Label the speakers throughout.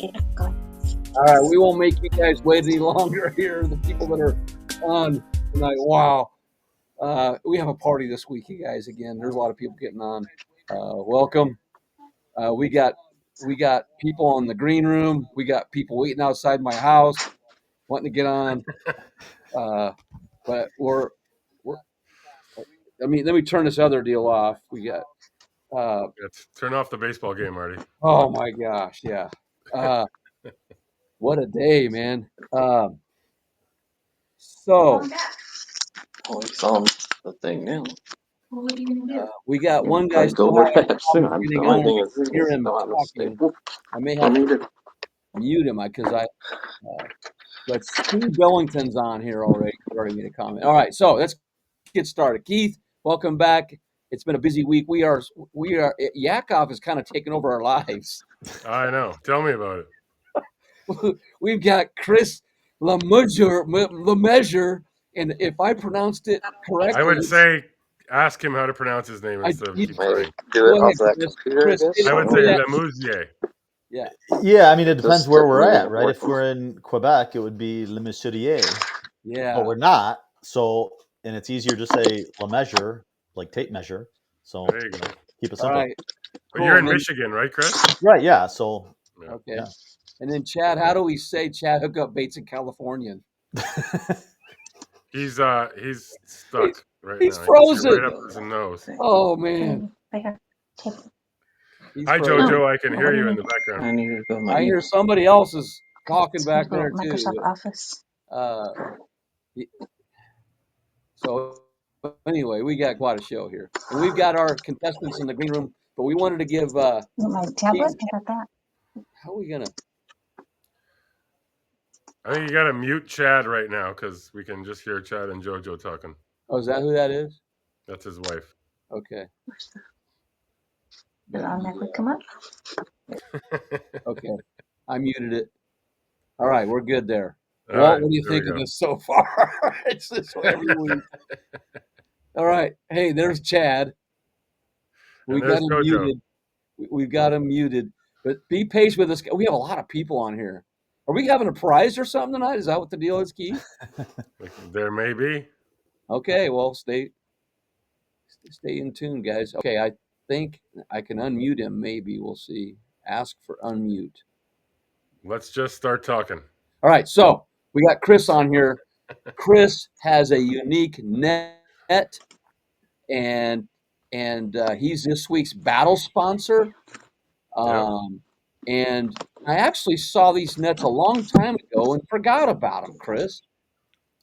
Speaker 1: All right, we won't make you guys wait any longer here. The people that are on tonight, wow. We have a party this week, you guys. Again, there's a lot of people getting on. Welcome. We got people on the green room. We got people waiting outside my house, wanting to get on. But we're. I mean, let me turn this other deal off. We got.
Speaker 2: Turn off the baseball game, Marty.
Speaker 1: Oh my gosh, yeah. What a day, man. So
Speaker 3: it's on the thing now.
Speaker 1: we got one guy
Speaker 3: Go
Speaker 1: still
Speaker 3: look
Speaker 1: having
Speaker 3: at soon.
Speaker 1: trouble
Speaker 3: The
Speaker 1: getting
Speaker 3: only
Speaker 1: on.
Speaker 3: thing is,
Speaker 1: Hear him
Speaker 3: still have a
Speaker 1: talking.
Speaker 3: staple.
Speaker 1: I may have to mute him because but Steve Billington's on here already. Already made a comment. All right, so let's get started. Keith, welcome back. It's been a busy week. We are YakOff is kind of taking over our lives.
Speaker 2: I know. Tell me about
Speaker 1: it. We've got Chris LeMessurier, and if I pronounced it correctly,
Speaker 2: I would say ask him how to pronounce his name instead of keep trying.
Speaker 3: Do it off that computer,
Speaker 1: Chris,
Speaker 2: I would say Lemousier.
Speaker 1: Yeah,
Speaker 4: I mean, it depends where we're at, right? If we're in Quebec, it would be Le Mesurier.
Speaker 1: Yeah.
Speaker 4: But we're not. So, and it's easier to say Le Measure, like tape measure. So
Speaker 2: there you go.
Speaker 4: Keep it simple.
Speaker 1: All right.
Speaker 2: But you're in Michigan, right, Chris?
Speaker 4: Right, yeah. So
Speaker 1: okay. Yeah. And then Chad, how do we say Chad Hookup Baits in Californian?
Speaker 2: He's stuck right
Speaker 1: he's
Speaker 2: now.
Speaker 1: Frozen.
Speaker 2: Right up his nose.
Speaker 1: Oh man.
Speaker 2: Hi Jojo, I can hear you in the background.
Speaker 1: I hear somebody else is talking back there too.
Speaker 5: Microsoft Office.
Speaker 1: So anyway, we got quite a show here. And we've got our contestants in the green room, but we wanted to give
Speaker 5: my tablet. I got that.
Speaker 1: How are we gonna?
Speaker 2: I think you gotta mute Chad right now because we can just hear Chad and Jojo talking.
Speaker 1: Oh, is that who that is?
Speaker 2: That's his wife.
Speaker 1: Okay.
Speaker 5: Did it automatically come up?
Speaker 1: Okay. I muted it. All right, we're good there.
Speaker 2: All
Speaker 1: Walt,
Speaker 2: right,
Speaker 1: what do you think of this so far? It's this way every week. All right. Hey, there's Chad. We got him muted. We've got him muted. But be patient with us. We have a lot of people on here. Are we having a prize or something tonight? Is that what the deal is, Keith?
Speaker 2: There may be.
Speaker 1: Okay, well, stay in tune, guys. Okay, I think I can unmute him. Maybe we'll see. Ask for unmute.
Speaker 2: Let's just start talking.
Speaker 1: All right, so we got Chris on here. Chris has a unique net, and he's this week's battle sponsor. And I actually saw these nets a long time ago and forgot about them, Chris.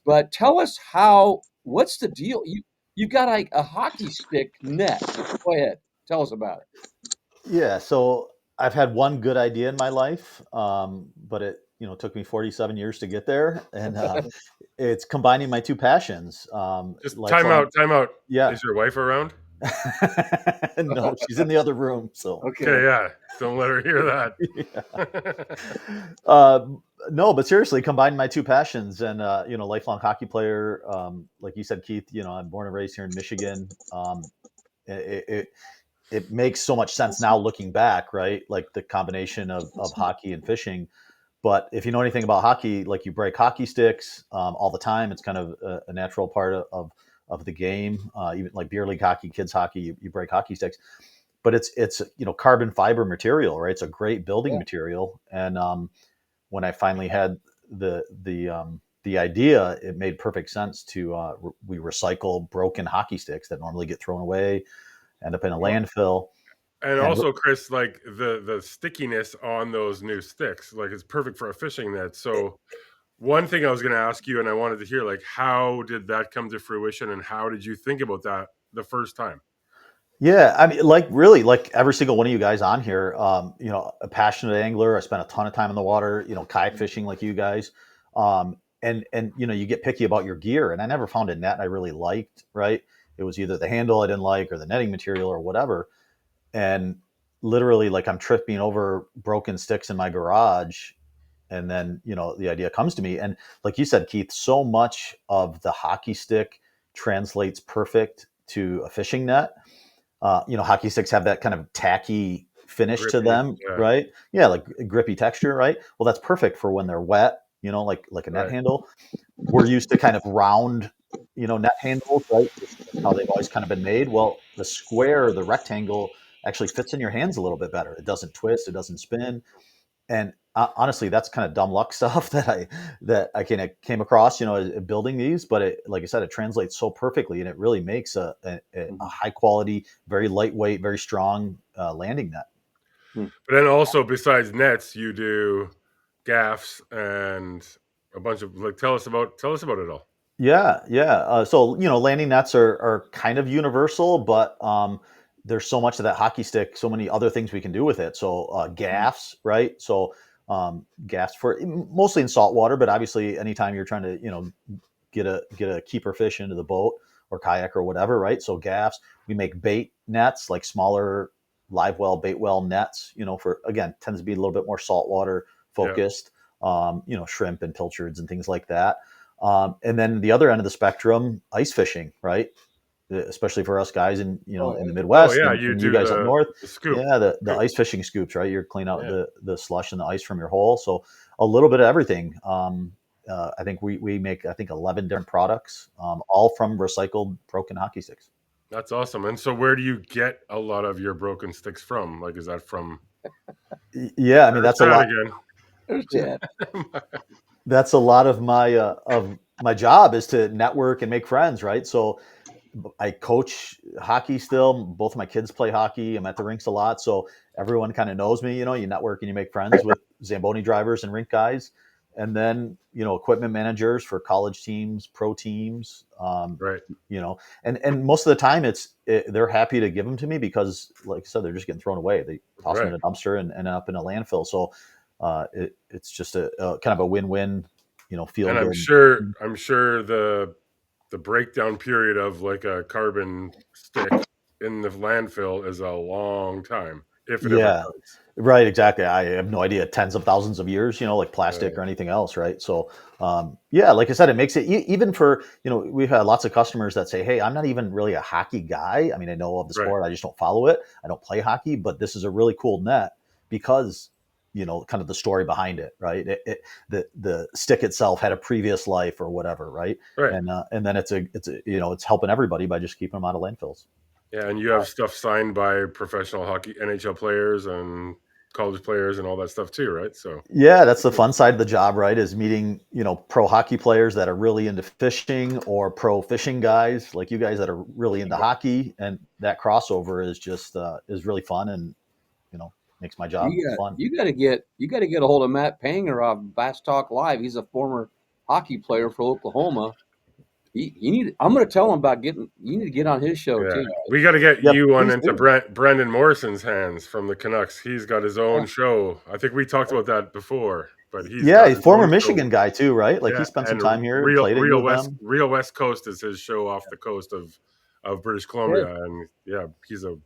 Speaker 1: But tell us what's the deal? You got a hockey stick net. Go ahead. Tell us about it.
Speaker 4: Yeah, so I've had one good idea in my life, but it took me 47 years to get there, and it's combining my two passions.
Speaker 2: Just time out.
Speaker 4: Yeah.
Speaker 2: Is your wife around?
Speaker 4: No, she's in the other room. So
Speaker 2: okay, yeah. Don't let her hear
Speaker 4: that. No, but seriously, combining my two passions, and lifelong hockey player. Like you said, Keith. I'm born and raised here in Michigan. It makes so much sense now looking back, right? Like the combination of hockey and fishing. But if you know anything about hockey, like you break hockey sticks all the time. It's kind of a natural part of the game. Even like beer league hockey, kids hockey, you break hockey sticks. But it's carbon fiber material, right? It's a great building material. And when I finally had the idea, it made perfect sense to we recycle broken hockey sticks that normally get thrown away, end up in a landfill.
Speaker 2: And also, Chris, like the stickiness on those new sticks, like it's perfect for a fishing net. So one thing I was going to ask you, and I wanted to hear, like, how did that come to fruition, and how did you think about that the first time?
Speaker 4: Yeah, I mean, really, like every single one of you guys on here, a passionate angler. I spent a ton of time in the water, kayak fishing like you guys. And you get picky about your gear, and I never found a net I really liked, right? It was either the handle I didn't like or the netting material or whatever. And literally, like, I'm tripping over broken sticks in my garage. And then, the idea comes to me. And like you said, Keith, so much of the hockey stick translates perfect to a fishing net. Hockey sticks have that kind of tacky finish to
Speaker 2: Grippy,
Speaker 4: them,
Speaker 2: yeah.
Speaker 4: right? Yeah, like grippy texture, right? Well, that's perfect for when they're wet, like a net
Speaker 2: Right.
Speaker 4: handle. We're used to kind of round, net handles, right? That's how they've always kind of been made. Well, the square, the rectangle actually fits in your hands a little bit better. It doesn't twist, it doesn't spin. And honestly, that's kind of dumb luck stuff that I kind of came across, building these. But like I said, it translates so perfectly, and it really makes a high quality, very lightweight, very strong landing net.
Speaker 2: But then also, besides nets, you do gaffs and a bunch of tell us about it all.
Speaker 4: Yeah, yeah. So landing nets are kind of universal, but there's so much of that hockey stick, so many other things we can do with it. So gaffs, right? So gaffs for mostly in saltwater, but obviously anytime you're trying to get a keeper fish into the boat or kayak or whatever, right? So gaffs. We make bait nets, like smaller live well, bait well nets. For again, tends to be a little bit more saltwater focused. Shrimp and pilchards and things like that. And then the other end of the spectrum, ice fishing, right? Especially for us guys in in the Midwest,
Speaker 2: yeah,
Speaker 4: and
Speaker 2: do
Speaker 4: you guys up north.
Speaker 2: the scoop.
Speaker 4: Yeah, the ice fishing scoops, right? You're cleaning out the slush and the ice from your hole. So a little bit of everything. I think we make 11 different products, all from recycled broken hockey sticks.
Speaker 2: That's awesome. And so, where do you get a lot of your broken sticks from? Like, is that from?
Speaker 4: Yeah, I mean that's a lot.
Speaker 2: Again.
Speaker 1: There's Chad.
Speaker 4: That's a lot of my job is to network and make friends, right? So I coach hockey still. Both of my kids play hockey. I'm at the rinks a lot, so everyone kind of knows me. You network and you make friends with Zamboni drivers and rink guys, and then equipment managers for college teams, pro teams.
Speaker 2: Right.
Speaker 4: And most of the time they're happy to give them to me because, like I said, they're just getting thrown away. They toss them in a dumpster and end up in a landfill. So it's just a kind of a win-win. Feel.
Speaker 2: And I'm sure the breakdown period of like a carbon stick in the landfill is a long time, if it ever comes.
Speaker 4: Right, exactly. I have no idea, tens of thousands of years, like plastic or anything else, right? So like I said, it makes it even for we've had lots of customers that say, hey, I'm not even really a hockey guy. I mean, I know of the sport, I just don't follow it. I don't play hockey, but this is a really cool net because kind of the story behind it, right? The stick itself had a previous life or whatever, right? And then it's helping everybody by just keeping them out of landfills.
Speaker 2: Yeah, and you have stuff signed by professional hockey, NHL players and college players and all that stuff too, right? So
Speaker 4: yeah, that's the fun side of the job, right? Is meeting pro hockey players that are really into fishing, or pro fishing guys like you guys that are really into hockey, and that crossover is just is really fun and makes my job fun.
Speaker 1: You got to get a hold of Matt Panger off Bass Talk Live. He's a former hockey player for Oklahoma. I'm going to tell him about you need to get on his show too.
Speaker 2: We got to get you on into Brendan Morrison's hands from the Canucks. He's got his own show. I think we taled about that before, but he's a
Speaker 4: former Michigan guy too, right? Like he spent some time here.
Speaker 2: Real West Coast is his show off the coast of British Columbia, and he's a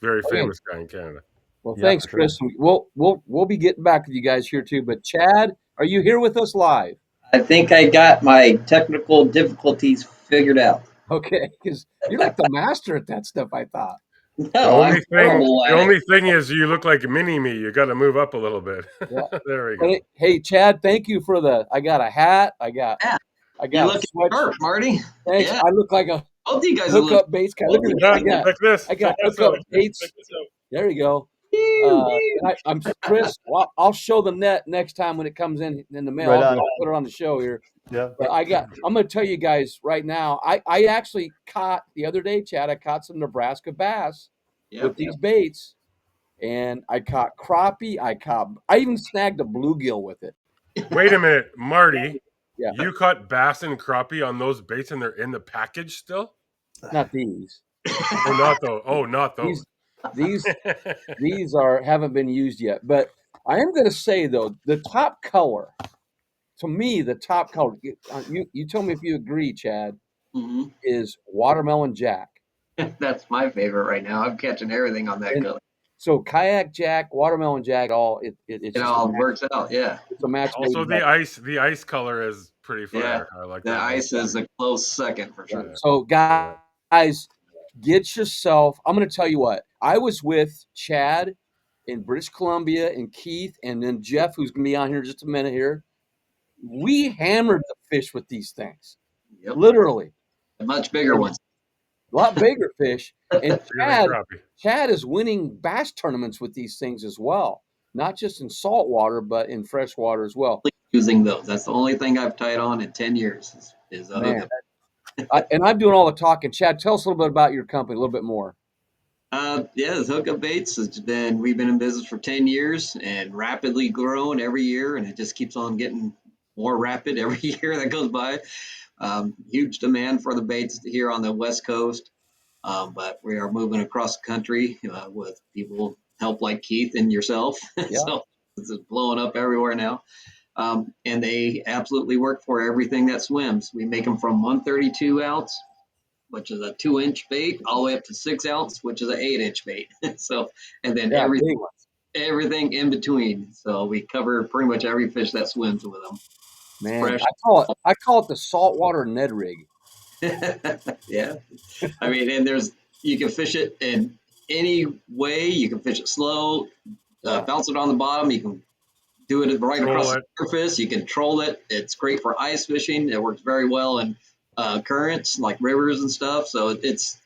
Speaker 2: very famous guy in Canada.
Speaker 1: Well, thanks, Chris. Sure. We'll be getting back with you guys here too. But Chad, are you here with us live?
Speaker 6: I think I got my technical difficulties figured out.
Speaker 1: Okay, because you're like the master at that stuff, I thought.
Speaker 6: No,
Speaker 2: the only thing is you look like mini-me. You got to move up a little bit. Yeah. There we go.
Speaker 1: Hey, Chad, thank you for I got a hat. I got
Speaker 6: you look sharp, Marty.
Speaker 1: Thanks. Yeah. I look like a
Speaker 6: both you guys
Speaker 1: hookup baits guy. Look at this.
Speaker 2: Like this.
Speaker 1: I got hookup baits. There you go. I'm Chris. Well, I'll show the net next time when it comes in the mail. I'll put it on the show here.
Speaker 4: Yeah.
Speaker 1: But I'm going to tell you guys right now. I actually caught the other day, Chad. I caught some Nebraska bass with these baits, and I caught crappie. I even snagged a bluegill with it.
Speaker 2: Wait a minute, Marty. Yeah. You caught bass and crappie on those baits, and they're in the package still?
Speaker 1: Not these.
Speaker 2: Not those.
Speaker 1: These haven't been used yet, but I am going to say though, the top color, to me, you tell me if you agree, Chad, is watermelon jack.
Speaker 6: That's my favorite right now. I'm catching everything on that color.
Speaker 1: So kayak jack, watermelon jack, it
Speaker 6: all works out. Yeah,
Speaker 1: it's a match.
Speaker 2: Also, the ice color is pretty fire.
Speaker 6: Yeah,
Speaker 2: I like
Speaker 6: the ice is a close second for sure.
Speaker 1: So guys, get yourself. I'm going to tell you what. I was with Chad in British Columbia, and Keith, and then Jeff, who's going to be on here in just a minute here. We hammered the fish with these things,
Speaker 6: Yep.
Speaker 1: literally.
Speaker 6: The much bigger ones.
Speaker 1: A lot bigger fish. And
Speaker 2: Really crappy.
Speaker 1: Chad is winning bass tournaments with these things as well, not just in salt water, but in fresh water as well.
Speaker 6: Using those. That's the only thing I've tied on in 10 years is a
Speaker 1: Man,
Speaker 6: hookup.
Speaker 1: and I'm doing all the talking. Chad, tell us a little bit about your company, a little bit more.
Speaker 6: This hookup baits we've been in business for 10 years and rapidly growing every year, and it just keeps on getting more rapid every year that goes by. Huge demand for the baits here on the West Coast, but we are moving across the country with people help like Keith and yourself.
Speaker 1: Yeah.
Speaker 6: So it's blowing up everywhere now. And they absolutely work for everything that swims. We make them from 132 ounce, which is a 2-inch bait, all the way up to 6 ounce, which is an 8-inch bait. So, and then everything in between. So we cover pretty much every fish that swims with them.
Speaker 1: Man,
Speaker 6: Fresh.
Speaker 1: I call it the saltwater Ned rig.
Speaker 6: Yeah. I mean, and you can fish it in any way. You can fish it slow, bounce it on the bottom. You can do it right across the surface. You can troll it. It's great for ice fishing. It works very well in currents like rivers and stuff. So it's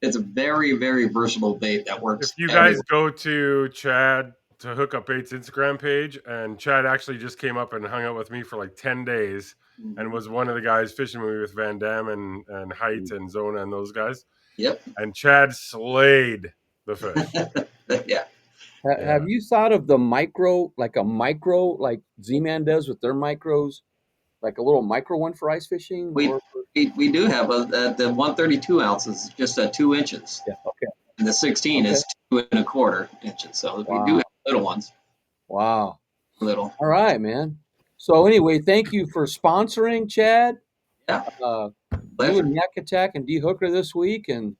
Speaker 6: a very, very versatile bait that works.
Speaker 2: If you guys go to Chad to Hook Up Bait's Instagram page, and Chad actually just came up and hung out with me for like 10 days and was one of the guys fishing with me with Van Dam and Height and Zona and those guys.
Speaker 6: Yep.
Speaker 2: And Chad slayed the fish.
Speaker 6: Yeah.
Speaker 1: Have you thought of the micro, like Z-Man does with their micros, like a little micro one for ice fishing?
Speaker 6: We do have the 132 ounces, just 2 inches.
Speaker 1: Yeah. Okay.
Speaker 6: And the 16 is 2 1/4 inches. So we do have little ones.
Speaker 1: Wow.
Speaker 6: Little.
Speaker 1: All right, man. So anyway, thank you for sponsoring, Chad.
Speaker 6: Yeah.
Speaker 1: Doing Yak Attack and D-Hooker this week, and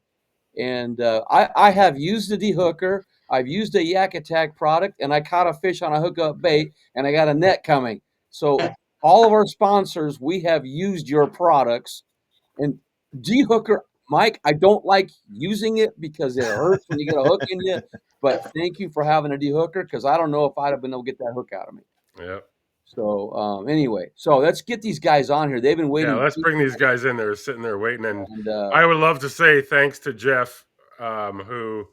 Speaker 1: I have used the D-Hooker. I've used a Yak Attack product, and I caught a fish on a hookup bait, and I got a net coming. So all of our sponsors, we have used your products. And D-Hooker, Mike, I don't like using it because it hurts when you get a hook in you. But thank you for having a D-Hooker, because I don't know if I'd have been able to get that hook out of me.
Speaker 2: Yeah.
Speaker 1: So anyway, so let's get these guys on here. They've been waiting.
Speaker 2: Yeah, let's bring these guys in. They're sitting there waiting. And I would love to say thanks to Jeff, who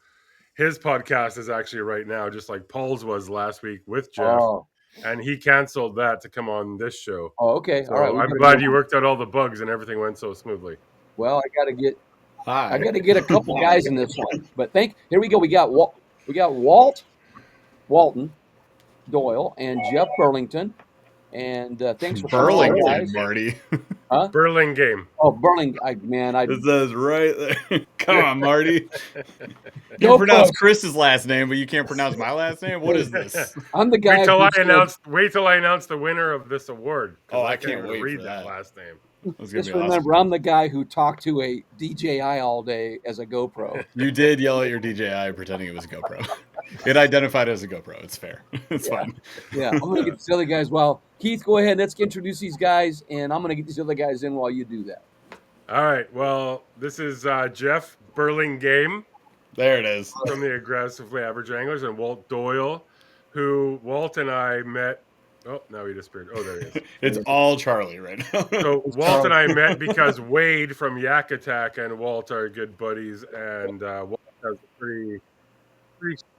Speaker 2: his podcast is actually right now, just like Paul's was last week with Jeff.
Speaker 1: Oh.
Speaker 2: And he canceled that to come on this show.
Speaker 1: Oh, okay.
Speaker 2: So
Speaker 1: all right.
Speaker 2: I'm glad you worked out all the bugs and everything went so smoothly.
Speaker 1: Well, I got to get a couple guys in this one. But here we go. We got Walton, Doyle, and Jeff Burlington. And thanks for
Speaker 7: Burlingame, Marty.
Speaker 1: Huh?
Speaker 2: Burlingame.
Speaker 1: Oh, Burlingame.
Speaker 7: It says right there. Come on, Marty. You can pronounce Chris's last name, but you can't pronounce my last name. What is this?
Speaker 1: I'm the guy.
Speaker 2: Wait till I announce the winner of this award.
Speaker 7: Oh, I
Speaker 2: can't
Speaker 7: can't wait
Speaker 2: read
Speaker 7: for
Speaker 2: that last name.
Speaker 1: Just remember, awesome. I'm the guy who talked to a DJI all day as a GoPro.
Speaker 7: You did yell at your DJI pretending it was a GoPro. It identified as a GoPro. It's fair. It's fine.
Speaker 1: Yeah, I'm going to get these other guys. Well, Keith, go ahead. Let's introduce these guys, and I'm going to get these other guys in while you do that.
Speaker 2: All right. Well, this is Jeff Burlingame.
Speaker 7: There it is.
Speaker 2: From the Aggressively Average Anglers, and Walt Doyle, who Walt and I met. Oh, now he disappeared. Oh, there he is.
Speaker 7: It's all Charlie right now.
Speaker 2: So Walt and I met because Wade from Yak Attack and Walt are good buddies, and Walt has a pretty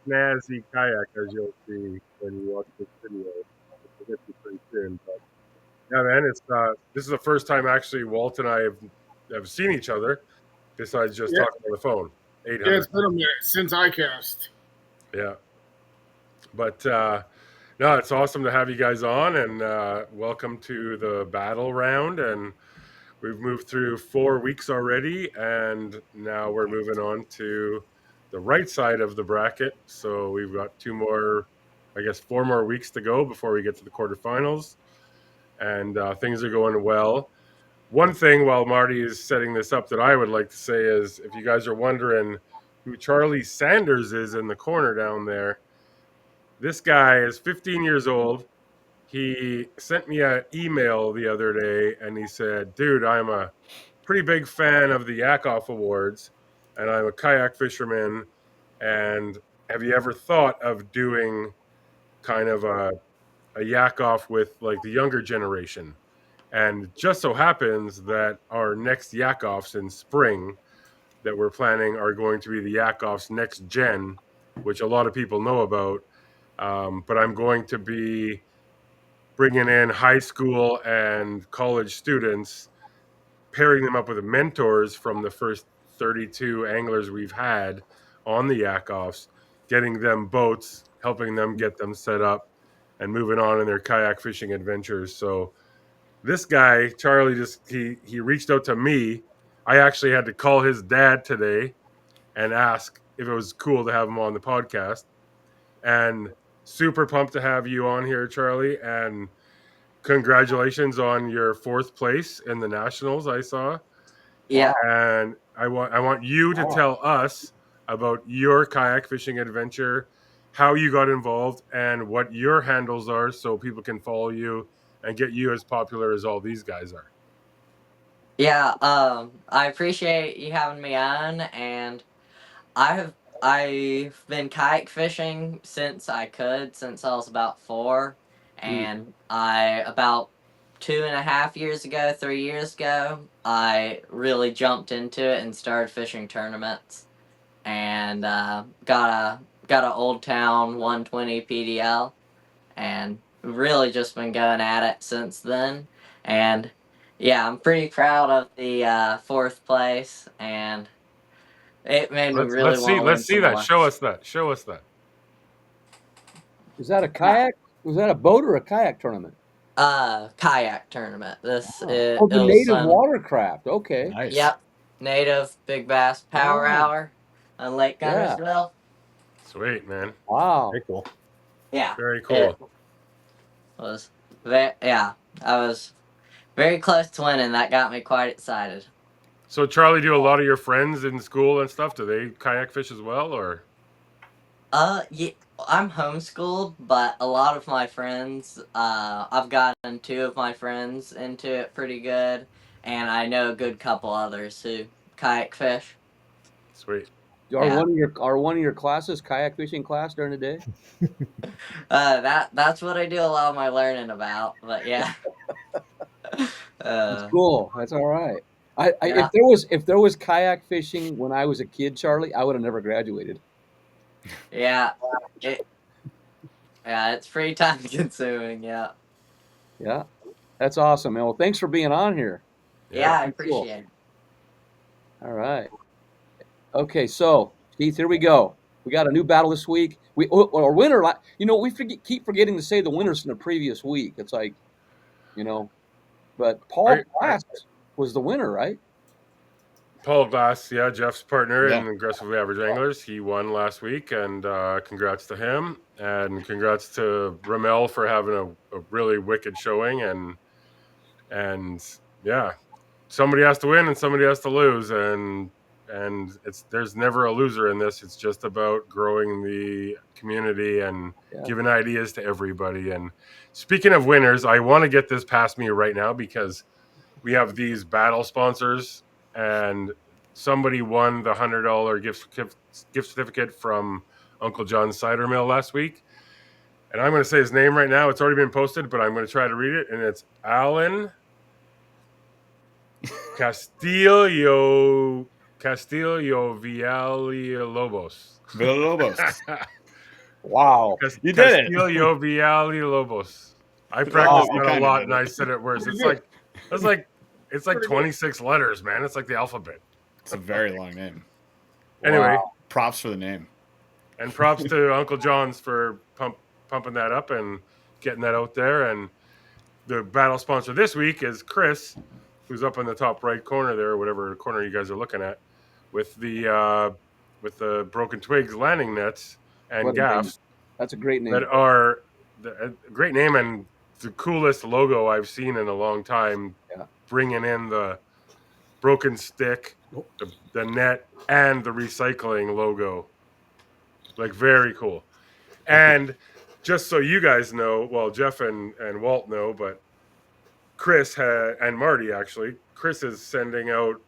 Speaker 2: snazzy kayak, as you'll see when you watch this video. We'll get to pretty soon. But yeah, man, this is the first time actually Walt and I have seen each other, besides just talking on the phone. 800.
Speaker 8: Yeah, it's been a minute since I cast.
Speaker 2: Yeah, but no, it's awesome to have you guys on, and welcome to the battle round. And we've moved through 4 weeks already, and now we're moving on to the right side of the bracket. So we've got 4 more weeks to go before we get to the quarterfinals, and things are going well. One thing while Marty is setting this up that I would like to say is, if you guys are wondering who Charlie Sanders is in the corner down there, this guy is 15 years old. He sent me an email the other day, and he said, dude, I'm a pretty big fan of the YakOff Awards, and I'm a kayak fisherman, and have you ever thought of doing kind of a YakOff with like the younger generation? And it just so happens that our next YakOffs in spring that we're planning are going to be the YakOffs next gen, which a lot of people know about. But I'm going to be bringing in high school and college students, pairing them up with mentors from the first 32 anglers we've had on the YakOffs, getting them boats, helping them get them set up, and moving on in their kayak fishing adventures. So this guy, Charlie, he reached out to me. I actually had to call his dad today and ask if it was cool to have him on the podcast. And super pumped to have you on here, Charlie. And congratulations on your 4th place in the nationals. I saw.
Speaker 9: Yeah.
Speaker 2: And I want you to tell us about your kayak fishing adventure, how you got involved, and what your handles are, so people can follow you and get you as popular as all these guys are.
Speaker 9: Yeah, I appreciate you having me on, and I've been kayak fishing since I was about 4, and about 2.5 years ago, 3 years ago, I really jumped into it and started fishing tournaments, and got a Old Town 120 PDL, and really just been going at it since then, and yeah, I'm pretty proud of the 4th place, and it made me really want to win
Speaker 2: Let's see
Speaker 9: some
Speaker 2: that.
Speaker 9: more.
Speaker 2: Show us that.
Speaker 1: Is that a kayak? Was that a boat or a kayak tournament?
Speaker 9: Kayak tournament.
Speaker 1: The native watercraft. Okay.
Speaker 7: Nice.
Speaker 9: Yep. Native Big Bass Power Hour on Lake
Speaker 1: Yeah.
Speaker 9: Guntersville.
Speaker 2: Sweet, man.
Speaker 1: Wow.
Speaker 4: Very cool.
Speaker 9: Yeah.
Speaker 2: Very cool.
Speaker 9: I was very close to winning. That got me quite excited.
Speaker 2: So, Charlie, do a lot of your friends in school and stuff, do they kayak fish as well, or?
Speaker 9: Yeah, I'm homeschooled, but a lot of my friends, I've gotten 2 of my friends into it pretty good, and I know a good couple others who kayak fish.
Speaker 2: Sweet.
Speaker 1: Are one of your classes kayak fishing class during the day?
Speaker 9: That's what I do a lot of my learning about, but yeah.
Speaker 1: That's cool. That's all right.
Speaker 9: Yeah.
Speaker 1: If there was kayak fishing when I was a kid, Charlie, I would have never graduated.
Speaker 9: Yeah. It's pretty time consuming, yeah.
Speaker 1: Yeah. That's awesome, man. Well, thanks for being on here.
Speaker 9: Yeah, I appreciate it.
Speaker 1: All right. Okay, so Keith, here we go. We got a new battle this week. Our winner, keep forgetting to say the winners from the previous week. It's like, but Paul Glass was the winner, right?
Speaker 2: Paul Glass, yeah, Jeff's partner in Aggressively Average Anglers. He won last week, and congrats to him. And congrats to Ramel for having a really wicked showing. And yeah, somebody has to win and somebody has to lose. And there's never a loser in this. It's just about growing the community and giving ideas to everybody. And speaking of winners, I want to get this past me right now because we have these battle sponsors, and somebody won the $100 gift certificate from Uncle John's Cider Mill last week. And I'm going to say his name right now. It's already been posted, but I'm going to try to read it. And it's Alan Castillo Villalobos.
Speaker 1: Wow.
Speaker 7: You did it.
Speaker 2: Castillo Villalobos. I practiced that a lot, and I said it worse. It's like 26 letters, man. It's like the alphabet.
Speaker 7: It's a very long name.
Speaker 2: Anyway,
Speaker 7: props for the name.
Speaker 2: And props to Uncle John's for pumping that up and getting that out there. And the battle sponsor this week is Chris, who's up in the top right corner there, or whatever corner you guys are looking at, with the Broken Twigs landing nets and gaffs.
Speaker 1: That's a great name.
Speaker 2: That are a great name and the coolest logo I've seen in a long time.
Speaker 1: Yeah.
Speaker 2: Bringing in the broken stick, the net, and the recycling logo. Like, very cool. And just so you guys know, well, Jeff and Walt know, but Chris and Marty, actually, Chris is sending out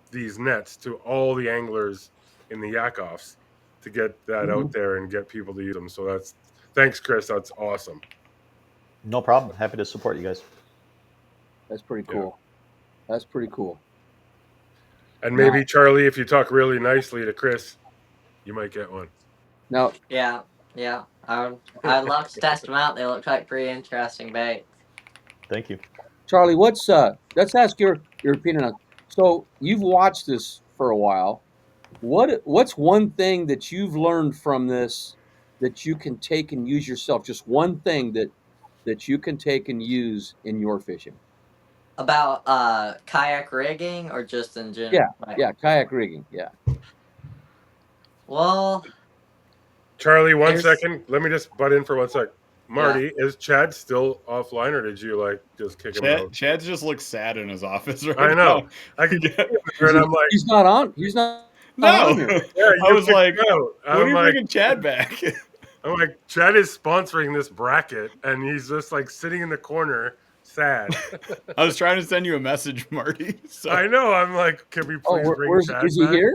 Speaker 2: these nets to all the anglers in the YakOffs to get that
Speaker 1: Mhm.
Speaker 2: out there and get people to use them. So thanks, Chris. That's awesome.
Speaker 4: No problem. Happy to support you guys.
Speaker 1: That's pretty cool. That's pretty cool.
Speaker 2: And maybe Charlie, if you talk really nicely to Chris, you might get one.
Speaker 1: Now,
Speaker 9: Yeah. I'd love to test them out. They look like pretty interesting baits.
Speaker 4: Thank you.
Speaker 1: Charlie, let's ask your opinion on. So you've watched this for a while. What's one thing that you've learned from this that you can take and use yourself? Just one thing that you can take and use in your fishing.
Speaker 9: About kayak rigging or just in general?
Speaker 1: Yeah, kayak rigging. Yeah.
Speaker 9: Well,
Speaker 2: Charlie, 1 second. Let me just butt in for 1 sec. Marty, is Chad still offline, or did you just kick him out?
Speaker 7: Chad just looks sad in his office right
Speaker 2: I know.
Speaker 7: now.
Speaker 2: I can get and I'm like,
Speaker 1: he's not on. He's not.
Speaker 7: No.
Speaker 1: On here.
Speaker 2: Yeah,
Speaker 7: I was like, when are you
Speaker 2: like,
Speaker 7: bringing Chad back?
Speaker 2: I'm like, Chad is sponsoring this bracket, and he's just sitting in the corner, sad.
Speaker 7: I was trying to send you a message, Marty. So.
Speaker 2: I know. I'm like, can we please bring Chad
Speaker 1: is he
Speaker 2: back?
Speaker 1: here?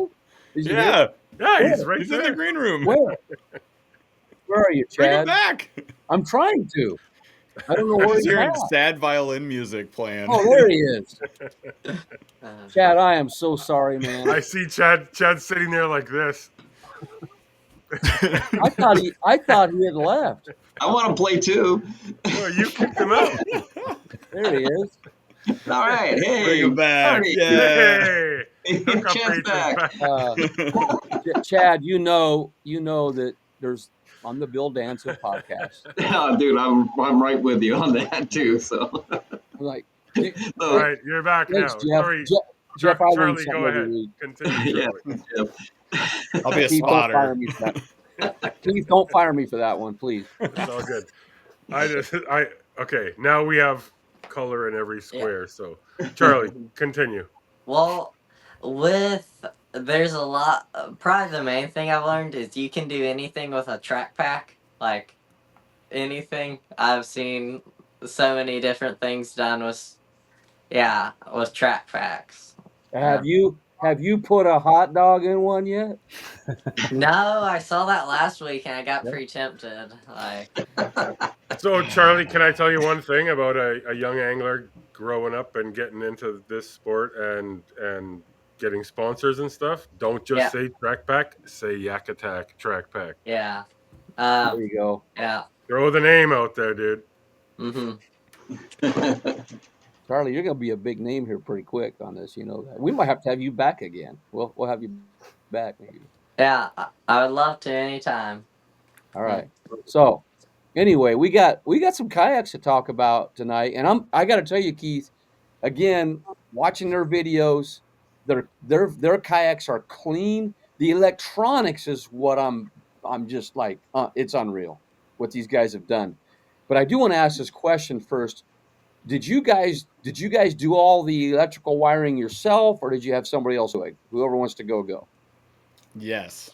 Speaker 1: Is he here?
Speaker 2: Yeah, he's right
Speaker 7: He's
Speaker 2: there.
Speaker 7: in the green room.
Speaker 1: Where are you, Chad?
Speaker 7: Bring him back.
Speaker 1: I'm trying to. I don't know where he's
Speaker 7: hearing
Speaker 1: at.
Speaker 7: sad violin music playing.
Speaker 1: Oh, there he is. Chad, I am so sorry, man.
Speaker 2: I see Chad sitting there like this.
Speaker 1: I thought he had left.
Speaker 6: I want to play too.
Speaker 2: Oh, you kicked him out.
Speaker 1: There he is.
Speaker 6: All right, hey,
Speaker 7: Bring him back.
Speaker 6: Marty.
Speaker 2: Hey,
Speaker 6: Chad's back.
Speaker 1: Chad, you know that on the Bill Dancer podcast.
Speaker 6: Oh, dude, I'm right with you on that too. So,
Speaker 1: like,
Speaker 2: all right, you're back
Speaker 1: thanks,
Speaker 2: now.
Speaker 1: Jeff.
Speaker 2: Sorry,
Speaker 1: Jeff,
Speaker 2: Charlie, go ahead. Continue, Charlie.
Speaker 6: yeah.
Speaker 7: I'll be a
Speaker 1: Keith,
Speaker 7: spotter.
Speaker 1: don't fire me for that. Keith, don't fire me for that one, please.
Speaker 2: It's all good. Okay. Now we have color in every square. So, Charlie, continue.
Speaker 9: Well, there's a lot. Probably the main thing I've learned is you can do anything with a track pack. Like anything. I've seen so many different things done with track packs.
Speaker 1: Have you put a hot dog in one yet?
Speaker 9: No, I saw that last week and I got pretty tempted.
Speaker 2: So, Charlie, can I tell you one thing about a young angler growing up and getting into this sport and getting sponsors and stuff? Don't just say track pack, say Yak Attack track pack.
Speaker 9: Yeah.
Speaker 1: There you go.
Speaker 9: Yeah.
Speaker 2: Throw the name out there, dude.
Speaker 9: Mm-hmm.
Speaker 1: Charlie, you're going to be a big name here pretty quick on this. You know that. We might have to have you back again. We'll have you back maybe.
Speaker 9: Yeah, I would love to anytime.
Speaker 1: All right. So, anyway, we got some kayaks to talk about tonight, and I got to tell you, Keith, again, watching their videos, their kayaks are clean. The electronics is what I'm just like, it's unreal what these guys have done. But I do want to ask this question first. Did you guys do all the electrical wiring yourself, or did you have somebody else do it? Whoever wants to go.
Speaker 7: Yes.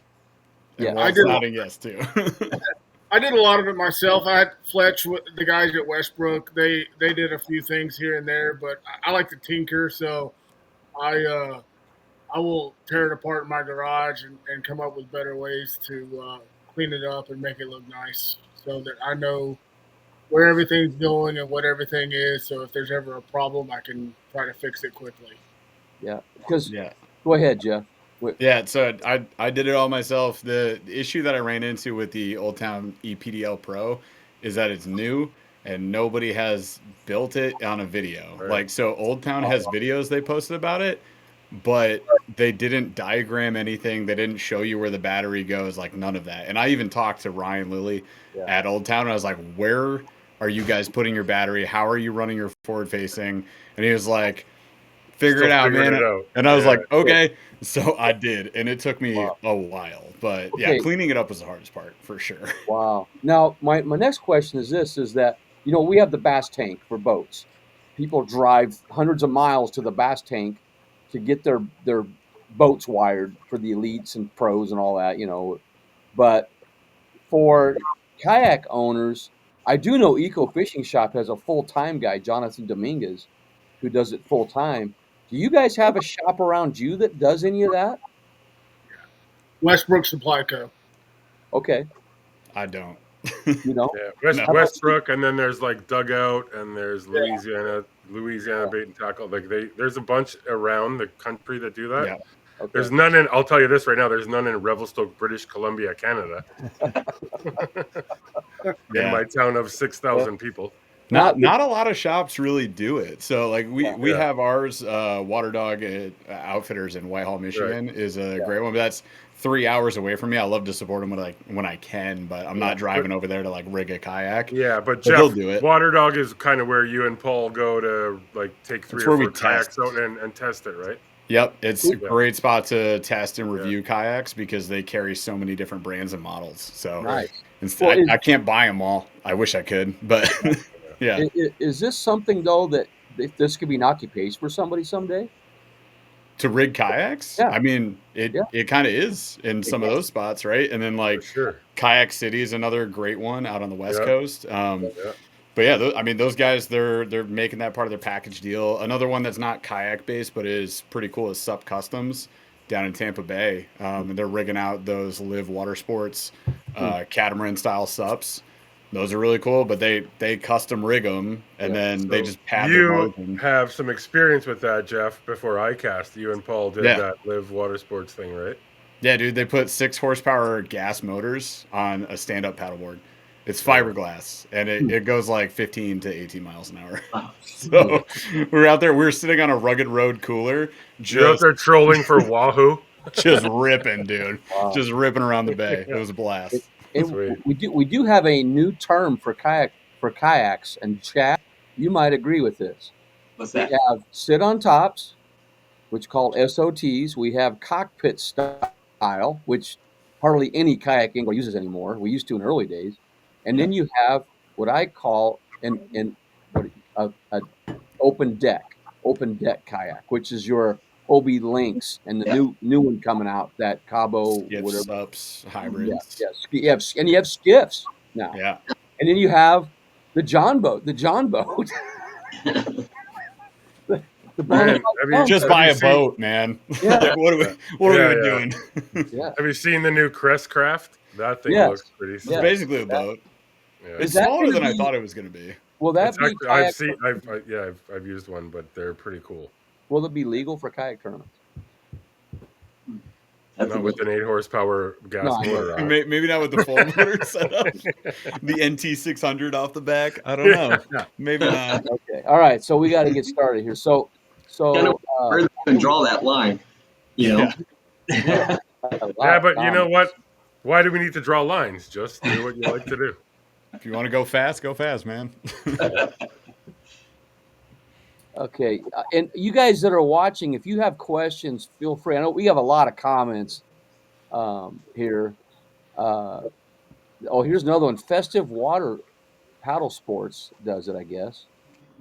Speaker 1: Yeah,
Speaker 7: I did. Nodding yes too.
Speaker 8: I did a lot of it myself. I had Fletch with the guys at Westbrook. They did a few things here and there, but I like to tinker, so I will tear it apart in my garage and come up with better ways to clean it up and make it look nice, so that I know where everything's going and what everything is. So if there's ever a problem, I can try to fix it quickly.
Speaker 1: Yeah, because go ahead, Jeff.
Speaker 7: Yeah, so I did it all myself. The issue that I ran into with the Old Town EPDL Pro is that it's new and nobody has built it on a video. Right. So Old Town has videos they posted about it, but they didn't diagram anything. They didn't show you where the battery goes, none of that. And I even talked to Ryan Lilly at Old Town, and I was like, where are you guys putting your battery? How are you running your forward facing? And he was like, figure it out, man. And I was like, okay. So I did, and it took me a while. But cleaning it up was the hardest part for sure.
Speaker 1: Wow. Now, my next question is this, is that, we have the bass tank for boats. People drive hundreds of miles to the bass tank to get their boats wired for the elites and pros and all that, But for kayak owners, I do know Eco Fishing Shop has a full-time guy, Jonathan Dominguez, who does it full-time. Do you guys have a shop around you that does any of that?
Speaker 8: Westbrook Supply Co.
Speaker 1: Okay.
Speaker 7: I don't.
Speaker 1: You know?
Speaker 2: Yeah, Westbrook, and then there's like Dugout, and there's Louisiana Bait and Tackle. Like there's a bunch around the country that do that.
Speaker 7: Yeah.
Speaker 1: Okay.
Speaker 2: There's none in. I'll tell you this right now. There's none in Revelstoke, British Columbia, Canada. In my town of 6,000 people.
Speaker 7: Not a lot of shops really do it. So like we have ours, Water Dog Outfitters in Whitehall, Michigan is a great one. But that's 3 hours away from me. I love to support them when I can, but I'm not driving over there to like rig a kayak.
Speaker 2: Yeah, but Jeff,
Speaker 7: they'll do it.
Speaker 2: Water Dog is kind of where you and Paul go to like take 3 or 4 kayaks out and test it, right?
Speaker 7: Yep, it's a great spot to test and review kayaks because they carry so many different brands and models. So I can't buy them all. I wish I could, but yeah.
Speaker 1: Is this something though that this could be an occupation for somebody someday?
Speaker 7: To rig kayaks? Yeah. I mean, it kind of is in some of those spots, right? And then like Kayak City is another great one out on the West Coast. But yeah, I mean, those guys, they're making that part of their package deal. Another one that's not kayak based, but is pretty cool is Sup Customs down in Tampa Bay. And they're rigging out those Live Water Sports catamaran style sups. Those are really cool, but they custom rig them and then they just pad their margin.
Speaker 2: You have some experience with that, Jeff. Before I cast, you and Paul did that Live Water Sports thing, right?
Speaker 7: Yeah, dude. They put 6 horsepower gas motors on a stand-up paddleboard. It's fiberglass, and it goes like 15 to 18 miles an hour. So we're out there. We're sitting on a rugged road cooler.
Speaker 2: You're out there trolling for Wahoo.
Speaker 7: Just ripping, dude. Wow. Just ripping around the bay. It was a blast.
Speaker 1: We do have a new term for kayaks, and Chad, you might agree with this.
Speaker 6: What's that?
Speaker 1: We have sit on tops, which called SOTs. We have cockpit style, which hardly any kayak angler uses anymore. We used to in early days. And then you have what I call an open deck kayak, which is your Obi Lynx and the new one coming out, that Cabo whatever
Speaker 7: Sups, hybrids.
Speaker 1: And you have skiffs now.
Speaker 7: Yeah.
Speaker 1: And then you have the John boat.
Speaker 7: Just buy a boat, man.
Speaker 1: Yeah.
Speaker 7: What are we doing?
Speaker 2: Have you seen the new Crest Craft? That thing looks pretty sick.
Speaker 7: It's basically a boat. Yeah. It's smaller than I thought it was going to be.
Speaker 1: Will that be?
Speaker 2: I've used one, but they're pretty cool.
Speaker 1: Will it be legal for kayak tournaments?
Speaker 2: Not with an 8 horsepower gas motor.
Speaker 7: Maybe not with the full motor setup. The NT600 off the back. I don't know. Maybe not.
Speaker 1: Okay. All right. So we got to get started here. So
Speaker 6: where can draw that line, you know?
Speaker 2: Yeah, but you know what? Why do we need to draw lines? Just do what you like to do.
Speaker 7: If you want to go fast, man.
Speaker 1: Okay. And you guys that are watching, if you have questions, feel free. I know we have a lot of comments here. Here's another one. Festive Water Paddle Sports does it, I guess.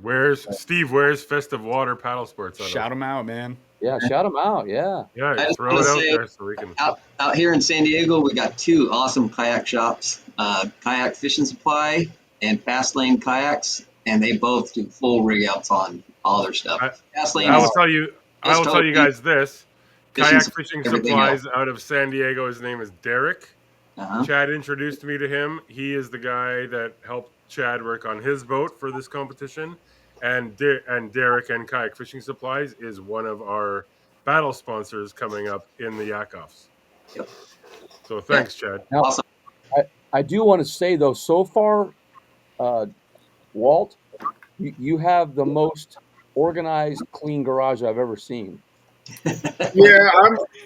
Speaker 2: Where's Festive Water Paddle Sports?
Speaker 7: Shout them out, man.
Speaker 1: Yeah, shout them out. Yeah.
Speaker 2: Yeah, throw it out there so we can.
Speaker 6: Out here in San Diego, we got 2 awesome kayak shops, Kayak Fishing Supply and Fast Lane Kayaks, and they both do full rig outs on all their stuff.
Speaker 2: I will tell you guys this. Kayak Fishing Supplies out of San Diego. His name is Derek. Chad introduced me to him. He is the guy that helped Chad work on his boat for this competition. And Derek and Kayak Fishing Supplies is one of our battle sponsors coming up in the YakOffs.
Speaker 6: Yep.
Speaker 2: So thanks, Chad.
Speaker 1: Now,
Speaker 6: awesome.
Speaker 1: I do want to say, though, so far, Walt, you have the most organized, clean garage I've ever seen.
Speaker 8: Yeah,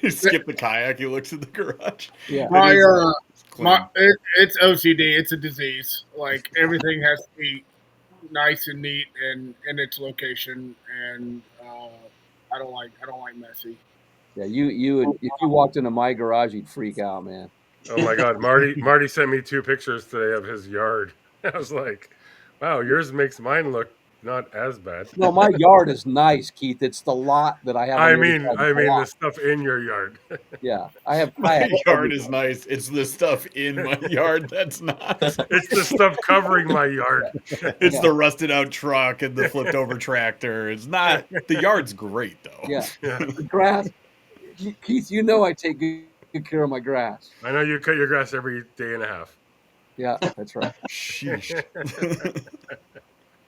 Speaker 7: You skip the kayak. He looks at the garage.
Speaker 1: Yeah.
Speaker 8: It's OCD. It's a disease. Like, everything has to be nice and neat and in its location, and I don't like messy.
Speaker 1: Yeah, you if you walked into my garage, you'd freak out, man.
Speaker 2: Oh my God, Marty sent me 2 pictures today of his yard. I was like, wow, yours makes mine look not as bad.
Speaker 1: No, my yard is nice, Keith. It's the lot that I have.
Speaker 2: I mean the stuff in your yard.
Speaker 1: Yeah, I have.
Speaker 7: My yard is nice. It's the stuff in my yard that's not.
Speaker 2: It's the stuff covering my yard.
Speaker 7: It's the rusted out truck and the flipped over tractor. It's not. The yard's great though.
Speaker 1: Yeah. The grass. Keith, you know I take good good care of my grass.
Speaker 2: I know you cut your grass every day and a half.
Speaker 1: Yeah, that's right.
Speaker 7: Sheesh.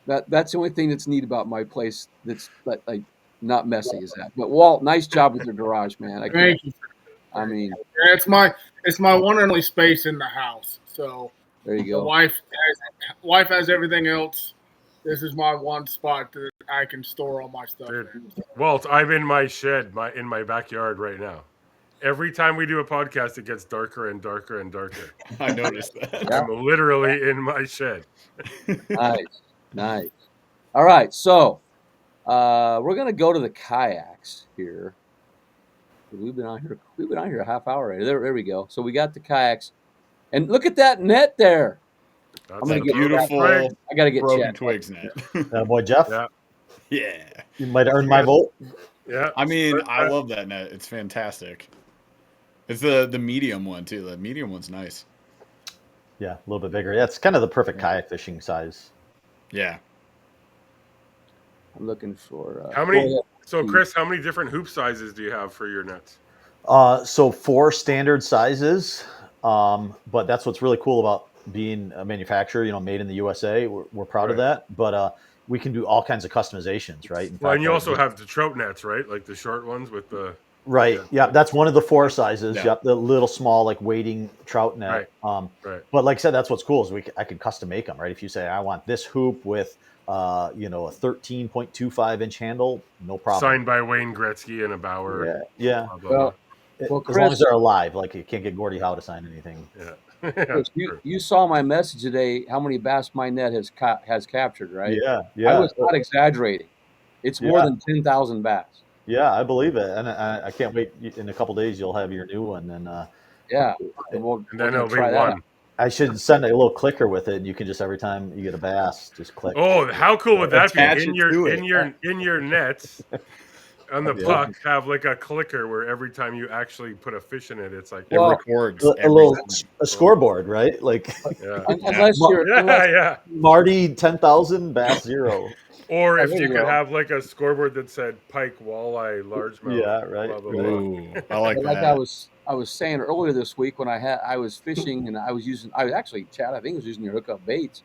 Speaker 1: That's the only thing that's neat about my place. That's like not messy is that. But Walt, nice job with your garage, man.
Speaker 8: Thank you.
Speaker 1: I mean,
Speaker 8: Yeah, it's my one and only space in the house. So
Speaker 1: there you
Speaker 8: the
Speaker 1: go.
Speaker 8: wife has everything else. This is my one spot that I can store all my stuff
Speaker 2: Dude,
Speaker 8: in.
Speaker 2: Walt, I'm in my shed, in my backyard right now. Every time we do a podcast, it gets darker and darker and darker.
Speaker 7: I noticed that.
Speaker 1: Yeah.
Speaker 2: I'm literally in my shed.
Speaker 1: Nice. All right, so we're gonna go to the kayaks here. We've been on here a half hour already. There we go. So we got the kayaks, and look at that net there.
Speaker 2: That's
Speaker 1: I'm gonna
Speaker 7: That
Speaker 1: get
Speaker 7: beautiful
Speaker 1: I gotta get
Speaker 7: Broken
Speaker 1: Chad.
Speaker 7: Twigs net.
Speaker 4: Boy, Jeff,
Speaker 2: Yeah,
Speaker 7: Yeah.
Speaker 4: you might earn my vote.
Speaker 2: yeah.
Speaker 7: I mean, I love that net. It's fantastic. It's the medium one too. The medium one's nice.
Speaker 4: Yeah, a little bit bigger. Yeah, it's kind of the perfect kayak fishing size.
Speaker 7: Yeah.
Speaker 1: I'm looking for
Speaker 2: How many? So, Chris, how many different hoop sizes do you have for your nets?
Speaker 4: So 4 standard sizes, but that's what's really cool about being a manufacturer. Made in the USA. We're proud of that. But we can do all kinds of customizations, right? In
Speaker 2: Well,
Speaker 4: fact,
Speaker 2: and you also have the trout nets, right? Like the short ones with the.
Speaker 4: Right. Yeah, that's one of the 4 sizes.
Speaker 7: Yeah.
Speaker 4: Yep, the little small like wading trout net.
Speaker 2: Right.
Speaker 4: But like I said, that's what's cool is I could custom make them, right? If you say I want this hoop with a 13.25 inch handle, no problem.
Speaker 2: Signed by Wayne Gretzky and a Bauer.
Speaker 4: Yeah.
Speaker 2: Blah, blah,
Speaker 1: Well,
Speaker 4: as long
Speaker 1: Chris,
Speaker 4: as they're alive, like you can't get Gordie Howe to sign anything.
Speaker 2: blah. Yeah.
Speaker 1: Chris, you saw my message today. How many bass my net has captured, right?
Speaker 4: Yeah.
Speaker 1: I was not exaggerating. It's more than 10,000 bass.
Speaker 4: Yeah, I believe it, and I can't wait. In a couple days, you'll have your new one, and
Speaker 1: Yeah,
Speaker 2: And then it'll be
Speaker 1: try that
Speaker 2: one.
Speaker 1: out.
Speaker 4: I should send a little clicker with it, and you can just every time you get a bass, just click.
Speaker 2: Oh, how cool would that be?
Speaker 7: Attach
Speaker 2: In
Speaker 7: it
Speaker 2: your
Speaker 7: to it.
Speaker 2: in your nets on the puck, have like a clicker where every time you actually put a fish in it, it's like
Speaker 7: It records
Speaker 4: a little
Speaker 7: everything.
Speaker 4: a scoreboard, right? Like
Speaker 2: yeah.
Speaker 1: Unless you're
Speaker 2: Yeah.
Speaker 4: Marty 10,000, bass 0.
Speaker 2: Or if
Speaker 1: there
Speaker 2: you
Speaker 1: you
Speaker 2: could
Speaker 1: go.
Speaker 2: have like a scoreboard that said pike, walleye, largemouth.
Speaker 4: Yeah, right.
Speaker 2: Blah, blah, blah.
Speaker 7: Ooh, I like
Speaker 1: like
Speaker 7: that.
Speaker 1: I was saying earlier this week when I was fishing and I was actually, Chad, I think I was using your hookup baits,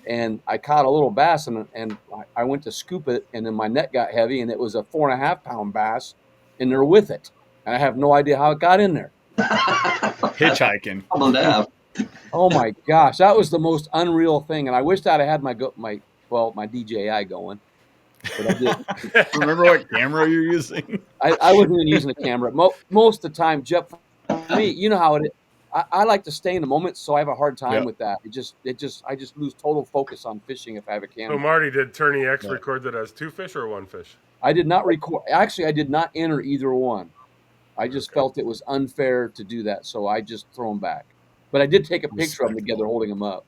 Speaker 1: and I caught a little bass and I went to scoop it, and then my net got heavy and it was a 4.5 pound bass in there with it, and I have no idea how it got in there.
Speaker 7: Hitchhiking.
Speaker 6: Problem to have.
Speaker 1: Oh my gosh, that was the most unreal thing, and I wished I'd have had my DJI going. But I didn't.
Speaker 7: Remember what camera you're using?
Speaker 1: I wasn't even using a camera. Most of the time, Jeff, for me, you know how it is. I like to stay in the moment, so I have a hard time with that. I just lose total focus on fishing if I have a camera.
Speaker 2: So Marty, did Tourney X record that as 2 fish or 1 fish?
Speaker 1: I did not record. Actually, I did not enter either one. I just felt it was unfair to do that, so I just throw them back. But I did take a picture of them together holding them up.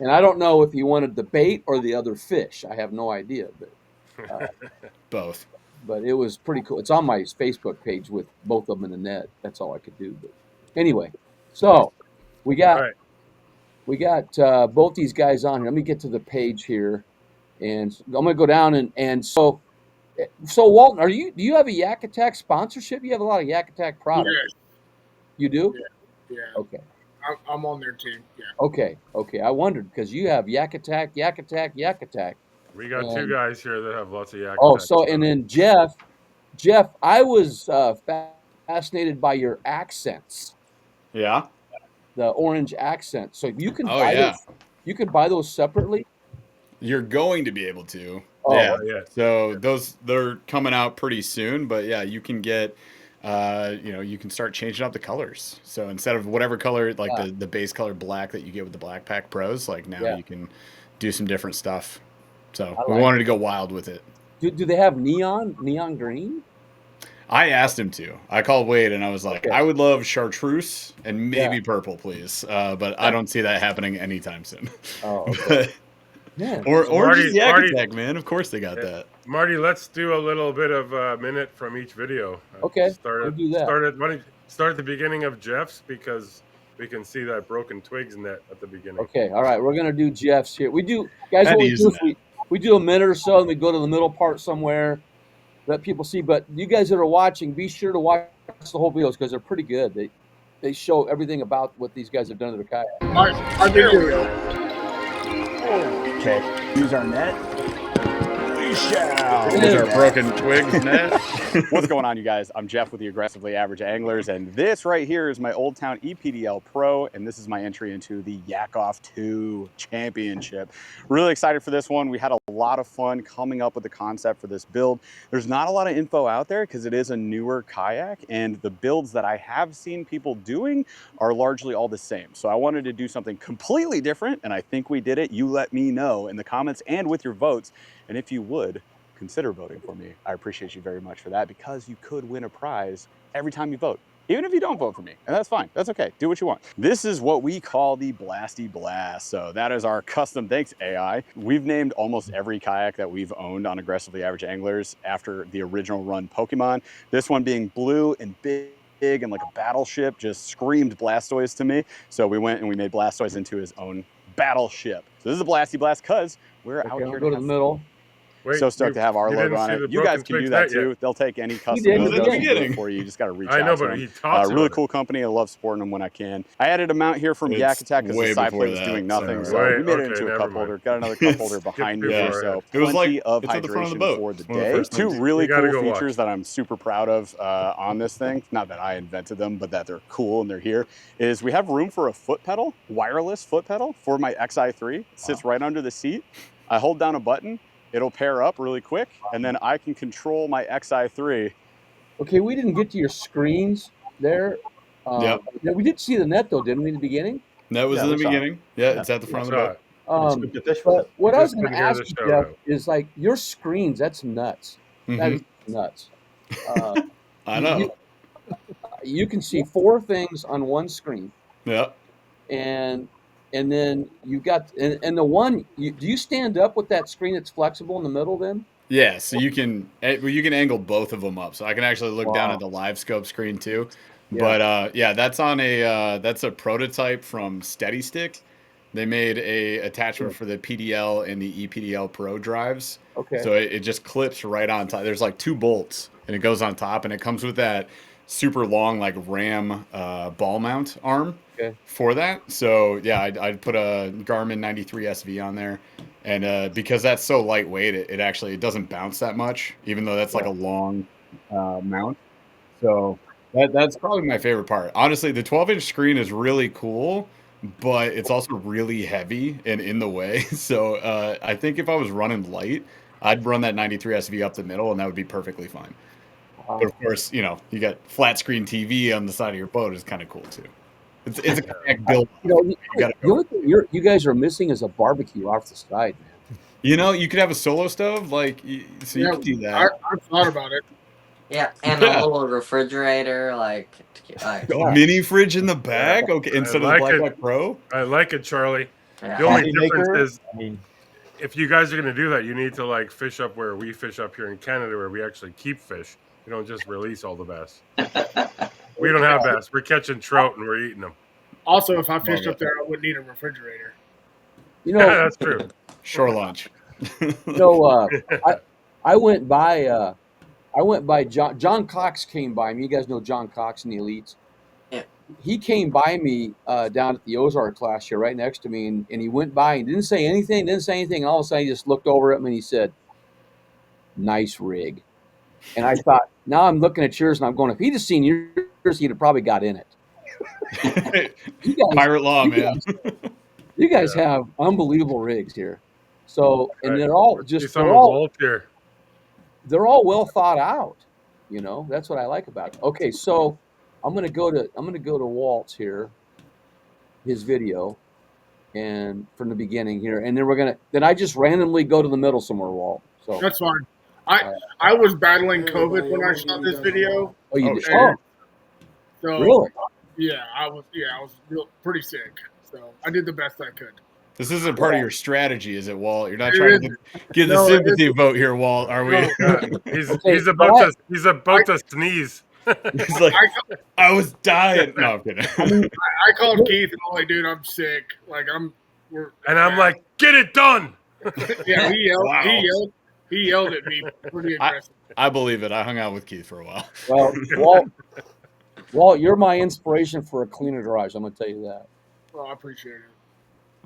Speaker 1: And I don't know if he wanted the bait or the other fish. I have no idea, but
Speaker 7: Both.
Speaker 1: But it was pretty cool. It's on my Facebook page with both of them in the net. That's all I could do. But anyway, so we got both these guys on here. Let me get to the page here, and I'm going to go down and so Walton, do you have a Yak Attack sponsorship? You have a lot of Yak Attack products.
Speaker 8: Yes.
Speaker 1: You do?
Speaker 8: Yeah.
Speaker 1: Okay.
Speaker 8: I'm on their team. Yeah.
Speaker 1: Okay. I wondered because you have Yak Attack.
Speaker 2: We got 2 guys here that have lots of yak.
Speaker 1: Oh,
Speaker 2: attacks.
Speaker 1: so and then Jeff, I was fascinated by your accents.
Speaker 7: Yeah.
Speaker 1: The orange accent. So you can you can buy those separately.
Speaker 7: You're going to be able to.
Speaker 1: Oh,
Speaker 7: yeah. So they're coming out pretty soon, but yeah, you can get you can start changing out the colors. So instead of whatever color, like the base color black that you get with the Black Pack Pros, like now you can do some different stuff. So we wanted to go wild with it.
Speaker 1: Do they have neon green?
Speaker 7: I asked him to. I called Wade and I was like, I would love chartreuse and maybe purple, please. But I don't see that happening anytime soon.
Speaker 1: Oh, okay.
Speaker 7: Yeah. Or just Yak Attack, man. Of course they got that.
Speaker 2: Marty, let's do a little bit of a minute from each video.
Speaker 1: Okay.
Speaker 2: We'll
Speaker 1: do that.
Speaker 2: Start at the beginning of Jeff's because we can see that Broken Twigs net at the beginning.
Speaker 1: Okay. All right. We're gonna do Jeff's here. We do, guys. What we do is we do a minute or so, and we go to the middle part somewhere, let people see. But you guys that are watching, be sure to watch the whole videos because they're pretty good. They show everything about what these guys have done to their kayak.
Speaker 8: My video.
Speaker 10: Okay. Use our net. We shall.
Speaker 7: These are Broken Twig Nets.
Speaker 10: What's going on, you guys? I'm Jeff with the Aggressively Average Anglers, and this right here is my Old Town EPDL Pro, and this is my entry into the YakOff 2 Championship. Really excited for this one. We had a lot of fun coming up with the concept for this build. There's not a lot of info out there because it is a newer kayak, and the builds that I have seen people doing are largely all the same. So I wanted to do something completely different, and I think we did it. You let me know in the comments and with your votes. And if you would, consider voting for me. I appreciate you very much for that because you could win a prize every time you vote. Even if you don't vote for me, and that's fine, that's okay, do what you want. This is what we call the Blasty Blast. So that is our custom, thanks AI. We've named almost every kayak that we've owned on Aggressively Average Anglers after the original run Pokemon. This one being blue and big and like a battleship just screamed Blastoise to me. So we went and we made Blastoise into his own battleship. So this is a Blasty Blast because we're out here
Speaker 1: I'll go to the middle.
Speaker 2: Wait,
Speaker 10: so stoked to have our logo on it. You guys can do that too. They'll take any custom logo for you. You just got to reach out to them. Really cool company. I love supporting them when I can. I added a mount here from Yak Attack because the side plate was doing nothing. So we made it into a cup holder. Got another cup holder behind me. So
Speaker 7: it was
Speaker 10: plenty of hydration for the day. Two really cool features that I'm super proud of on this thing. Not that I invented them, but that they're cool and they're here. Is we have room for a foot pedal, wireless foot pedal for my XI3. It sits right under the seat. I hold down a button. It'll pair up really quick, and then I can control my XI3.
Speaker 1: Okay, we didn't get to your screens there. Yeah, we did see the net, though, didn't we, in the beginning?
Speaker 7: That was in the beginning. Yeah, it's at the front of the boat.
Speaker 1: But what I was going to ask you, Jeff, is like your screens, that's nuts. That is nuts.
Speaker 7: I know.
Speaker 1: You can see 4 things on one screen.
Speaker 7: Yeah.
Speaker 1: And then you got and the one do you stand up with that screen that's flexible in the middle then?
Speaker 7: Yeah, so you can angle both of them up. So I can actually look down at the live scope screen too. Yeah. But yeah, that's on that's a prototype from Steady Stick. They made a attachment for the PDL and the EPDL Pro drives. Okay. So it just clips right on top. There's like 2 bolts and it goes on top and it comes with that super long like ram ball mount arm for that. So yeah, I'd put a Garmin 93 SV on there, and because that's so lightweight, it doesn't bounce that much, even though that's like a long mount. So that's probably my favorite part. Honestly, the 12-inch screen is really cool, but it's also really heavy and in the way. So I think if I was running light, I'd run that 93 SV up the middle, and that would be perfectly fine. But of course, you got flat screen TV on the side of your boat is kind of cool too. It's a kayak build.
Speaker 1: The only thing you guys are missing is a barbecue off the side, man.
Speaker 7: You could have a solo stove, you could do that.
Speaker 8: I thought about it.
Speaker 9: Yeah, and a little refrigerator,
Speaker 7: mini fridge in the back. Okay, instead of the Black Pro.
Speaker 2: I like it, Charlie. Yeah. The only difference is, if you guys are going to do that, you need to fish up where we fish up here in Canada, where we actually keep fish. We don't just release all the bass. We don't have bass. We're catching trout and we're eating them.
Speaker 8: Also, if I fished up there, I wouldn't need a refrigerator.
Speaker 2: That's true.
Speaker 7: Shore lunch.
Speaker 1: I went by John Cox came by me. You guys know John Cox in the Elites.
Speaker 9: Yeah.
Speaker 1: He came by me down at the Ozark class here, right next to me, and he went by and didn't say anything. And all of a sudden, he just looked over at me and he said, "Nice rig." And I thought, now I'm looking at yours and I'm going, if he'd have seen yours, he'd have probably got in it.
Speaker 7: Pirate law, man.
Speaker 1: You guys have unbelievable rigs here. So, and they're all they're all well thought out. That's what I like about it. Okay, so I'm gonna go to Walt's here, his video, and from the beginning here, and then I just randomly go to the middle somewhere, Walt. So
Speaker 8: that's fine. I was battling COVID when I shot this video.
Speaker 1: Oh, you did?
Speaker 8: So
Speaker 1: really?
Speaker 8: Yeah, I was pretty sick. So I did the best I could.
Speaker 7: This isn't part of your strategy, is it, Walt? You're not trying to get the sympathy vote here, Walt, are we?
Speaker 2: He's about to sneeze.
Speaker 7: He's like, I was dying. No, I'm kidding.
Speaker 8: I called Keith and I'm like, dude, I'm sick.
Speaker 2: I'm like, get it done.
Speaker 8: Yeah, he yelled at me pretty aggressive.
Speaker 7: I believe it. I hung out with Keith for a while.
Speaker 1: Well, Walt, you're my inspiration for a cleaner garage. I'm going to tell you that.
Speaker 8: Well, I appreciate it.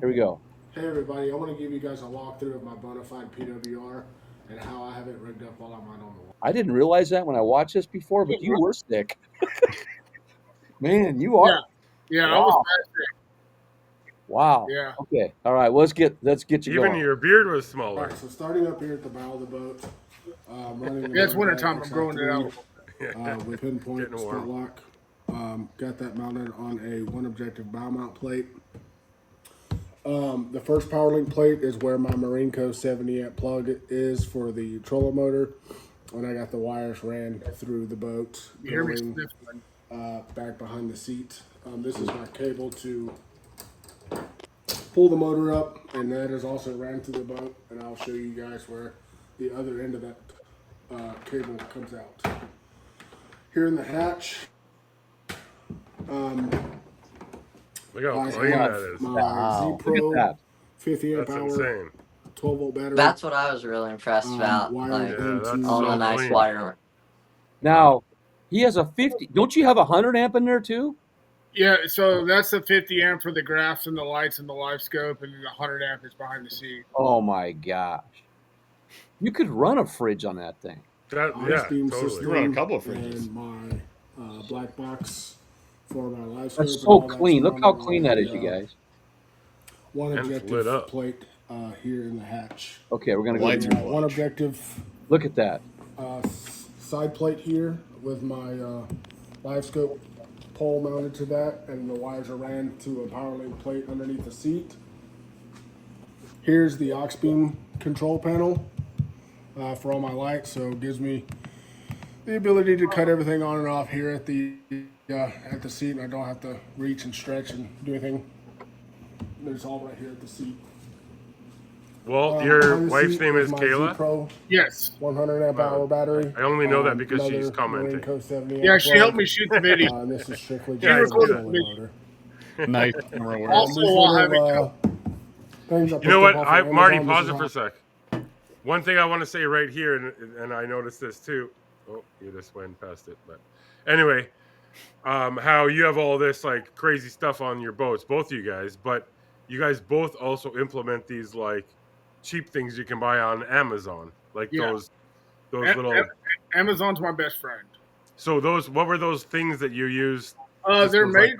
Speaker 1: Here we go.
Speaker 11: Hey everybody, I want to give you guys a walkthrough of my Bonafide PWR and how I have it rigged up while I'm out on the water.
Speaker 1: I didn't realize that when I watched this before, but you were sick. Man, you are.
Speaker 8: Yeah,
Speaker 1: wow.
Speaker 8: I was bad sick.
Speaker 1: Wow.
Speaker 8: Yeah.
Speaker 1: Okay. All right. Let's get you
Speaker 2: Even
Speaker 1: going.
Speaker 2: your beard was smaller.
Speaker 11: All right, so starting up here at the bow of the boat, running.
Speaker 8: Yeah, it's wintertime. I'm growing it out.
Speaker 11: With pinpoint split lock. Got that mounted on a one objective bow mount plate. The first power link plate is where my Marinco 70 amp plug is for the trolling motor, and I got the wires ran through the boat going back behind the seat. This is my cable to pull the motor up, and that is also ran through the boat, and I'll show you guys where the other end of that cable comes out. Here in the hatch,
Speaker 2: look how clean that is.
Speaker 11: My Z-Pro 50 amp hour,
Speaker 2: insane.
Speaker 11: 12 volt battery.
Speaker 9: That's what I was really impressed about. Like, all the nice wire.
Speaker 1: Now, he has a 50. Don't you have a 100 amp in there too?
Speaker 8: Yeah, so that's the 50 amp for the graphs and the lights and the live scope, and then the 100 amp is behind the seat.
Speaker 1: Oh my gosh. You could run a fridge on that thing.
Speaker 2: Yeah, totally.
Speaker 7: You run a couple of fridges.
Speaker 11: And my black box for my live scope.
Speaker 1: That's so clean. Look how clean that is, you guys.
Speaker 11: One objective plate here in the hatch.
Speaker 1: Okay, we're going to go.
Speaker 11: One objective.
Speaker 1: Look at that.
Speaker 11: Side plate here with my live scope pole mounted to that, and the wires are ran to a power link plate underneath the seat. Here's the aux beam control panel for all my lights, so it gives me the ability to cut everything on and off here at the seat, and I don't have to reach and stretch and do anything. It's all right here at the seat.
Speaker 2: Well, your wife's name is Kayla?
Speaker 11: Z-Pro,
Speaker 8: yes.
Speaker 11: 100 amp hour battery.
Speaker 2: I only know that because she's commenting.
Speaker 8: Yeah, she helped me shoot the video.
Speaker 11: And this is strictly
Speaker 8: She recorded the
Speaker 11: motor.
Speaker 7: Nice.
Speaker 8: Also, while having
Speaker 2: you know what? Marty, pause it for a sec. One thing I want to say right here, and I noticed this too. Oh, you just went past it. But anyway, how you have all this like crazy stuff on your boats, both of you guys, but you guys both also implement these like cheap things you can buy on Amazon, like those little.
Speaker 8: Amazon's my best friend.
Speaker 2: So what were those things that you used?
Speaker 8: They're made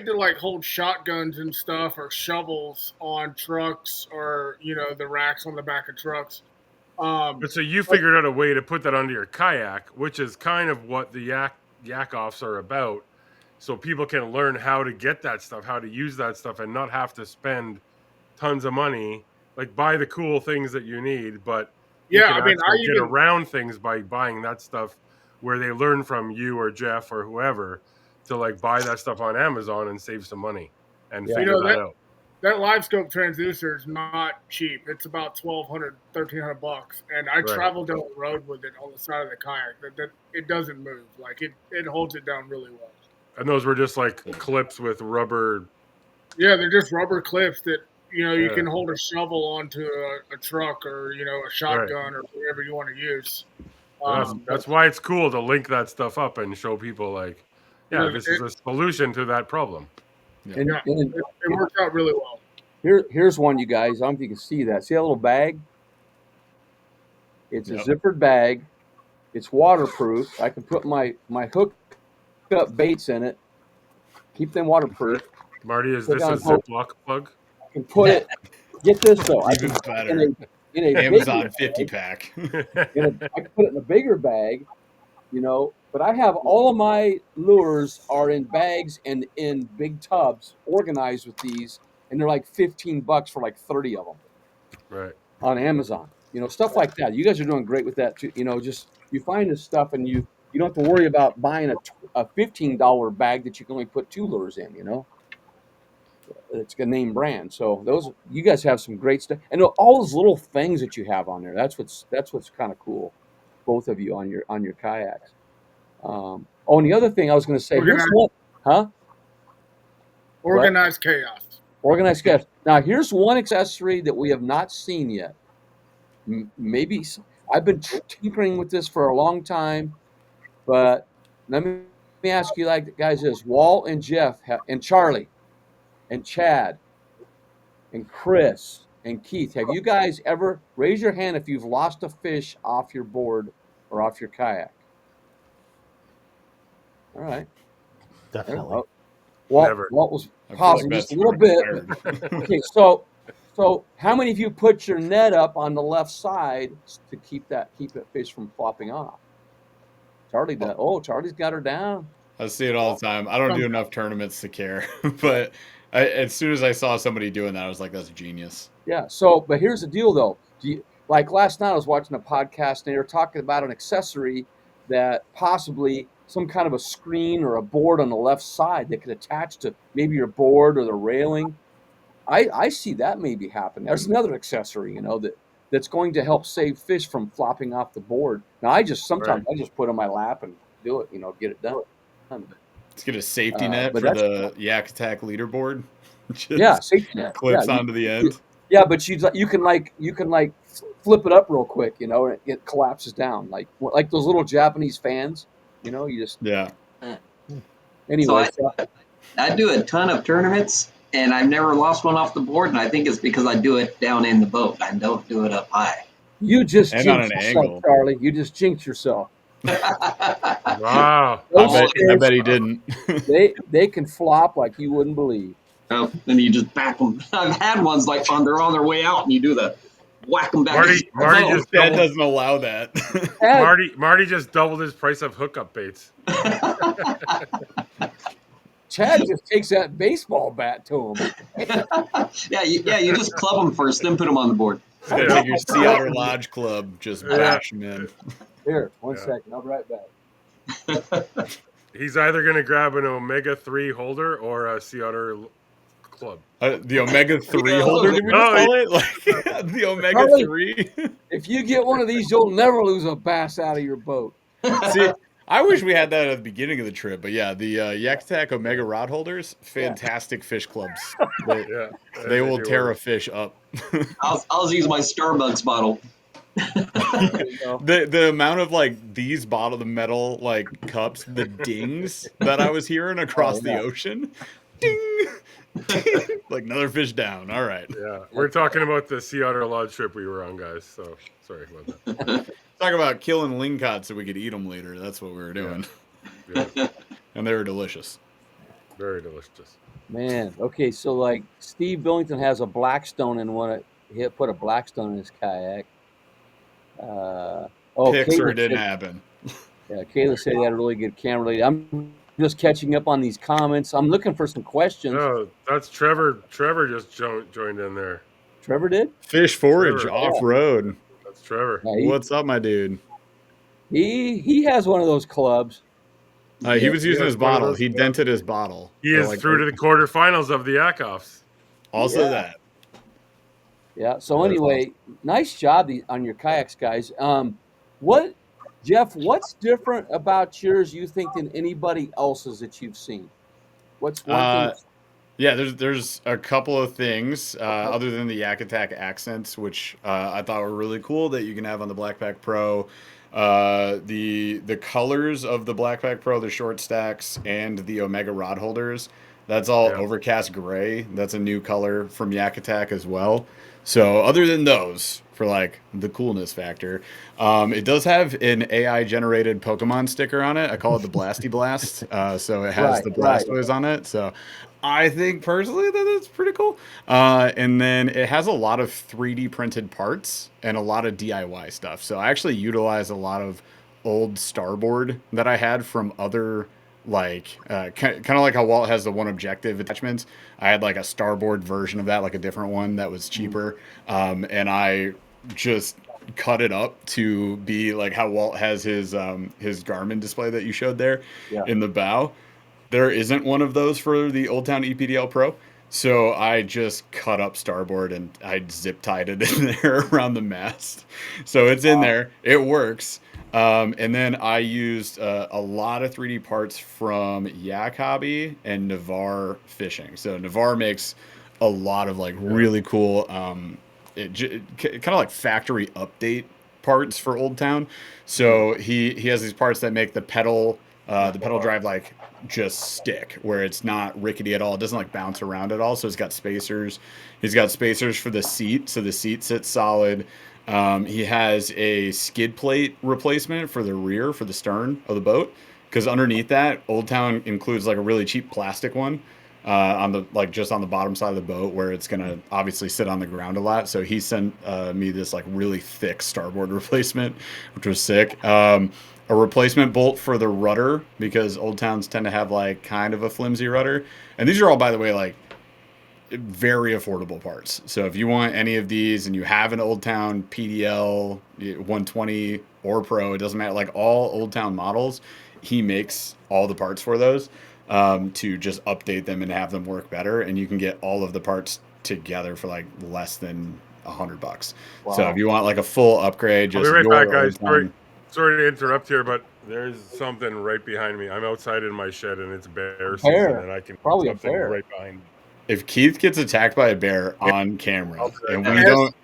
Speaker 8: to like hold shotguns and stuff, or shovels on trucks, or the racks on the back of trucks.
Speaker 2: But so you figured out a way to put that onto your kayak, which is kind of what the YakOffs are about. So people can learn how to get that stuff, how to use that stuff, and not have to spend tons of money, like buy the cool things that you need. But you can get around things by buying that stuff, where they learn from you or Jeff or whoever to like buy that stuff on Amazon and save some money and figure that out.
Speaker 8: That live scope transducer is not cheap. It's about $1,200, $1,300, and I travel down the road with it on the side of the kayak. That it doesn't move. Like it holds it down really well. And
Speaker 2: those were just like clips with rubber.
Speaker 8: Yeah, they're just rubber clips that you can hold a shovel onto a truck, or a shotgun, or whatever you want to use.
Speaker 2: That's why it's cool to link that stuff up and show people like, this is a solution to that problem.
Speaker 8: Yeah. And it worked out really well.
Speaker 1: Here's one, you guys. I don't know if you can see that. See that little bag? It's a zippered bag. It's waterproof. I can put my hook up baits in it. Keep them waterproof.
Speaker 2: Marty, is this a Ziploc plug?
Speaker 1: I can put it. Get this though. I can in a
Speaker 7: Amazon 50 pack.
Speaker 1: I can put it in a bigger bag, But I have all of my lures are in bags and in big tubs, organized with these, and they're like $15 for like 30 of them.
Speaker 2: Right.
Speaker 1: On Amazon, stuff like that. You guys are doing great with that too. Just you find this stuff and you don't have to worry about buying a $15 bag that you can only put 2 lures in. It's a name brand. So you guys have some great stuff, and all those little things that you have on there. That's what's kind of cool. Both of you on your kayaks. And the other thing I was going to say,
Speaker 8: Organized chaos.
Speaker 1: Organized chaos. Now here's one accessory that we have not seen yet. Maybe I've been tinkering with this for a long time, but let me ask you, like, guys, this Walt and Jeff and Charlie and Chad and Chris and Keith, have you guys ever raise your hand if you've lost a fish off your board or off your kayak? All right.
Speaker 4: Definitely.
Speaker 1: Walt was pausing just a little bit. Okay, so how many of you put your net up on the left side to keep that fish from flopping off? Charlie does. Oh, Charlie's got her down.
Speaker 7: I see it all the time. I don't do enough tournaments to care, but as soon as I saw somebody doing that, I was like, "That's genius."
Speaker 1: Yeah. So, but here's the deal, though. Like last night, I was watching a podcast, and they were talking about an accessory that possibly some kind of a screen or a board on the left side that could attach to maybe your board or the railing. I see that maybe happen. There's another accessory, that's going to help save fish from flopping off the board. Now, sometimes I just put it on my lap and do it, get it done.
Speaker 7: Let's get a safety net for the Yak Attack leaderboard.
Speaker 1: Safety net
Speaker 7: clips onto the end.
Speaker 1: Yeah, but you can flip it up real quick, and it collapses down like those little Japanese fans. You just Anyway,
Speaker 6: so I do a ton of tournaments, and I've never lost one off the board, and I think it's because I do it down in the boat. I don't do it up high.
Speaker 1: You just jinxed yourself, Charlie. You just jinxed yourself.
Speaker 2: Wow.
Speaker 7: I bet he didn't.
Speaker 1: They can flop like you wouldn't believe.
Speaker 6: Oh, then you just back them. I've had ones like they're on their way out, and you do the whack them back.
Speaker 2: Marty just
Speaker 7: that doesn't allow that.
Speaker 2: Marty just doubled his price of hookup baits.
Speaker 1: Chad just takes that baseball bat to him.
Speaker 6: You just club them first, then put them on the board.
Speaker 7: Take your Sea Otter Lodge club, just bash them in.
Speaker 1: Here, one second. I'll be right back.
Speaker 2: He's either going to grab an Omega-3 holder or a Sea Otter club.
Speaker 7: The Omega-3 holder, did we call it? Like, the Omega-3?
Speaker 1: If you get one of these, you'll never lose a bass out of your boat.
Speaker 7: See, I wish we had that at the beginning of the trip, but yeah, the Yak Attack Omega rod holders, fantastic fish clubs. They will tear a fish up.
Speaker 6: I'll use my Starbucks bottle.
Speaker 7: The amount of these the metal cups, the dings that I was hearing across the ocean, ding, like another fish down. All right.
Speaker 2: Yeah, we're talking about the Sea Otter Lodge trip we were on, guys. So sorry about that.
Speaker 7: Talk about killing lingcod so we could eat them later. That's what we were doing.
Speaker 2: Yeah.
Speaker 7: And they were delicious.
Speaker 2: Very delicious.
Speaker 1: Man, okay, so Steve Billington has a Blackstone in one. He put a Blackstone in his kayak.
Speaker 7: Pixar didn't happen.
Speaker 1: Yeah, Kayla said he had a really good camera. I'm just catching up on these comments. I'm looking for some questions.
Speaker 2: Oh, that's Trevor. Trevor just joined in there.
Speaker 1: Trevor did?
Speaker 7: Fish forage off road.
Speaker 2: That's Trevor.
Speaker 1: Yeah,
Speaker 7: what's up, my dude?
Speaker 1: He has one of those clubs.
Speaker 7: He was using his bottle. He dented his bottle.
Speaker 2: He is through to the quarterfinals of the YakOffs.
Speaker 7: Also that.
Speaker 1: Yeah. So anyway, nice job on your kayaks, guys. Jeff, what's different about yours, you think, than anybody else's that you've seen? What's one thing?
Speaker 7: Yeah, there's a couple of things other than the Yak Attack accents, which I thought were really cool that you can have on the Blackpack Pro. The colors of the Blackpack Pro, the short stacks, and the Omega rod holders, that's all overcast gray. That's a new color from Yak Attack as well. So other than those, for the coolness factor, it does have an AI generated Pokemon sticker on it. I call it the Blasty Blast. So it has the Blastoise on it. So I think personally that's pretty cool. And then it has a lot of 3D printed parts and a lot of DIY stuff. So I actually utilize a lot of old starboard that I had from other kind of like how Walt has the one objective attachments. I had a starboard version of that, a different one that was cheaper. And I just cut it up to be how Walt has his Garmin display that you showed there in the bow. There isn't one of those for the Old Town EPDL Pro. So I just cut up starboard and I zip tied it in there around the mast. So it's in there. It works. And then I used a lot of 3D parts from Yak Hobby and Navarre Fishing. So Navarre makes a lot of really cool, kind of factory update parts for Old Town. So he has these parts that make the pedal drive like just stick, where it's not rickety at all. It doesn't like bounce around at all. So it's got spacers. He's got spacers for the seat, so the seat sits solid. He has a skid plate replacement for the rear, for the stern of the boat, because underneath that, Old Town includes like a really cheap plastic one on the just on the bottom side of the boat, where it's gonna obviously sit on the ground a lot. So he sent me this like really thick starboard replacement, which was sick. A replacement bolt for the rudder, because Old Towns tend to have like kind of a flimsy rudder. And these are all, by the way, like very affordable parts. So if you want any of these and you have an Old Town PDL 120 or Pro, it doesn't matter, like all Old Town models, he makes all the parts for those to just update them and have them work better. And you can get all of the parts together for like less than $100. Wow. So if you want like a full upgrade, just
Speaker 2: I'll be right back, guys. Sorry to interrupt here, but there's something right behind me. I'm outside in my shed, and it's bear season, and I can
Speaker 1: probably
Speaker 2: something right behind me.
Speaker 7: If Keith gets attacked by a bear on camera, and we don't,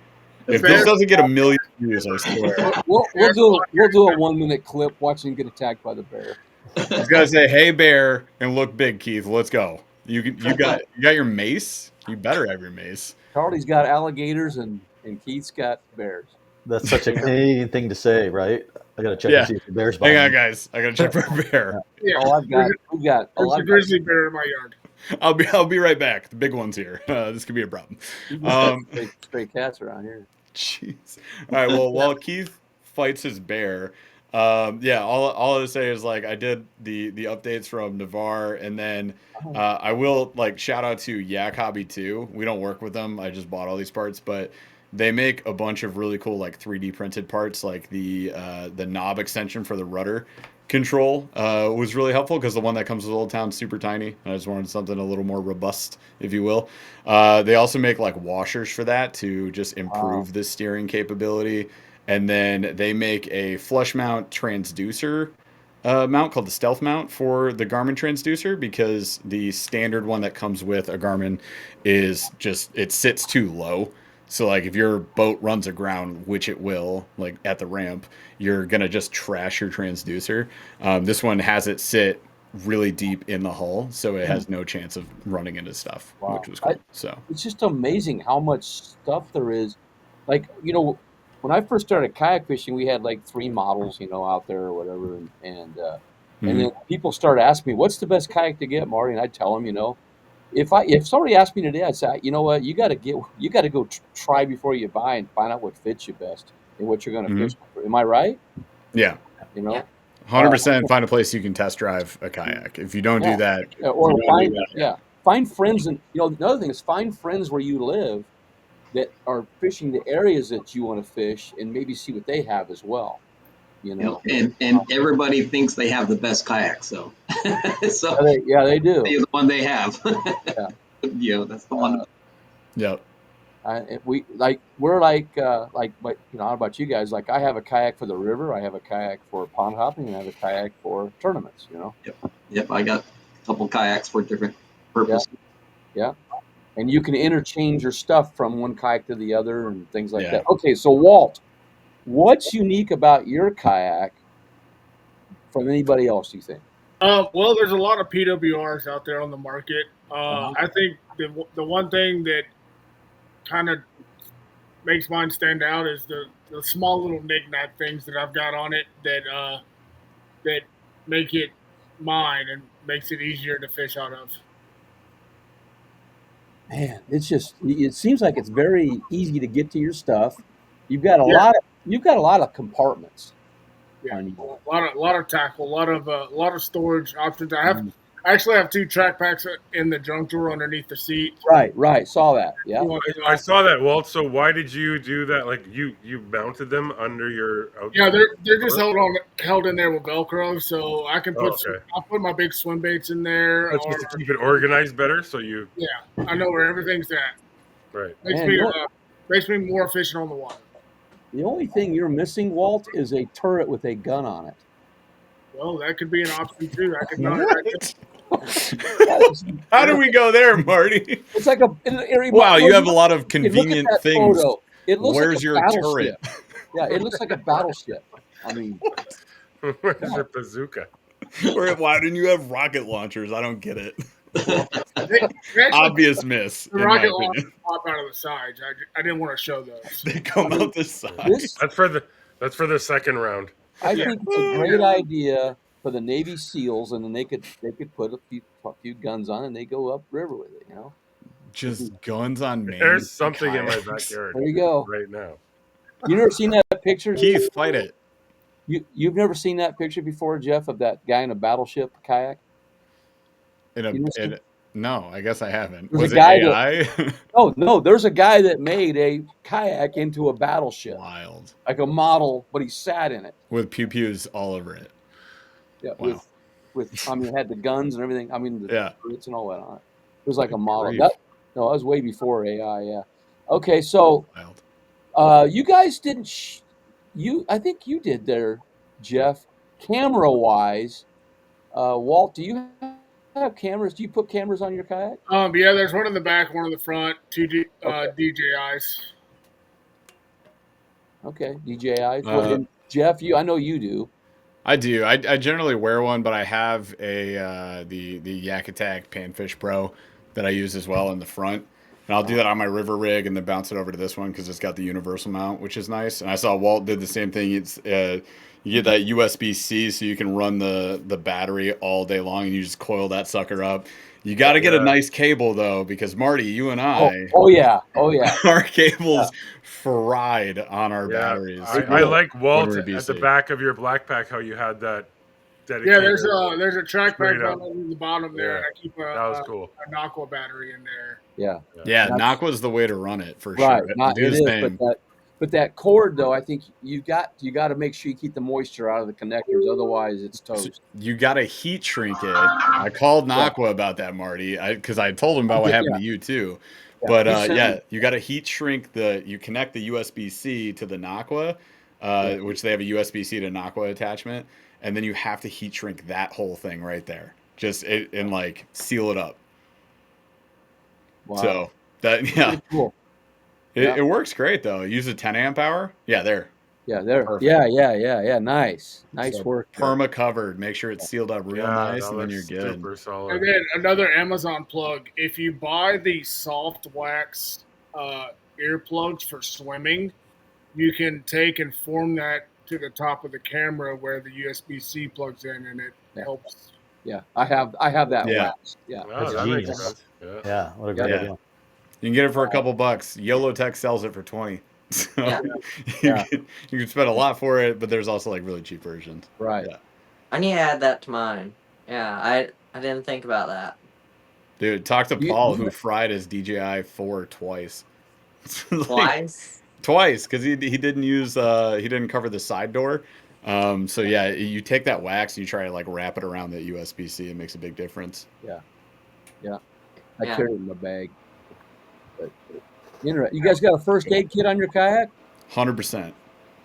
Speaker 7: if this doesn't get 1 million views, I swear,
Speaker 1: we'll do a 1 minute clip watching him get attacked by the bear.
Speaker 7: He's gotta say, "Hey, bear," and look big, Keith. Let's go. You got your mace. You better have your mace.
Speaker 1: Charlie's got alligators, and Keith's got bears.
Speaker 4: That's such a Canadian thing to say, right? I gotta check and see if the bear's behind.
Speaker 7: Hang on, guys. I gotta check for a bear.
Speaker 8: Yeah.
Speaker 1: There's
Speaker 8: a grizzly bear in my yard.
Speaker 7: I'll be right back. The big one's here. This could be a problem.
Speaker 1: Stray cats around here.
Speaker 7: Jeez. All right. Well, while Keith fights his bear, all I would say is like I did the updates from Navarre, and then I will like shout out to Yak Hobby too. We don't work with them. I just bought all these parts, but they make a bunch of really cool like 3D printed parts, like the knob extension for the rudder control was really helpful, because the one that comes with Old Town is super tiny. I just wanted something a little more robust, if you will. They also make like washers for that to just improve the steering capability. And then they make a flush mount transducer mount called the Stealth mount for the Garmin transducer, because the standard one that comes with a Garmin is just, it sits too low. So like if your boat runs aground, which it will, like at the ramp, you're going to just trash your transducer. This one has it sit really deep in the hull, so it has no chance of running into stuff, which was cool. So
Speaker 1: it's just amazing how much stuff there is. Like, when I first started kayak fishing, we had like 3 models, out there or whatever. And then people started asking me, what's the best kayak to get, Marty? And I'd tell them, if somebody asked me today, I'd say, you know what, you got to go try before you buy and find out what fits you best and what you're going to fish for. Am I right?
Speaker 7: Yeah. 100% find a place you can test drive a kayak. If you don't do that,
Speaker 1: find friends. And another thing is find friends where you live that are fishing the areas that you want to fish, and maybe see what they have as well.
Speaker 6: And everybody thinks they have the best kayak, so
Speaker 1: they do.
Speaker 6: The one they have. That's the one.
Speaker 7: Yep.
Speaker 1: We're like, I don't know about you guys. Like, I have a kayak for the river, I have a kayak for pond hopping, and I have a kayak for tournaments.
Speaker 6: Yep. I got a couple kayaks for different purposes.
Speaker 1: Yeah. And you can interchange your stuff from one kayak to the other and things like that. Okay, so Walt, what's unique about your kayak from anybody else, do you think?
Speaker 8: Well, there's a lot of PWRs out there on the market. I think the one thing that kind of makes mine stand out is the small little knick-knack things that I've got on it that make it mine and makes it easier to fish out of.
Speaker 1: Man, it seems like it's very easy to get to your stuff. You've got a lot of compartments.
Speaker 8: Yeah, a lot of tackle, a lot of storage options. I actually have 2 track packs in the junk drawer underneath the seat.
Speaker 1: Right. Saw that. Yeah,
Speaker 2: I saw that, Walt. So why did you do that? Like you mounted them under your?
Speaker 8: Yeah, they're just held in there with Velcro, so I can put I'll put my big swim baits in there.
Speaker 2: That's just to keep it organized better, so you.
Speaker 8: Yeah, I know where everything's at.
Speaker 2: Right.
Speaker 8: Makes me more efficient on the water.
Speaker 1: The only thing you're missing, Walt, is a turret with a gun on it.
Speaker 8: Well, that could be an option too. I could not.
Speaker 7: How do we go there, Marty?
Speaker 1: It's like
Speaker 7: wow, you have a lot of convenient things.
Speaker 1: It looks
Speaker 7: Where's
Speaker 1: like
Speaker 7: your turret?
Speaker 1: Yeah, it looks like a battleship. I mean,
Speaker 2: Where's your bazooka?
Speaker 7: Why didn't you have rocket launchers? I don't get it.
Speaker 8: Actually,
Speaker 7: Obvious miss.
Speaker 8: the
Speaker 7: in
Speaker 8: rocket
Speaker 7: my
Speaker 8: launchers
Speaker 7: opinion.
Speaker 8: pop out of the sides. I didn't want to show those.
Speaker 7: They come out the side.
Speaker 2: That's for the second round.
Speaker 1: I think it's a great idea for the Navy SEALs, and then they could put a few guns on, and they go up river with it.
Speaker 7: Just guns on me.
Speaker 2: There's something in my backyard.
Speaker 1: There you go.
Speaker 2: Right now.
Speaker 1: You never seen that picture?
Speaker 7: Keith, fight it.
Speaker 1: You've never seen that picture before, Jeff, of that guy in a battleship kayak?
Speaker 7: No, I guess I haven't.
Speaker 1: There's
Speaker 7: Was
Speaker 1: a guy
Speaker 7: it AI?
Speaker 1: No, there's a guy that made a kayak into a battleship.
Speaker 7: Wild.
Speaker 1: Like a model, but he sat in it.
Speaker 7: With pew-pews all over it.
Speaker 1: Yeah,
Speaker 7: wow.
Speaker 1: with I mean, it had the guns and everything. I mean, the turrets and all that on it. It was like a model. That was way before AI. Yeah. Okay, so you guys didn't. I think you did there, Jeff. Camera wise, Walt, do you have cameras? Do you put cameras on your kayak?
Speaker 8: Yeah, there's one in the back, one in the front, two DJIs.
Speaker 1: Okay, DJIs. Jeff, I know you do.
Speaker 7: I do. I generally wear one, but I have the Yak Attack Panfish Pro that I use as well in the front. And I'll do that on my river rig and then bounce it over to this one because it's got the universal mount, which is nice. And I saw Walt did the same thing. It's you get that USB-C so you can run the battery all day long, and you just coil that sucker up. You got to get a nice cable though, because Marty, you and I,
Speaker 1: oh yeah,
Speaker 7: our cables fried on our batteries.
Speaker 2: I like Walt at the back of your black pack how you had that.
Speaker 8: Yeah, there's a track pack down at the bottom there, and I keep
Speaker 2: cool.
Speaker 8: an Aqua battery in there.
Speaker 7: Yeah, Aqua's the way to run it for
Speaker 1: right,
Speaker 7: sure.
Speaker 1: It is, but that cord though, I think you got to make sure you keep the moisture out of the connectors, otherwise it's toast.
Speaker 7: So you got to heat shrink it. I called Aqua about that, Marty, because I told him about what happened to you too. But you got to heat shrink you connect the USB-C to the Aqua, which they have a USB-C to Aqua attachment. And then you have to heat shrink that whole thing right there, and seal it up.
Speaker 1: Wow.
Speaker 7: So that
Speaker 1: cool.
Speaker 7: It works great though. Use a 10 amp hour. Yeah, there.
Speaker 1: Yeah, there. Perfect. Yeah. Nice work.
Speaker 7: Perma covered. Make sure it's sealed up real nice, and then you're good.
Speaker 2: Super solid.
Speaker 8: And then another Amazon plug: if you buy the soft wax earplugs for swimming, you can take and form that to the top of the camera where the USB-C plugs in, and it helps.
Speaker 1: Yeah, I have that wax. Yeah,
Speaker 2: that makes sense.
Speaker 4: Yeah, what a great idea.
Speaker 7: You can get it for a couple bucks. YOLO Tech sells it for 20. So you can spend a lot for it, but there's also really cheap versions.
Speaker 1: Right.
Speaker 7: Yeah.
Speaker 9: I need to add that to mine. Yeah, I didn't think about that.
Speaker 7: Dude, talk to Paul who fried his DJI 4 twice. Twice, because he didn't use he didn't cover the side door. So yeah, you take that wax and you try to wrap it around the USB-C. It makes a big difference.
Speaker 1: Yeah. I carry it in my bag. But, you guys got a first aid kit on your kayak?
Speaker 7: 100%.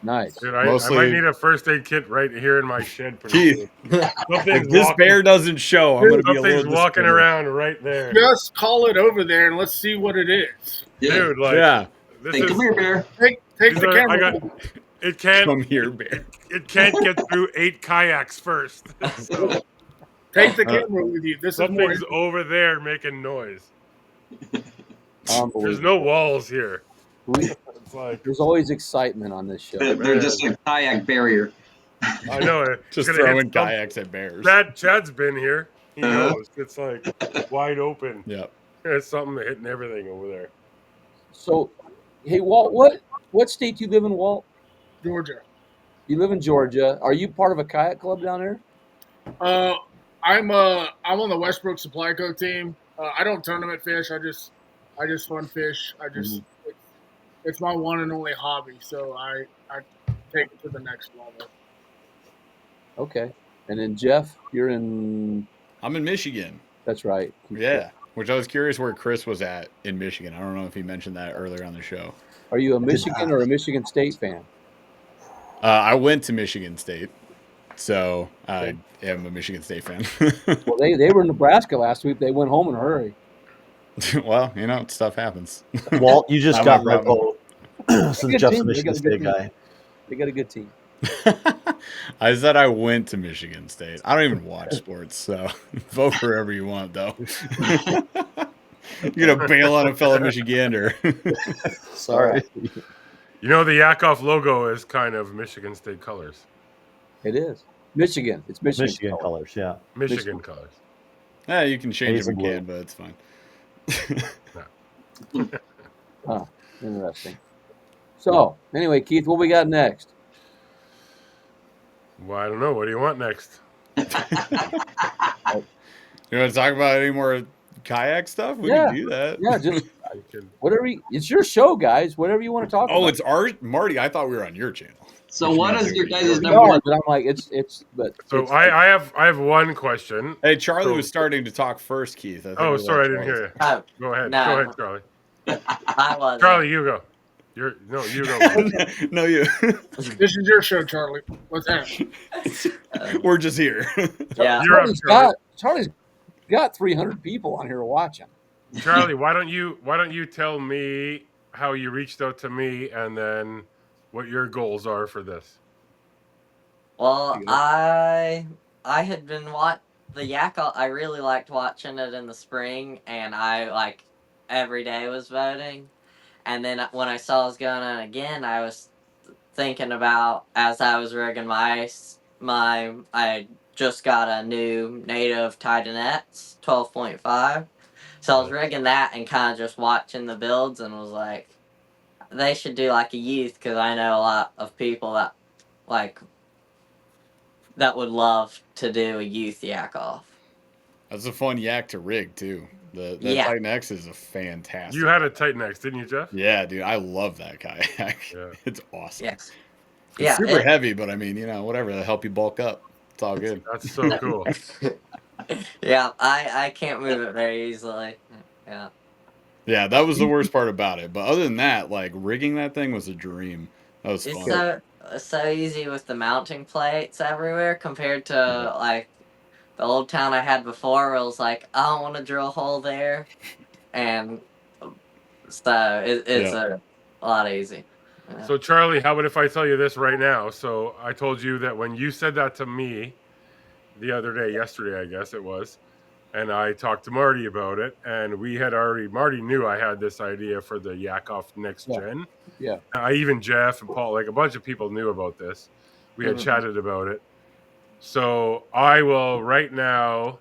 Speaker 1: Nice.
Speaker 2: Dude, I might need a first aid kit right here in my shed.
Speaker 7: Keith, if this bear doesn't show, I'm going to be a little
Speaker 2: walking around right there.
Speaker 8: Just call it over there and let's see what it is.
Speaker 2: Dude,
Speaker 6: come here, bear.
Speaker 8: Take the camera.
Speaker 2: It can't.
Speaker 7: Come here, bear.
Speaker 2: It can't get through 8 kayaks first. So,
Speaker 8: take the camera with you.
Speaker 2: Something's over there making noise. There's no walls here.
Speaker 1: There's always excitement on this show.
Speaker 6: They're just a kayak barrier.
Speaker 2: I know it.
Speaker 7: Just throwing kayaks at bears.
Speaker 2: Chad's been here. He knows. It's wide open.
Speaker 7: Yep.
Speaker 2: There's something hitting everything over there.
Speaker 1: So, hey, Walt, what state do you live in, Walt?
Speaker 8: Georgia.
Speaker 1: You live in Georgia. Are you part of a kayak club down there?
Speaker 8: I'm on the Westbrook Supply Co team. I don't tournament fish. I just fun fish. It's my one and only hobby. So I take it to the next level.
Speaker 1: Okay. And then Jeff, I'm
Speaker 7: in Michigan.
Speaker 1: That's right.
Speaker 7: Yeah. Which I was curious where Chris was at in Michigan. I don't know if he mentioned that earlier on the show.
Speaker 1: Are you a Michigan or a Michigan State fan?
Speaker 7: I went to Michigan State, so I am a Michigan State fan.
Speaker 1: Well, they were in Nebraska last week. They went home in a hurry.
Speaker 7: Well, stuff happens.
Speaker 4: Walt, you just got my vote since Jeff's a Michigan State guy.
Speaker 1: They got a good team.
Speaker 7: I said I went to Michigan State. I don't even watch sports, so vote for whoever you want, though. You're gonna bail on a fellow Michigander.
Speaker 4: Sorry.
Speaker 2: You know, the YakOff logo is kind of Michigan State colors.
Speaker 1: It is Michigan. It's Michigan
Speaker 4: colors. Yeah.
Speaker 2: Michigan colors.
Speaker 7: Yeah, you can change them in
Speaker 4: blue.
Speaker 7: Canva. It's fine.
Speaker 1: Interesting. So anyway, Keith, what we got next?
Speaker 2: Well, I don't know. What do you want next?
Speaker 7: You want to talk about any more kayak stuff? We can do that.
Speaker 1: Yeah, just whatever. It's your show, guys. Whatever you want to talk about.
Speaker 7: Oh, it's our Marty. I thought we were on your channel.
Speaker 6: So what is your guys'
Speaker 1: No,
Speaker 6: number one?
Speaker 1: but I'm like,
Speaker 2: So I have one question.
Speaker 7: Hey, Charlie was starting to talk first, Keith. I think
Speaker 2: Sorry, I didn't hear you. Go ahead.
Speaker 9: No.
Speaker 2: Go ahead, Charlie.
Speaker 9: I was.
Speaker 2: Charlie, you go. You go.
Speaker 7: No, you.
Speaker 8: This is your show, Charlie. What's happening?
Speaker 7: We're just here.
Speaker 9: Yeah.
Speaker 1: Charlie's got 300 people on here watching.
Speaker 2: Charlie, why don't you tell me how you reached out to me and then what your goals are for this?
Speaker 9: Well, I had been the YakOff. I really liked watching it in the spring, and I every day was voting. And then when I saw it was going on again, I was thinking about, as I was rigging I just got a new native Nets 12.5. So I was rigging that and kind of just watching the builds and was like, they should do like a youth, because I know a lot of people that would love to do a youth YakOff. That's
Speaker 7: a fun yak to rig too. The Titan X is a fantastic.
Speaker 2: You had a Titan X, didn't you, Jeff?
Speaker 7: Yeah, dude, I love that kayak.
Speaker 2: Yeah.
Speaker 7: It's awesome.
Speaker 9: Yes.
Speaker 7: It's super heavy, but I mean, whatever to help you bulk up. It's all good.
Speaker 2: That's so cool.
Speaker 9: Yeah, I can't move it very easily. Yeah.
Speaker 7: Yeah, that was the worst part about it. But other than that, rigging that thing was a dream. That was fun.
Speaker 9: It's so easy with the mounting plates everywhere compared to the old town I had before, where it was like, I don't want to drill a hole there, and so it's a lot easy. Yeah.
Speaker 2: So Charlie, how about if I tell you this right now? So I told you that when you said that to me the other day, yesterday I guess it was, and I talked to Marty about it, and Marty knew I had this idea for the YakOff next gen.
Speaker 1: Yeah.
Speaker 2: Even Jeff and Paul, a bunch of people knew about this. We had chatted about it. So I will right now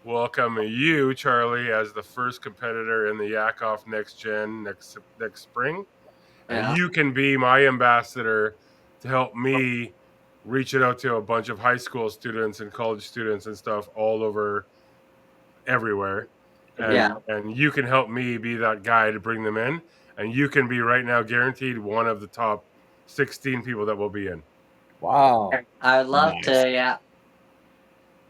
Speaker 2: welcome you, Charlie, as the first competitor in the YakOff next gen next spring.
Speaker 9: Yeah.
Speaker 2: And you can be my ambassador to help me reach it out to a bunch of high school students and college students and stuff all over everywhere. And you can help me be that guy to bring them in. And you can be right now guaranteed one of the top 16 people that will be in.
Speaker 1: Wow.
Speaker 9: I would love to, yeah.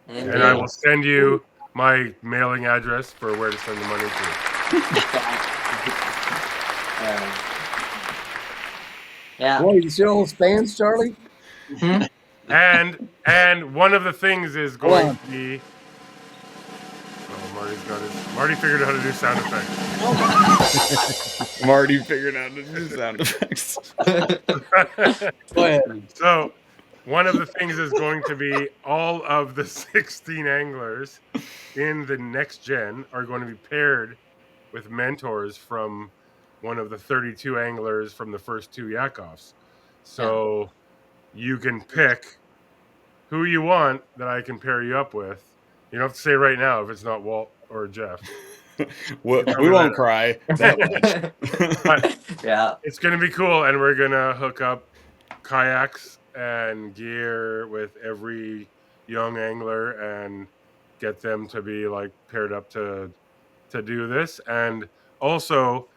Speaker 2: And I will send you my mailing address for where to send the money to.
Speaker 9: Yeah.
Speaker 1: Boy, you see all those fans, Charlie?
Speaker 2: And one of the things is going to be. Marty figured out how to do sound effects.
Speaker 7: Marty figured out how to do sound effects.
Speaker 1: Go ahead.
Speaker 2: So, one of the things is going to be all of the 16 anglers in the next gen are going to be paired with mentors from one of the 32 anglers from the first two YakOffs. So you can pick who you want that I can pair you up with. You don't have to say right now if it's not Walt or Jeff.
Speaker 7: we won't cry that much.
Speaker 2: But
Speaker 9: yeah.
Speaker 2: It's going to be cool, and we're going to hook up kayaks and gear with every young angler and get them to be paired up to do this. And also,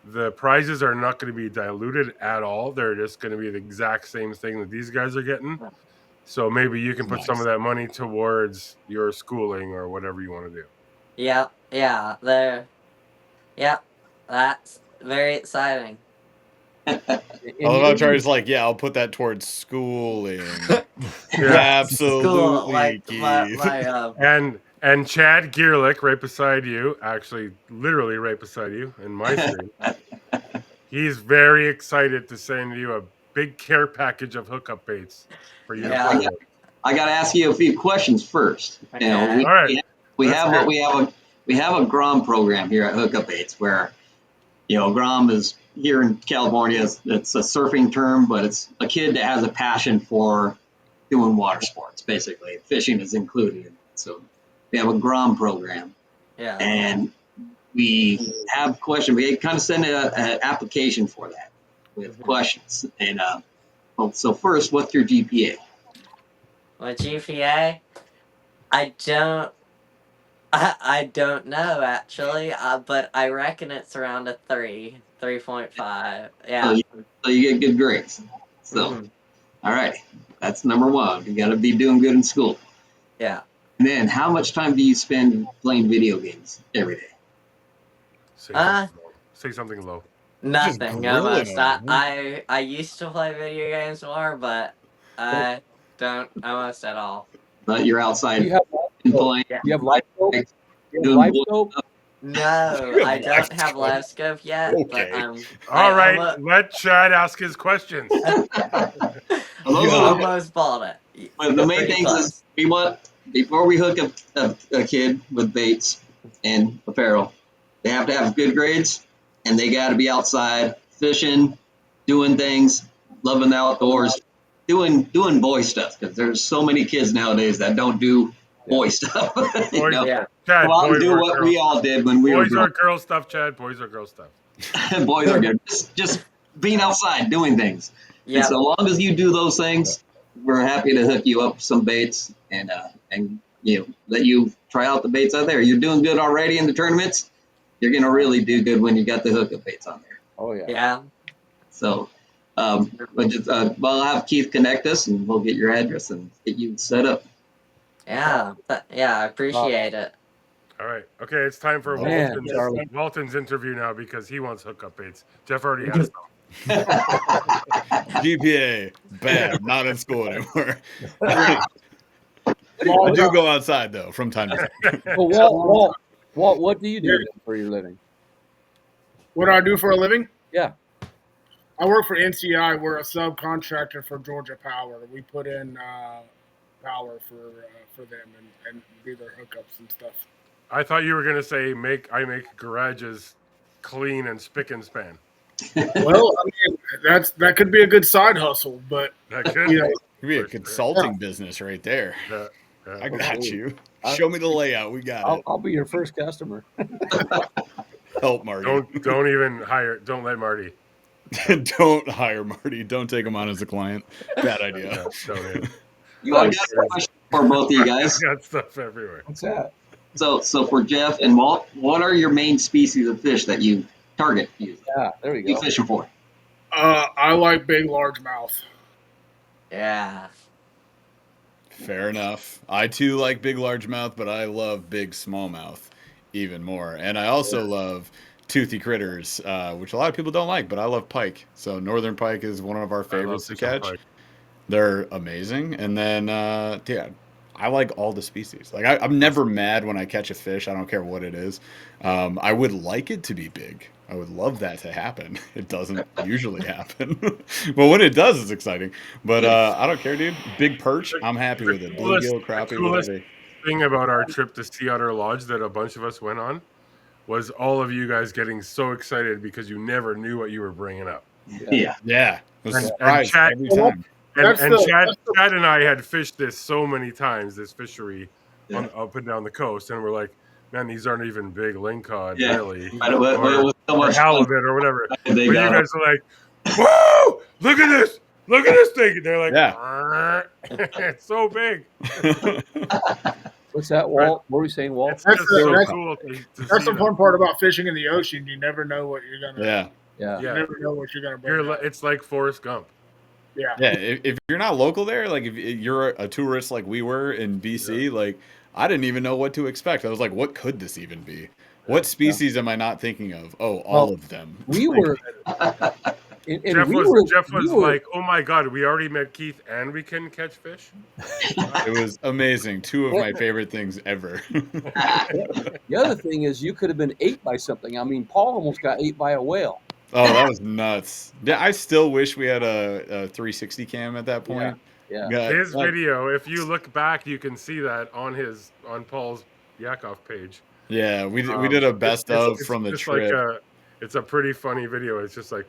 Speaker 2: the prizes are not going to be diluted at all. They're just going to be the exact same thing that these guys are getting. So maybe you can put some of that money towards your schooling or whatever you want to do.
Speaker 9: Yeah, that's very exciting.
Speaker 7: I love how Charlie's I'll put that towards schooling. Absolutely,
Speaker 2: Keith. And Chad Gearlick, right beside you, actually, literally right beside you in my screen, he's very excited to send you a big care package of hookup baits for you.
Speaker 6: Yeah, I got to ask you a few questions first.
Speaker 9: Okay.
Speaker 6: You know,
Speaker 2: All right.
Speaker 6: we have a Grom program here at Hookup Baits where, you know, Grom is here in California. It's a surfing term, but it's a kid that has a passion for doing water sports. Basically, fishing is included. So we have a Grom program.
Speaker 9: Yeah.
Speaker 6: And we have questions. We kind of send an application for that with questions. And so first, what's your GPA?
Speaker 9: My GPA, I don't know actually, but I reckon it's around a 3.5. Yeah.
Speaker 6: So you get good grades. So, all right, that's number one. You got to be doing good in school.
Speaker 9: Yeah.
Speaker 6: And then, how much time do you spend playing video games every day?
Speaker 2: Say something low.
Speaker 9: Nothing almost. I used to play video games more, but I don't almost at all.
Speaker 6: But you're outside
Speaker 1: You have
Speaker 6: playing.
Speaker 1: You have life scope? You have
Speaker 6: Doing
Speaker 1: life
Speaker 6: boy
Speaker 1: scope?
Speaker 9: No, I don't have live scope yet.
Speaker 2: Okay.
Speaker 9: But
Speaker 2: All right, let Chad ask his questions.
Speaker 9: Almost bought it.
Speaker 6: But the main thing is we want, before we hook up a kid with baits and apparel, they have to have good grades and they got to be outside fishing, doing things, loving the outdoors, doing boy stuff, because there's so many kids nowadays that don't do boy stuff. You know?
Speaker 2: Chad,
Speaker 6: go out and
Speaker 2: boys
Speaker 6: do
Speaker 2: or
Speaker 6: what
Speaker 2: girls
Speaker 6: we all did when we were
Speaker 2: boys
Speaker 6: growing
Speaker 2: or girl stuff, Chad. Boys or girl stuff.
Speaker 6: boys are good. Just being outside doing things. And so long as you do those things, we're happy to hook you up with some baits and you know, let you try out the baits out there. You're doing good already in the tournaments. You're gonna really do good when you got the hookup baits on there.
Speaker 1: Oh yeah.
Speaker 6: Yeah. So, I'll have Keith connect us and we'll get your address and get you set up.
Speaker 9: Yeah, I appreciate it.
Speaker 2: All right. Okay, it's time for Walton's interview now because he wants hookup baits. Jeff already asked them.
Speaker 7: GPA, bad, not in school anymore. I do go outside though from time to time.
Speaker 1: Well, Walt, what do you do for your living?
Speaker 8: What do I do for a living?
Speaker 1: Yeah.
Speaker 8: I work for NCI. We're a subcontractor for Georgia Power. We put in power for them and do their hookups and stuff.
Speaker 2: I thought you were gonna say I make garages clean and spick and span.
Speaker 8: Well, I mean, that could be a good side hustle, but
Speaker 2: that could
Speaker 7: be a consulting business right there. I got you. Show me the layout. We got it.
Speaker 1: I'll be your first customer.
Speaker 7: Help Marty.
Speaker 2: Don't even hire. Don't let Marty.
Speaker 7: Don't hire Marty. Don't take him on as a client. Bad idea.
Speaker 6: I got a question for both of you guys.
Speaker 2: Got stuff everywhere.
Speaker 1: What's that?
Speaker 6: So for Jeff and Walt, what are your main species of fish that you target?
Speaker 1: Yeah, there we go.
Speaker 6: You fishing for?
Speaker 8: I like big largemouth.
Speaker 9: Yeah.
Speaker 7: Fair enough. I too like big largemouth, but I love big smallmouth even more. And I also love toothy critters, which a lot of people don't like, but I love pike. So northern pike is one of our favorites to catch.
Speaker 2: Pike.
Speaker 7: They're amazing. And then, I like all the species. Like I'm never mad when I catch a fish. I don't care what it is. I would like it to be big. I would love that to happen. It doesn't usually happen. But when it does, it's exciting. But I don't care, dude. Big perch, I'm happy with it. Bluegill, crappie,
Speaker 2: coolest
Speaker 7: whatever.
Speaker 2: thing about our trip to Sea Otter Lodge that a bunch of us went on was all of you guys getting so excited because you never knew what you were bringing up.
Speaker 7: Yeah. It was a
Speaker 2: And
Speaker 7: surprise
Speaker 2: Chad,
Speaker 7: every time.
Speaker 2: Chad and I had fished this so many times, this fishery up and down the coast, and we're like, man, these aren't even big lingcod, really, or halibut or whatever. But you guys are like, whoa, look at this thing. And they're like, it's so big.
Speaker 1: What's that, Walt? What were you saying, Walt?
Speaker 8: That's
Speaker 2: cool
Speaker 8: that's the fun part about fishing in the ocean. You never know what you're gonna.
Speaker 1: Yeah.
Speaker 8: You never know what you're gonna bring.
Speaker 2: It's like Forrest Gump.
Speaker 8: Yeah.
Speaker 7: Yeah. If you're not local there, like if you're a tourist like we were in BC, like I didn't even know what to expect. I was like, what could this even be? What species am I not thinking of? Oh, all of them.
Speaker 1: We were.
Speaker 2: Jeff was like, oh my God, we already met Keith and we can catch fish?
Speaker 7: It was amazing. Two of my favorite things ever.
Speaker 1: The other thing is you could have been ate by something. I mean, Paul almost got ate by a whale.
Speaker 7: Oh, that was nuts. Yeah, I still wish we had a 360 cam at that point.
Speaker 1: Yeah.
Speaker 2: His video, if you look back, you can see that on Paul's YakOff page.
Speaker 7: Yeah, we did a best of from the
Speaker 2: just
Speaker 7: trip.
Speaker 2: It's a pretty funny video. It's just like,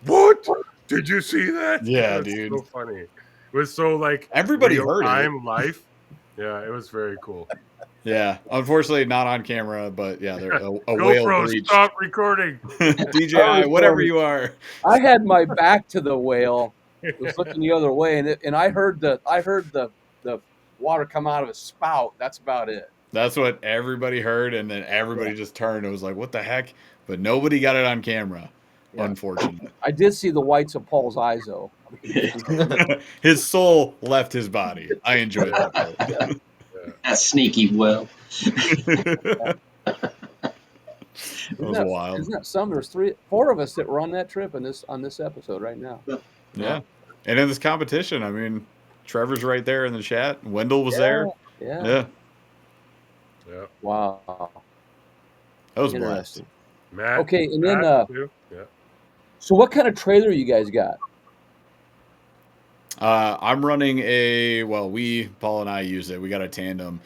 Speaker 2: what? Did you see that?
Speaker 7: Yeah,
Speaker 2: it was
Speaker 7: dude.
Speaker 2: so funny. It was so like
Speaker 7: everybody heard it.
Speaker 2: time life. Yeah, it was very cool.
Speaker 7: Yeah, unfortunately not on camera, but yeah, they're a whale breach.
Speaker 2: Stop recording.
Speaker 7: DJI, whatever you are.
Speaker 1: I had my back to the whale, was looking the other way, and I heard the water come out of his spout. That's about it.
Speaker 7: That's what everybody heard, and then everybody just turned and was like, "What the heck?" But nobody got it on camera. Yeah. Unfortunately,
Speaker 1: I did see the whites of Paul's eyes, though.
Speaker 7: His soul left his body. I enjoyed that part.
Speaker 6: That sneaky well.
Speaker 7: That was wild.
Speaker 1: Isn't that some? There's 4 of us that were on that trip on this episode right now.
Speaker 7: Yeah, and in this competition, I mean, Trevor's right there in the chat. Wendell was there.
Speaker 1: Yeah.
Speaker 2: Yeah.
Speaker 1: Wow.
Speaker 7: That was interesting.
Speaker 2: Matt,
Speaker 1: okay, and then so what kind of trailer you guys got?
Speaker 7: I'm running Paul and I use it. We got a tandem.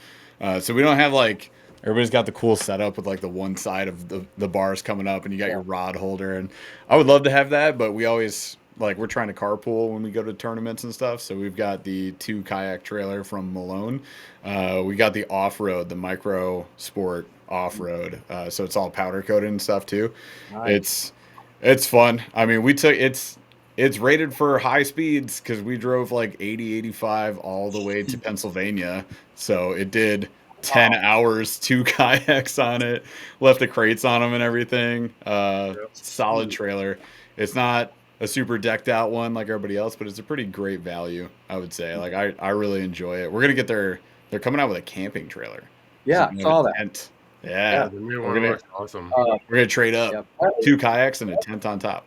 Speaker 7: So we don't have like, everybody's got the cool setup with like the one side of the bars coming up and you got your rod holder. And I would love to have that, but we always we're trying to carpool when we go to tournaments and stuff. So we've got the 2 kayak trailer from Malone. We got the off-road, the micro sport off-road. So it's all powder coated and stuff too. Nice. It's fun. I mean, it's rated for high speeds because we drove like 80, 85 all the way to Pennsylvania. So it did 10 hours, 2 kayaks on it, left the crates on them and everything. Solid trailer. It's not a super decked out one like everybody else, but it's a pretty great value, I would say. Like I really enjoy it. We're going to get they're coming out with a camping trailer.
Speaker 1: Yeah,
Speaker 7: so
Speaker 1: saw that.
Speaker 7: Tent. Yeah.
Speaker 2: The new one looks awesome.
Speaker 7: We're going to trade up 2 kayaks and a tent on top.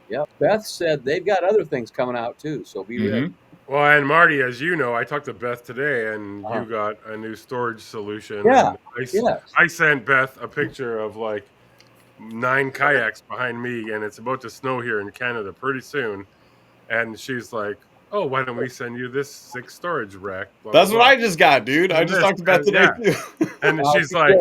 Speaker 1: Yep. Beth said they've got other things coming out too, so be ready.
Speaker 2: Well, and Marty, as you know, I talked to Beth today, and you got a new storage solution.
Speaker 1: Yeah.
Speaker 2: I sent Beth a picture of like 9 kayaks behind me, and it's about to snow here in Canada pretty soon. And she's like, "Oh, why don't we send you this 6 storage rack?" Blah,
Speaker 7: That's
Speaker 2: blah,
Speaker 7: what
Speaker 2: blah.
Speaker 7: I just got, dude. I just talked about today too.
Speaker 2: And she's like,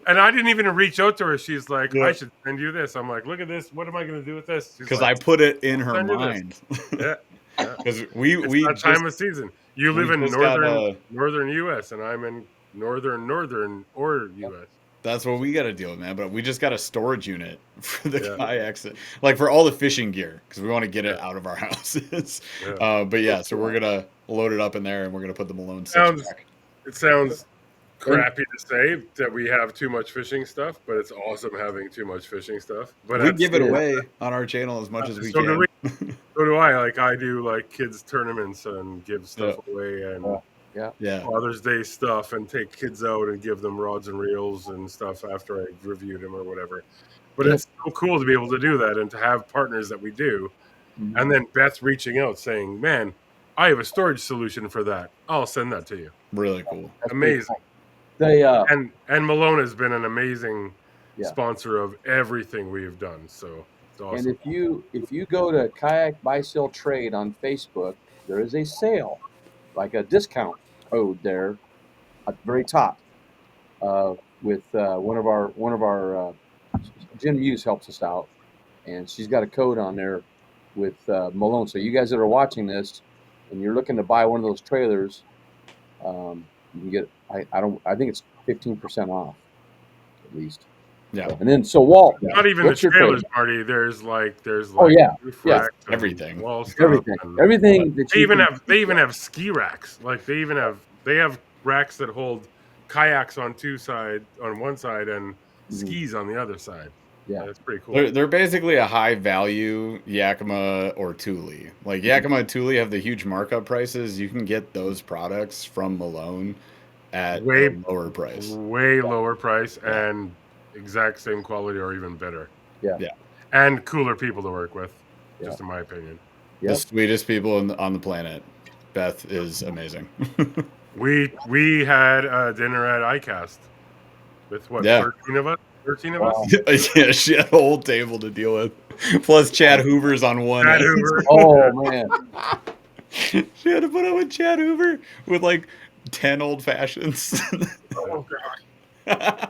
Speaker 2: and I didn't even reach out to her. She's like, I should send you this. I'm like, look at this. What am I going to do with this?
Speaker 7: Because I put it in her mind.
Speaker 2: Yeah.
Speaker 7: Because we
Speaker 2: that time of season. You live in northern U.S. and I'm in northern or U.S.
Speaker 7: That's what we got to deal with, man. But we just got a storage unit for the kayaks, like for all the fishing gear, because we want to get it out of our houses. But yeah, so we're gonna load it up in there, and we're gonna put the Malone 6 back.
Speaker 2: It sounds crappy to say that we have too much fishing stuff, but it's awesome having too much fishing stuff. But
Speaker 7: we give it away on our channel as much as we can.
Speaker 2: So do I. Like I do like kids tournaments and give stuff away and Father's Day stuff and take kids out and give them rods and reels and stuff after I reviewed them or whatever. But it's so cool to be able to do that and to have partners that we do. And then Beth reaching out saying, "Man, I have a storage solution for that. I'll send that to you."
Speaker 7: Really cool.
Speaker 2: Amazing. And Malone has been an amazing sponsor of everything we've done. So it's awesome.
Speaker 1: And if you go to Kayak Buy Sell Trade on Facebook, there is a sale, like a discount code there at the very top. With one of our Jen Muse helps us out, and she's got a code on there with Malone. So you guys that are watching this and you're looking to buy one of those trailers, you can get I think it's 15% off at least.
Speaker 7: Yeah.
Speaker 1: And then Walt,
Speaker 2: not even the trailers, Marty. There's like
Speaker 7: everything.
Speaker 2: Wall stuff
Speaker 1: everything.
Speaker 2: They even have ski racks. Like they have racks that hold kayaks on one side and skis on the other side.
Speaker 1: Yeah,
Speaker 2: that's pretty cool.
Speaker 7: They're basically a high value Yakima or Thule. Like Yakima and Thule have the huge markup prices. You can get those products from Malone at a lower price.
Speaker 2: Way lower price and exact same quality or even better.
Speaker 1: Yeah.
Speaker 2: And cooler people to work with, just in my opinion.
Speaker 7: The sweetest people on the planet. Beth is amazing.
Speaker 2: We had a dinner at ICAST with 13 of us? 13 of us?
Speaker 7: Yeah, she had a whole table to deal with. Plus Chad Hoover's on one.
Speaker 2: Chad
Speaker 7: end.
Speaker 2: Hoover.
Speaker 1: Oh man.
Speaker 7: She had to put up with Chad Hoover with like 10 old fashions.
Speaker 8: Oh God.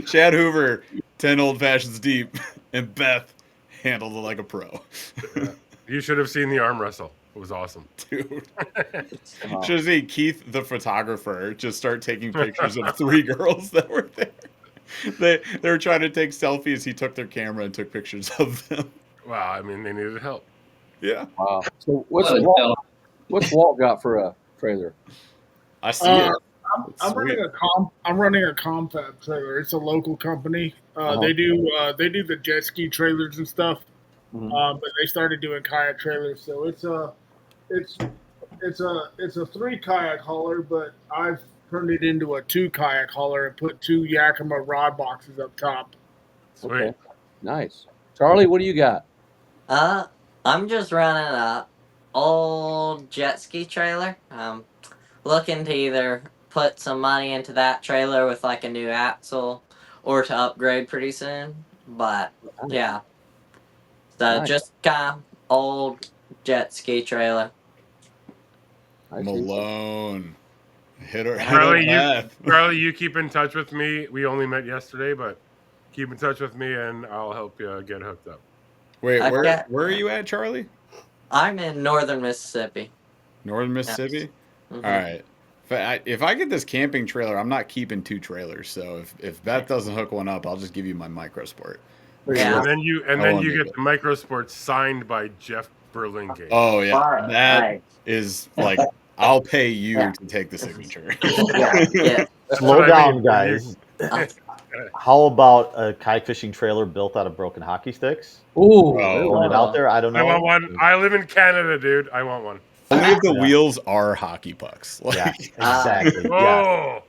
Speaker 7: Chad Hoover, 10 old fashions deep, and Beth handled it like a pro.
Speaker 2: Yeah. You should have seen the arm wrestle. It was awesome.
Speaker 7: Dude.
Speaker 1: Wow.
Speaker 7: Should have seen Keith, the photographer, just start taking pictures of 3 girls that were there. They were trying to take selfies. He took their camera and took pictures of them.
Speaker 2: Wow, I mean, they needed help.
Speaker 7: Yeah.
Speaker 1: Wow. So what's
Speaker 6: What a
Speaker 1: Walt,
Speaker 6: hell.
Speaker 1: what's Walt got for a trailer?
Speaker 7: I see it. It's
Speaker 8: I'm running
Speaker 7: sweet.
Speaker 8: I'm running a confab trailer. It's a local company.
Speaker 1: Uh-huh.
Speaker 8: They do the jet ski trailers and stuff.
Speaker 1: Mhm.
Speaker 8: But they started doing kayak trailers, so it's a 3 kayak hauler, but I've turned it into a 2 kayak hauler and put 2 Yakima rod boxes up top.
Speaker 2: Sweet.
Speaker 1: Okay. Nice. Charlie, what do you got?
Speaker 9: I'm just running a old jet ski trailer. Looking to either put some money into that trailer with like a new axle or to upgrade pretty soon. But yeah. So
Speaker 1: Nice.
Speaker 9: just kind of old jet ski trailer.
Speaker 1: I see.
Speaker 7: Malone. Hit her
Speaker 2: Charlie,
Speaker 7: Beth.
Speaker 2: you keep in touch with me. We only met yesterday, but keep in touch with me, and I'll help you get hooked up.
Speaker 7: Wait,
Speaker 9: Okay.
Speaker 7: where are you at, Charlie?
Speaker 9: I'm in northern Mississippi.
Speaker 7: Northern Mississippi?
Speaker 9: Mhm.
Speaker 7: All right. If I get this camping trailer, I'm not keeping 2 trailers. So if Beth doesn't hook one up, I'll just give you my microsport.
Speaker 9: Yeah.
Speaker 2: And then you get the microsport signed by Jeff Burlingame.
Speaker 7: Oh yeah,
Speaker 9: Alright,
Speaker 7: that
Speaker 9: right.
Speaker 7: is like I'll pay you
Speaker 9: Yeah.
Speaker 7: to take the signature.
Speaker 9: Yeah.
Speaker 4: Slow
Speaker 2: what I
Speaker 4: down,
Speaker 2: mean,
Speaker 4: guys.
Speaker 9: Uh,
Speaker 4: How about a kayak fishing trailer built out of broken hockey sticks?
Speaker 1: Ooh.
Speaker 7: Oh.
Speaker 4: Putting it out there. I don't
Speaker 2: I
Speaker 4: know.
Speaker 2: want one. I live in Canada, dude. I want one.
Speaker 7: Only if the
Speaker 4: Yeah.
Speaker 7: wheels are hockey pucks. Like,
Speaker 4: Yeah, exactly. Yeah,
Speaker 2: Oh,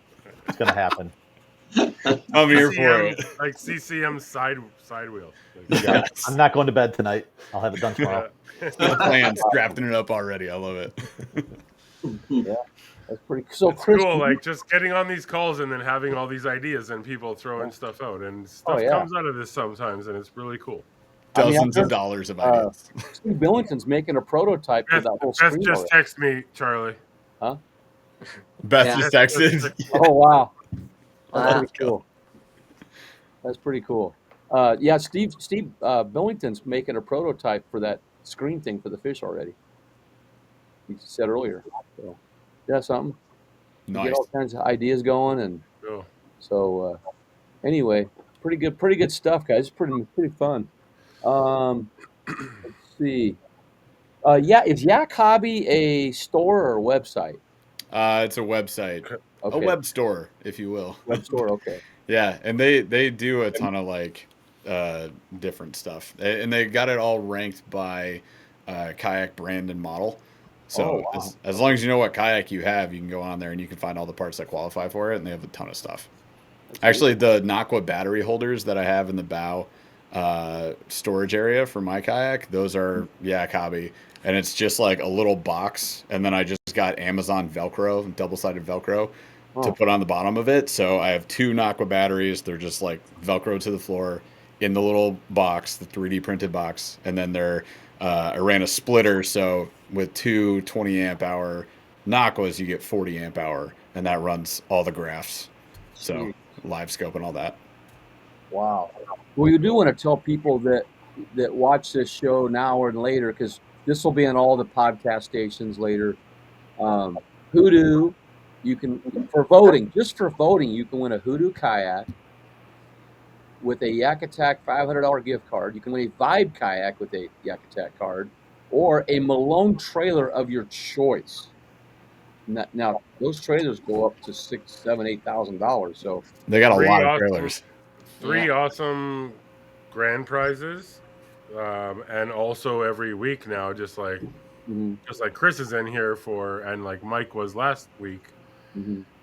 Speaker 4: it's gonna happen.
Speaker 7: I'm here for
Speaker 2: CCM,
Speaker 7: it.
Speaker 2: like CCM side wheels.
Speaker 4: Yeah.
Speaker 7: Yes.
Speaker 4: I'm not going to bed tonight. I'll have it done tomorrow.
Speaker 7: The plan's drafting it up already. I love it.
Speaker 1: That's pretty so
Speaker 2: It's
Speaker 1: Chris.
Speaker 2: cool, like just getting on these calls and then having all these ideas and people throwing stuff out, and stuff
Speaker 1: yeah.
Speaker 2: comes out of this sometimes, and it's really cool.
Speaker 7: Dozens of dollars of ideas.
Speaker 1: Steve Billington's making a prototype for
Speaker 2: Beth,
Speaker 1: that whole
Speaker 2: Beth
Speaker 1: screen.
Speaker 2: just text me, Charlie.
Speaker 1: Huh?
Speaker 7: Beth
Speaker 9: Yeah.
Speaker 7: just texted.
Speaker 1: Oh wow. That's
Speaker 9: Wow.
Speaker 1: pretty cool. That's pretty cool. Yeah, Steve Billington's making a prototype for that screen thing for the fish already. He said earlier. So yeah, something. You
Speaker 7: Nice.
Speaker 1: get all kinds of ideas going, and
Speaker 2: Cool.
Speaker 1: so anyway, pretty good stuff, guys. It's pretty fun. Let's see. Yeah, is Yak Hobby a store or a website?
Speaker 7: It's a website,
Speaker 1: Okay.
Speaker 7: a web store, if you will.
Speaker 1: Web store. Okay.
Speaker 7: Yeah, and they do a ton of like different stuff, and they got it all ranked by kayak brand and model. So
Speaker 1: Oh, wow.
Speaker 7: as long as you know what kayak you have, you can go on there and you can find all the parts that qualify for it, and they have a ton of stuff. Actually, the Nakwa battery holders that I have in the bow storage area for my kayak, those are Yak Hobby, and it's just like a little box, and then I just got Amazon Velcro, double-sided Velcro, to put on the bottom of it. So I have 2 Nakwa batteries. They're just like Velcro to the floor in the little box, the 3D printed box, and then I ran a splitter, so with 2 20 amp hour Nakwas, you get 40 amp hour, and that runs all the graphs. So live scope and all that.
Speaker 1: Wow. Well, you do want to tell people that watch this show now or later, because this will be on all the podcast stations later. Hoodoo, you can for voting, you can win a Hoodoo kayak with a Yak Attack $500 gift card. You can win a Vibe kayak with a Yak Attack card, or a Malone trailer of your choice. Now those trailers go up to $6,000, $7,000, $8,000. So
Speaker 7: they got a lot of
Speaker 2: awesome,
Speaker 7: trailers.
Speaker 2: 3 awesome grand prizes, and also every week now, just like Chris is in here for, and like Mike was last week.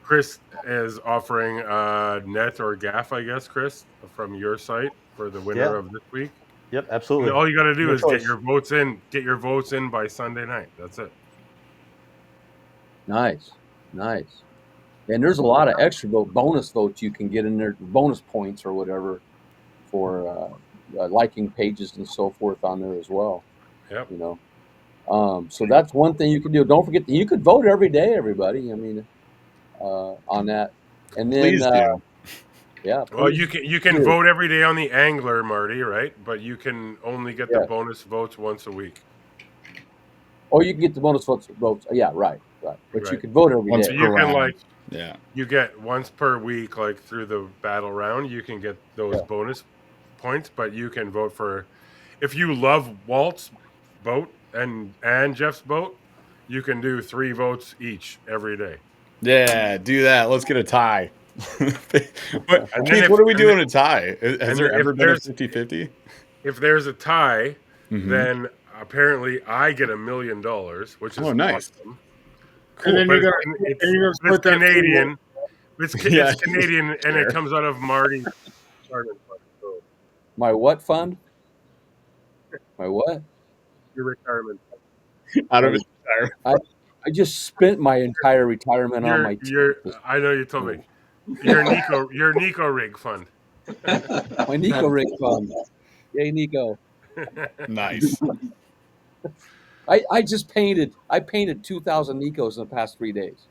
Speaker 2: Chris is offering a net or gaff, I guess, Chris, from your site for the winner of this week.
Speaker 4: Yep, absolutely.
Speaker 2: And all you got to do
Speaker 4: Your
Speaker 2: is
Speaker 4: choice.
Speaker 2: get your votes in. Get your votes in by Sunday night. That's it.
Speaker 1: Nice. And there's a lot of extra bonus votes you can get in there, bonus points or whatever, for liking pages and so forth on there as well.
Speaker 2: Yep.
Speaker 1: You know, so that's one thing you can do. Don't forget that you could vote every day, everybody. I mean, on that, and then
Speaker 7: Please do.
Speaker 1: yeah.
Speaker 2: Well,
Speaker 1: please
Speaker 2: you can
Speaker 1: do.
Speaker 2: vote every day on the Angler, Marty, right? But you can only get the
Speaker 1: Yeah.
Speaker 2: bonus votes once a week.
Speaker 1: Oh, you can get the bonus votes. Yeah, right. But you
Speaker 2: Right.
Speaker 1: can vote every
Speaker 7: Once
Speaker 1: day.
Speaker 2: So you can
Speaker 7: round. Yeah.
Speaker 2: you get once per week, like through the battle round, you can get those
Speaker 1: Yeah.
Speaker 2: bonus points, but you can vote for, if you love Walt's boat and Jeff's boat, you can do 3 votes each every day.
Speaker 7: Yeah, do that. Let's get a tie.
Speaker 2: And then
Speaker 7: Keith,
Speaker 2: if-
Speaker 7: what are we
Speaker 2: and
Speaker 7: doing
Speaker 2: then-
Speaker 7: a tie? Has
Speaker 2: and
Speaker 7: there
Speaker 2: then if
Speaker 7: ever been a
Speaker 2: there's-
Speaker 7: 50-50?
Speaker 2: If there's a tie,
Speaker 7: Mhm.
Speaker 2: then apparently I get $1 million, which is
Speaker 7: nice.
Speaker 2: awesome.
Speaker 8: And then
Speaker 2: But
Speaker 8: you're
Speaker 2: it's
Speaker 8: gonna split that
Speaker 2: Canadian. It's
Speaker 7: Yeah,
Speaker 2: Canadian, and
Speaker 7: fair.
Speaker 2: it comes out of Marty's retirement fund. So
Speaker 1: My what fund? My what?
Speaker 2: your retirement.
Speaker 7: Out of his
Speaker 1: I just spent my entire retirement on my.
Speaker 2: I know you told me. Your Nico rig fund.
Speaker 1: My Nico rig fund. Yay, Nico.
Speaker 7: Nice.
Speaker 1: I just painted. I painted 2,000 Nicos in the past 3 days.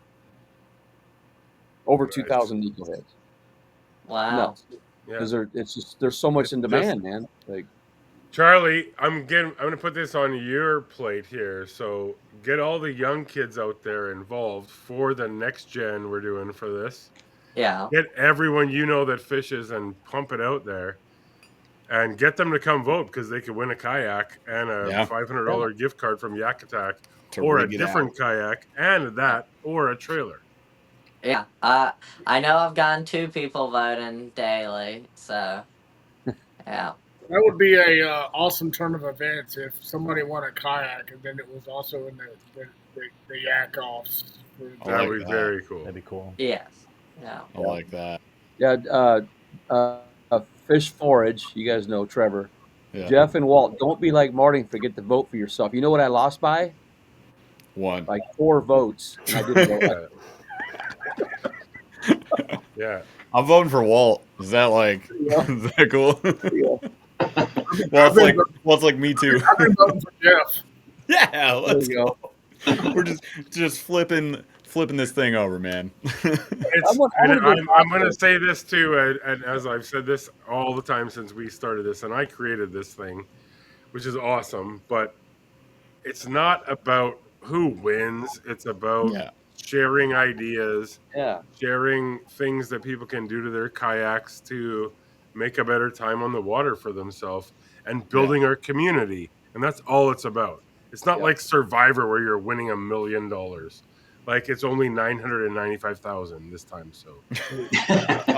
Speaker 1: Over 2,000 Nico heads.
Speaker 9: Wow.
Speaker 1: Nuts.
Speaker 2: Yeah.
Speaker 1: Because there's so much in
Speaker 2: It's
Speaker 1: demand, man. Like,
Speaker 2: Charlie, I'm gonna put this on your plate here. So get all the young kids out there involved for the next gen we're doing for this.
Speaker 9: Yeah.
Speaker 2: Get everyone you know that fishes and pump it out there, and get them to come vote, because they could win a kayak and a $500 gift card from Yak Attack,
Speaker 7: To
Speaker 2: or a
Speaker 7: rig it
Speaker 2: different kayak and that, or a trailer.
Speaker 9: Yeah. I know I've gotten 2 people voting daily, so yeah.
Speaker 8: That would be a awesome turn of events if somebody won a kayak and then it was also in the YakOffs.
Speaker 2: That would be very cool.
Speaker 4: That'd be cool.
Speaker 9: Yes. Yeah.
Speaker 7: I like that.
Speaker 1: Yeah, Fish Forage. You guys know Trevor.
Speaker 7: Yeah.
Speaker 1: Jeff and Walt, don't be like Marty and forget to vote for yourself. You know what I lost by?
Speaker 7: 1.
Speaker 1: Like 4 votes. And I didn't vote.
Speaker 2: Yeah.
Speaker 7: I'm voting for Walt. Is that like?
Speaker 1: Yeah.
Speaker 7: Is that cool?
Speaker 1: Yeah.
Speaker 7: Walt's like me too.
Speaker 8: I've been voting for Jeff.
Speaker 7: Yeah, let's
Speaker 1: There you
Speaker 7: go. We're just flipping this thing over, man.
Speaker 2: I'm going to say this too, and as I've said this all the time since we started this, and I created this thing, which is awesome, but it's not about who wins. It's about sharing ideas, sharing things that people can do to their kayaks to make a better time on the water for themselves, and building our community. And that's all it's about. It's not like Survivor where you're winning $1 million. Like, it's only 995,000 this time. So,
Speaker 6: That's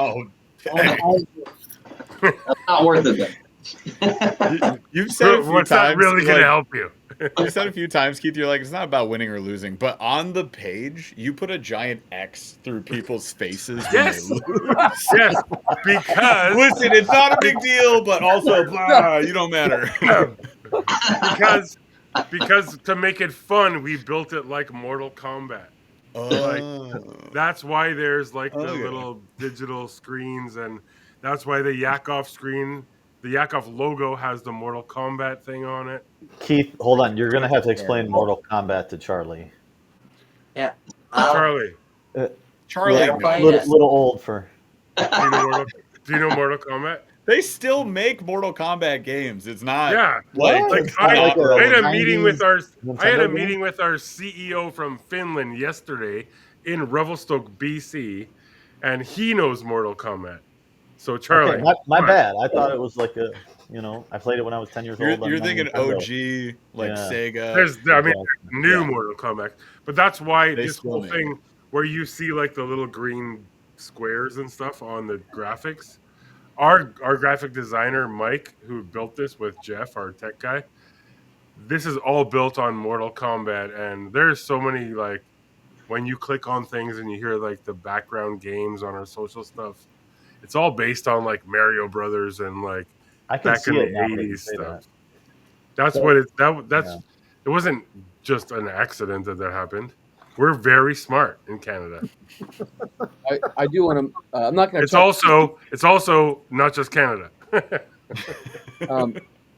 Speaker 6: not worth it then.
Speaker 7: You've said a few
Speaker 2: what's
Speaker 7: times.
Speaker 2: that really going to help you?
Speaker 7: You said a few times, Keith, you're like, it's not about winning or losing. But on the page, you put a giant X through people's faces.
Speaker 2: Yes.
Speaker 7: When they lose.
Speaker 2: Yes. Because.
Speaker 7: Listen, it's not a big deal, but also, you don't matter.
Speaker 2: because to make it fun, we built it like Mortal Kombat. Like, that's why there's like the little digital screens, and that's why the YakOff screen, the YakOff logo has the Mortal Kombat thing on it.
Speaker 4: Keith, hold on. You're going to have to explain Mortal Kombat to Charlie.
Speaker 9: Yeah.
Speaker 2: Charlie.
Speaker 7: Charlie,
Speaker 4: little old for.
Speaker 2: Do you know Mortal Kombat?
Speaker 7: They still make Mortal Kombat games. It's not.
Speaker 2: Yeah.
Speaker 7: Like
Speaker 2: I had a
Speaker 4: 90s
Speaker 2: meeting with our
Speaker 4: Nintendo
Speaker 2: CEO from Finland yesterday in Revelstoke, BC, and he knows Mortal Kombat. So Charlie,
Speaker 4: Okay, my bad. I thought it was like a, I played it when I was 10 years old.
Speaker 7: You're thinking
Speaker 4: Nintendo.
Speaker 7: OG, like Sega.
Speaker 2: There's new Mortal Kombat, but that's why this whole thing where you see like the little green squares and stuff on the graphics. Our graphic designer Mike, who built this with Jeff, our tech guy, this is all built on Mortal Kombat, and there's so many, like, when you click on things and you hear like the background games on our social stuff, it's all based on like Mario Brothers and like back in the 80s stuff. That's what it it wasn't just an accident that happened. We're very smart in Canada.
Speaker 1: I do want to. I'm not going to.
Speaker 2: It's also not just Canada.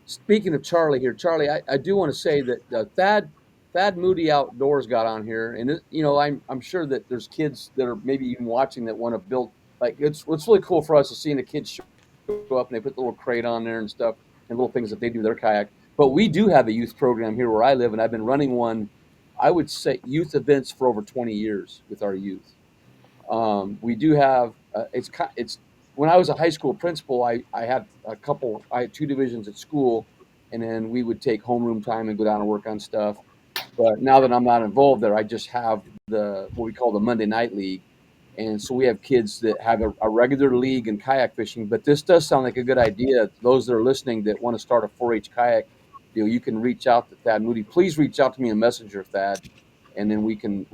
Speaker 1: Speaking of Charlie here, Charlie, I do want to say that Thad Moody Outdoors got on here, and I'm sure that there's kids that are maybe even watching that want to build. Like it's really cool for us to seeing the kids show up and they put the little crate on there and stuff and little things that they do their kayak. But we do have a youth program here where I live, and I've been running one. I would say youth events for over 20 years with our youth. We do have it's when I was a high school principal, I had two divisions at school, and then we would take homeroom time and go down and work on stuff. But now that I'm not involved there, I just have what we call the Monday Night League, and so we have kids that have a regular league in kayak fishing. But this does sound like a good idea. Those that are listening that want to start a 4-H kayak deal, you can reach out to Thad Moody. Please reach out to me in Messenger, Thad, and then we can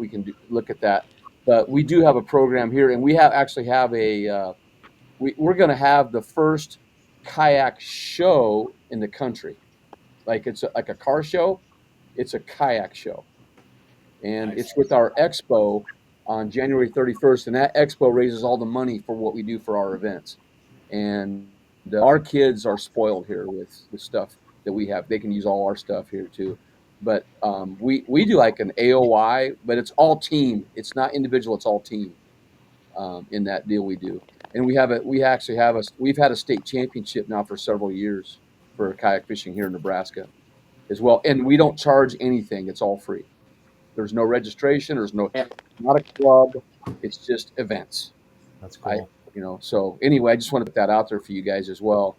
Speaker 1: look at that. But we do have a program here, and we actually have we're going to have the first kayak show in the country. Like it's like a car show, it's a kayak show, and
Speaker 7: Nice.
Speaker 1: it's with our expo on January 31st, and that expo raises all the money for what we do for our events. And our kids are spoiled here with the stuff that we have. They can use all our stuff here too. But we do like an AOI, but it's all team. It's not individual. It's all team in that deal we do. And we've had a state championship now for several years for kayak fishing here in Nebraska as well. And we don't charge anything. It's all free. There's no registration. There's not a club. It's just events.
Speaker 4: That's cool.
Speaker 1: So anyway, I just want to put that out there for you guys as well.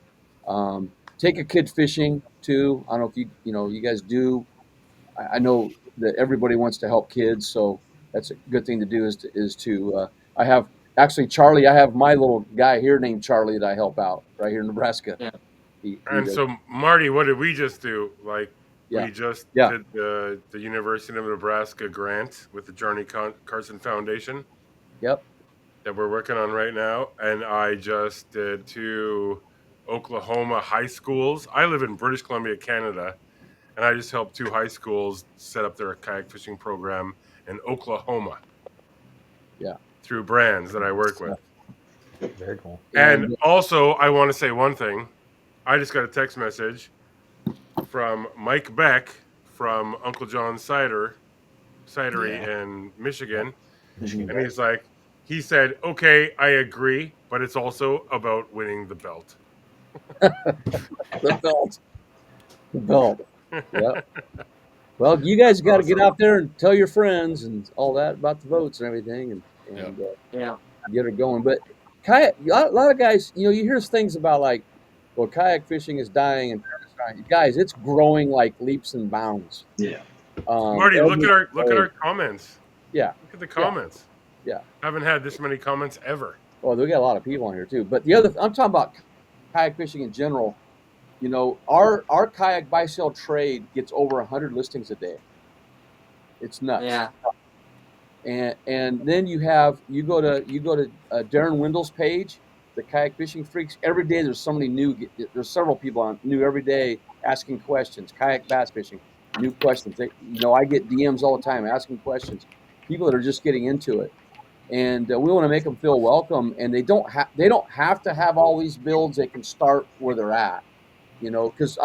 Speaker 1: Take a kid fishing too. I don't know if you guys do. I know that everybody wants to help kids, so that's a good thing to do. I have Charlie. I have my little guy here named Charlie that I help out right here in Nebraska.
Speaker 2: Yeah. So Marty, what did we just do? We just did the University of Nebraska grant with the Johnny Carson Foundation.
Speaker 1: Yep.
Speaker 2: That we're working on right now, and I just did 2 Oklahoma high schools. I live in British Columbia, Canada, and I just helped 2 high schools set up their kayak fishing program in Oklahoma.
Speaker 1: Yeah.
Speaker 2: Through brands that I work with.
Speaker 4: Very cool.
Speaker 2: And also, I want to say one thing. I just got a text message from Mike Beck from Uncle John's Cidery in Michigan. And he's like, he said, okay, I agree, but it's also about winning the belt.
Speaker 1: The belt. Yeah. Well, you guys got to get out there and tell your friends and all that about the votes and everything, and get it going. But kayak, a lot of guys, you hear things about like, well, kayak fishing is dying, and guys, it's growing like leaps and bounds.
Speaker 6: Yeah.
Speaker 2: Marty, look at our comments.
Speaker 1: Yeah.
Speaker 2: Look at the comments.
Speaker 1: Yeah.
Speaker 2: I haven't had this many comments ever.
Speaker 1: Well, we got a lot of people on here too. But I'm talking about kayak fishing in general. Our kayak buy sell trade gets over 100 listings a day. It's nuts.
Speaker 9: Yeah.
Speaker 1: And then you go to Darren Wendell's page, the Kayak Fishing Freaks. Every day there's somebody new. There's several people on new every day asking questions. Kayak bass fishing, new questions. I get DMs all the time asking questions. People that are just getting into it, and we want to make them feel welcome. And they don't have to have all these builds. They can start where they're at. Because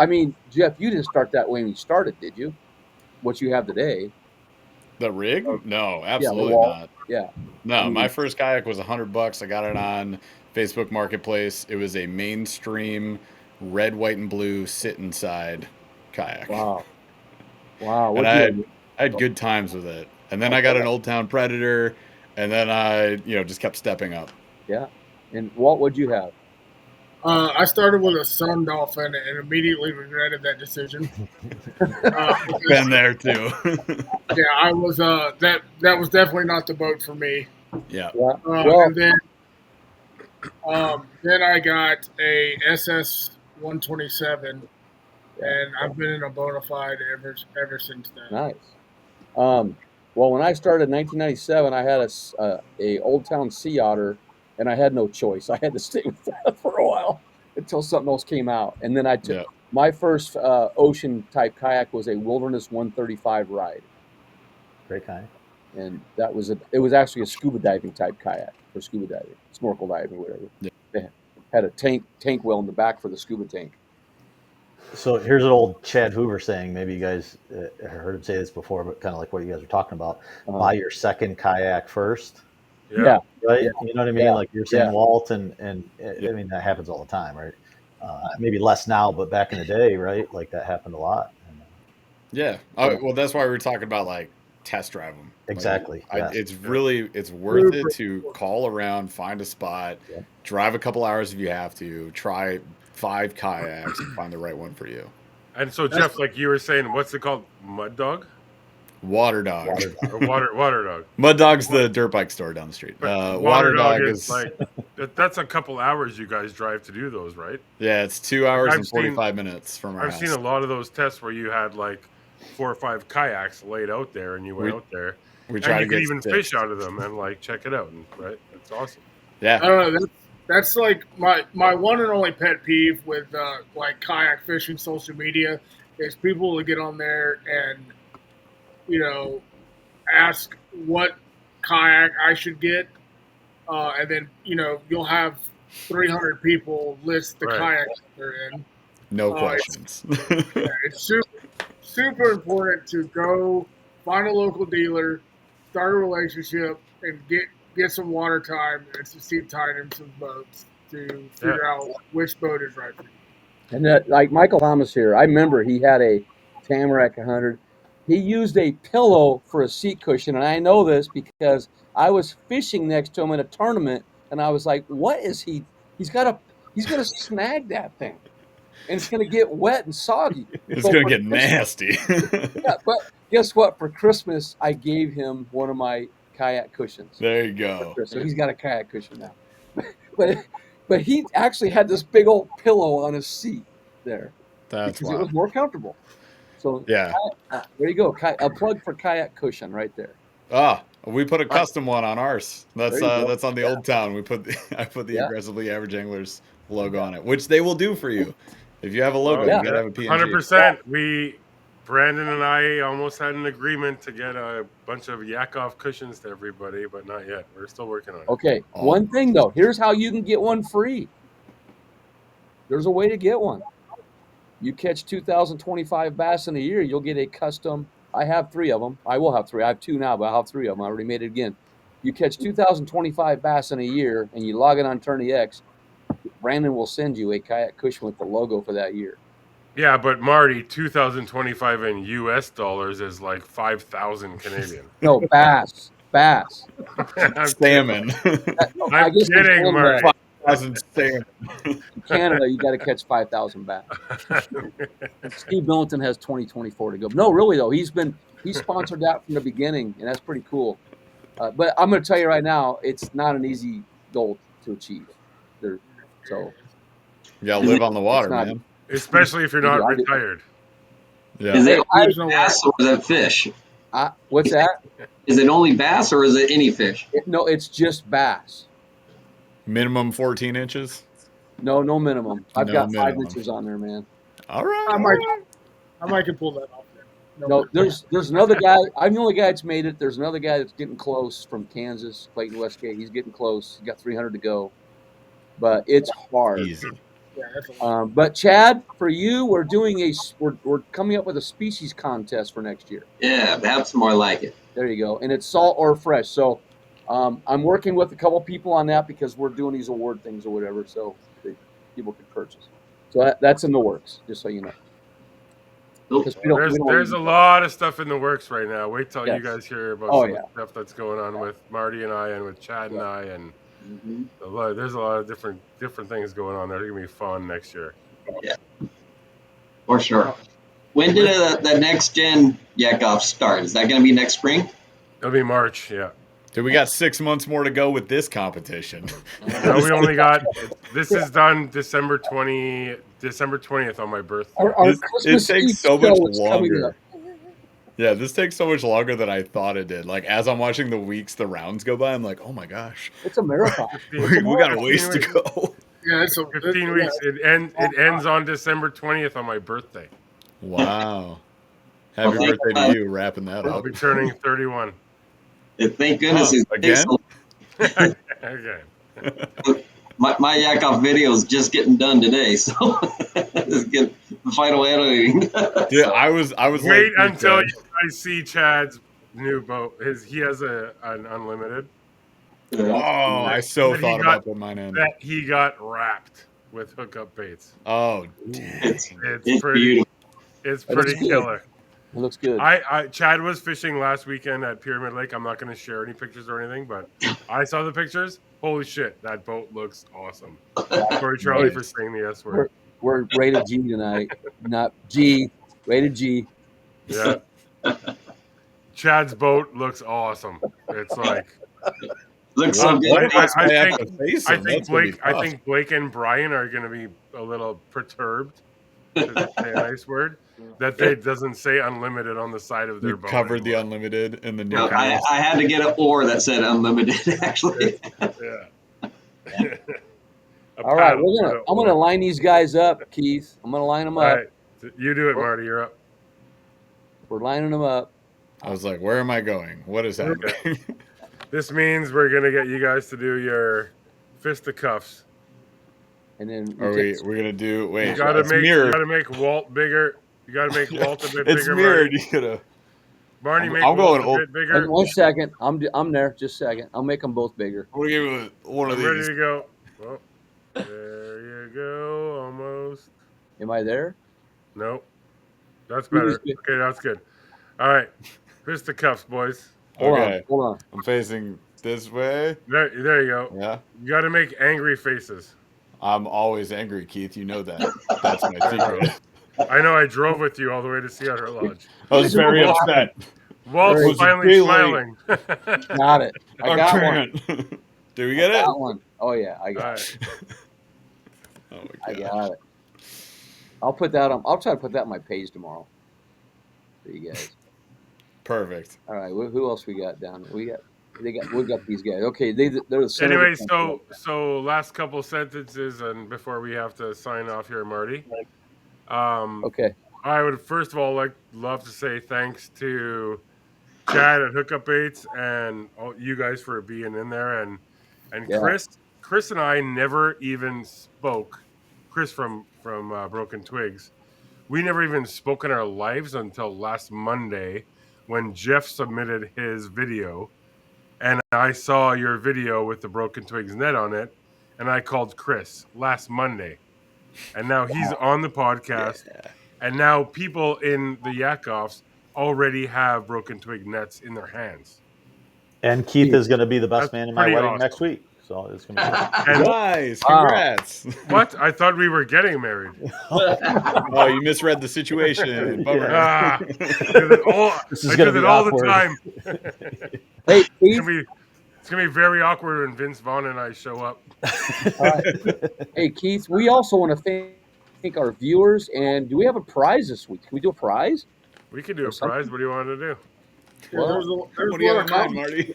Speaker 1: Jeff, you didn't start that way when you started, did you? What you have today?
Speaker 7: The rig? No, absolutely not.
Speaker 1: Yeah.
Speaker 7: No, my first kayak was $100. I got it on Facebook Marketplace. It was a mainstream red, white, and blue sit inside kayak.
Speaker 1: Wow.
Speaker 7: And I had good times with it. And then I got an Old Town Predator, and then I, just kept stepping up.
Speaker 1: Yeah. And Walt, what'd you have?
Speaker 8: I started with a Sun Dolphin and immediately regretted that decision.
Speaker 7: Been there too.
Speaker 8: Yeah, I was. That was definitely not the boat for me.
Speaker 7: Yeah.
Speaker 8: And then I got a SS 127, and I've been in a bona fide ever since then.
Speaker 1: Nice. Well, when I started in 1997, I had a Old Town Sea Otter. And I had no choice. I had to stay with that for a while until something else came out. And then I took my first ocean type kayak was a Wilderness 135 ride.
Speaker 4: Great kayak.
Speaker 1: And it was actually a scuba diving type kayak for scuba diving, snorkel diving, whatever.
Speaker 7: Yeah.
Speaker 1: They had a tank well in the back for the scuba tank.
Speaker 4: So here's an old Chad Hoover saying. Maybe you guys heard him say this before, but kind of like what you guys are talking about. Buy your second kayak first.
Speaker 2: Yeah.
Speaker 4: Right.
Speaker 1: Yeah.
Speaker 4: You know what I mean?
Speaker 1: Yeah.
Speaker 4: Like you're saying,
Speaker 1: Yeah.
Speaker 4: Walton, and I mean that happens all the time, right? Maybe less now, but back in the day, right? Like that happened a lot. And,
Speaker 7: Yeah. Well, that's why we were talking about like test drive them.
Speaker 4: exactly.
Speaker 7: Like, it's worth it to call around, find a spot, drive a couple hours if you have to, try 5 kayaks, and find the right one for you.
Speaker 2: And so, Jeff, like you were saying, what's it called? Mud Dog?
Speaker 7: Water Dog.
Speaker 2: Water Dog.
Speaker 7: Mud Dog's the dirt bike store down the street.
Speaker 2: Water Dog is like that's a couple hours you guys drive to do those, right?
Speaker 7: Yeah, it's 2 hours and 45 minutes from our house.
Speaker 2: I've seen a lot of those tests where you had like 4 or 5 kayaks laid out there, and you went out there.
Speaker 7: We try
Speaker 2: and
Speaker 7: to
Speaker 2: you
Speaker 7: get
Speaker 2: could even
Speaker 7: sticks.
Speaker 2: fish out of them and like check it out, right? That's awesome.
Speaker 7: Yeah,
Speaker 8: I don't know. That's like my one and only pet peeve with like kayak fishing social media is people to get on there and ask what kayak I should get, and then you'll have 300 people list the kayaks they're in.
Speaker 7: No questions.
Speaker 8: It's super important to go find a local dealer, start a relationship, and get some water time and some seat time in some boats to figure out which boat is right for you.
Speaker 1: And that, like Michael Thomas here, I remember he had a Tamarack 100. He used a pillow for a seat cushion, and I know this because I was fishing next to him in a tournament, and I was like, "What is he? He's gonna snag that thing, and it's gonna get wet and soggy.
Speaker 7: It's gonna get nasty."
Speaker 1: Yeah, but guess what? For Christmas, I gave him one of my kayak cushions.
Speaker 7: There you go.
Speaker 1: So he's got a kayak cushion now. But he actually had this big old pillow on his seat there.
Speaker 7: That's
Speaker 1: because it was more comfortable. So
Speaker 7: yeah,
Speaker 1: there you go. A plug for kayak cushion right there.
Speaker 7: We put a custom one on ours. That's on the Old Town. I put the Aggressively Average Anglers logo on it, which they will do for you. If you have a logo, you gotta have a PNG.
Speaker 2: 100%. Brandon and I almost had an agreement to get a bunch of YakOff cushions to everybody, but not yet. We're still working on it.
Speaker 1: Okay. One thing though, here's how you can get one free. There's a way to get one. You catch 2,025 bass in a year, you'll get a custom. I have 3 of them. I will have 3. I have 2 now, but I'll have 3 of them. I already made it again. You catch 2,025 bass in a year, and you log it on Tourney X, Brandon will send you a kayak cushion with the logo for that year.
Speaker 2: Yeah, but Marty, 2025 in US dollars is like 5,000 Canadian.
Speaker 1: No, bass.
Speaker 7: Salmon.
Speaker 2: I'm kidding, Marty.
Speaker 7: 5,000 salmon.
Speaker 1: In Canada, you got to catch 5,000 bass. Steve Millington has 2024 to go. No, really though, he's sponsored that from the beginning, and that's pretty cool. But I'm going to tell you right now, it's not an easy goal to achieve. You
Speaker 7: gotta live on the water, man.
Speaker 2: Especially if you're not retired.
Speaker 6: Yeah. Is it only bass or is it fish?
Speaker 1: What's that?
Speaker 6: Is it only bass or is it any fish?
Speaker 1: No, it's just bass.
Speaker 7: Minimum 14 inches?
Speaker 1: No minimum. I've got 5 inches on there, man.
Speaker 7: All right.
Speaker 8: I might can pull that off.
Speaker 1: No, there's another guy. I'm the only guy that's made it. There's another guy that's getting close from Kansas, Clayton Westgate. He's getting close. He's got 300 to go. But it's hard.
Speaker 7: Easy.
Speaker 1: But Chad, for you, we're coming up with a species contest for next year.
Speaker 6: Yeah, that's more like it.
Speaker 1: There you go, and it's salt or fresh. So I'm working with a couple people on that because we're doing these award things or whatever, so that people can purchase. So that's in the works, just so you know.
Speaker 2: There's a lot of stuff in the works right now. Wait till you guys hear about some stuff that's going on with Marty and I and with Chad and I and. There's a lot of different things going on there. It's gonna be fun next year.
Speaker 6: Yeah, for sure. When did the next gen YakOff start? Is that going to be next spring?
Speaker 2: It'll be March. Yeah.
Speaker 7: So we got 6 months more to go with this competition.
Speaker 2: No, we only got this is done December 20th on my birthday.
Speaker 7: It takes so much longer. Yeah, this takes so much longer than I thought it did. Like, as I'm watching the rounds go by, I'm like, oh my gosh.
Speaker 1: It's a marathon.
Speaker 7: we got a ways to go.
Speaker 8: Yeah, it's
Speaker 2: 15 weeks. It ends on December 20th on my birthday.
Speaker 7: Wow. Happy birthday to you, wrapping that up.
Speaker 2: I'll be turning 31.
Speaker 6: Thank goodness
Speaker 7: again?
Speaker 2: Again.
Speaker 6: My YakOff video is just getting done today, so the final editing.
Speaker 7: Dude, I was
Speaker 2: Wait
Speaker 7: like,
Speaker 2: until you guys see Chad's new boat. He has an unlimited.
Speaker 7: Oh, I so
Speaker 2: That he
Speaker 7: thought
Speaker 2: got-
Speaker 7: about putting mine in.
Speaker 2: That he got wrapped with hookup baits.
Speaker 7: Oh, dang.
Speaker 2: It's pretty.
Speaker 6: beautiful.
Speaker 2: It's
Speaker 1: That looks
Speaker 2: pretty
Speaker 1: good.
Speaker 2: killer.
Speaker 1: It looks good.
Speaker 2: Chad was fishing last weekend at Pyramid Lake. I'm not going to share any pictures or anything, but I saw the pictures. Holy shit, that boat looks awesome. Sorry, Charlie, for saying the S word.
Speaker 1: We're rated G tonight, not G. Rated G.
Speaker 2: Yeah. Chad's boat looks awesome. It's like
Speaker 6: Looks so good.
Speaker 2: I think Blake and Brian are going to be a little perturbed. To say a nice word that they doesn't say unlimited on the side of their boat.
Speaker 7: Covered the unlimited in the new.
Speaker 6: No, I had to get an oar that said unlimited. Actually,
Speaker 2: yeah.
Speaker 1: All right, I'm gonna line these guys up, Keith. I'm gonna line them up.
Speaker 2: Right. You do it, Marty. You're up.
Speaker 1: We're lining them up.
Speaker 7: I was like, where am I going? What is happening?
Speaker 2: This means we're gonna get you guys to do your fisticuffs.
Speaker 1: And then
Speaker 7: we're gonna do. Wait,
Speaker 2: you gotta make Walt bigger. You gotta make Walt a bit bigger.
Speaker 7: It's mirrored.
Speaker 2: Marty.
Speaker 7: You gotta.
Speaker 2: Marty, make
Speaker 7: I'm
Speaker 2: Walt
Speaker 7: going
Speaker 2: a bit bigger.
Speaker 1: And 1 second, I'm there. Just a second. I'll make them both bigger.
Speaker 7: I'm gonna give you one of
Speaker 2: I'm
Speaker 7: these.
Speaker 2: ready to go. Well, there you go. Almost.
Speaker 1: Am I there?
Speaker 2: Nope. That's better. Okay, that's good. All right, fisticuffs, boys.
Speaker 1: Hold
Speaker 7: on. I'm facing this way.
Speaker 2: There you go.
Speaker 7: Yeah.
Speaker 2: You got to make angry faces.
Speaker 7: I'm always angry, Keith. You know that. That's my secret.
Speaker 2: I know. I drove with you all the way to Seattle Lodge.
Speaker 7: I was very upset.
Speaker 2: Walt's finally smiling.
Speaker 1: Got it. I got one.
Speaker 7: Did we get it?
Speaker 1: Got one. Oh yeah, I got it.
Speaker 7: Oh my God.
Speaker 1: I got it. I'll put that on. I'll try to put that on my page tomorrow for you guys.
Speaker 7: Perfect.
Speaker 1: All right. Who else we got down? We got these guys. Okay, they're the center.
Speaker 2: Anyway, so last couple sentences, and before we have to sign off here, Marty.
Speaker 1: Okay.
Speaker 2: I would first of all love to say thanks to Chad at Hookup Baits and all you guys for being in there, and Chris and I never even spoke. Chris from Broken Twigs, we never even spoke in our lives until last Monday when Jeff submitted his video, and I saw your video with the Broken Twigs net on it, and I called Chris last Monday, and now he's on the podcast, and now people in the YakOffs already have Broken Twig nets in their hands.
Speaker 4: And Keith is going to be the best man in my wedding
Speaker 2: awesome.
Speaker 4: next week. So it's going to be
Speaker 7: nice. Congrats.
Speaker 2: What? I thought we were getting married.
Speaker 7: Oh, you misread the situation. Bummer.
Speaker 2: I do it all the time.
Speaker 1: Hey, Keith.
Speaker 2: It's gonna be very awkward when Vince Vaughn and I show up.
Speaker 1: Hey, Keith. We also want to thank our viewers. And do we have a prize this week? Can we do a prize?
Speaker 2: We can do a prize. What do you want to do?
Speaker 8: There's
Speaker 7: What do you have in mind, Marty?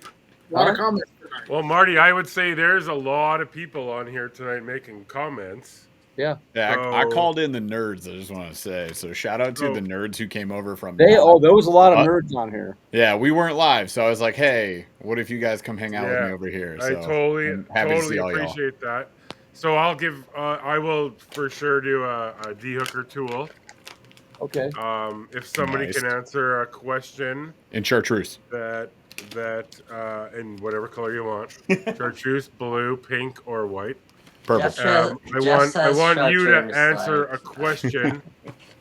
Speaker 8: A lot of comments tonight.
Speaker 2: Well, Marty, I would say there's a lot of people on here tonight making comments.
Speaker 1: Yeah.
Speaker 7: Yeah,
Speaker 2: So-
Speaker 7: I called in the nerds. I just want to say so. Shout out to the nerds who came over from.
Speaker 1: There was a lot of nerds on here.
Speaker 7: Yeah, we weren't live, so I was like, "Hey, what if you guys come hang out with me over here?" So,
Speaker 2: I totally
Speaker 7: all y'all.
Speaker 2: appreciate that. So I will for sure do a de-hooker tool.
Speaker 1: Okay.
Speaker 2: If somebody
Speaker 7: Nice.
Speaker 2: can answer a question
Speaker 7: In chartreuse.
Speaker 2: that in whatever color you want, chartreuse, blue, pink, or white.
Speaker 7: Perfect.
Speaker 2: I want you to answer a question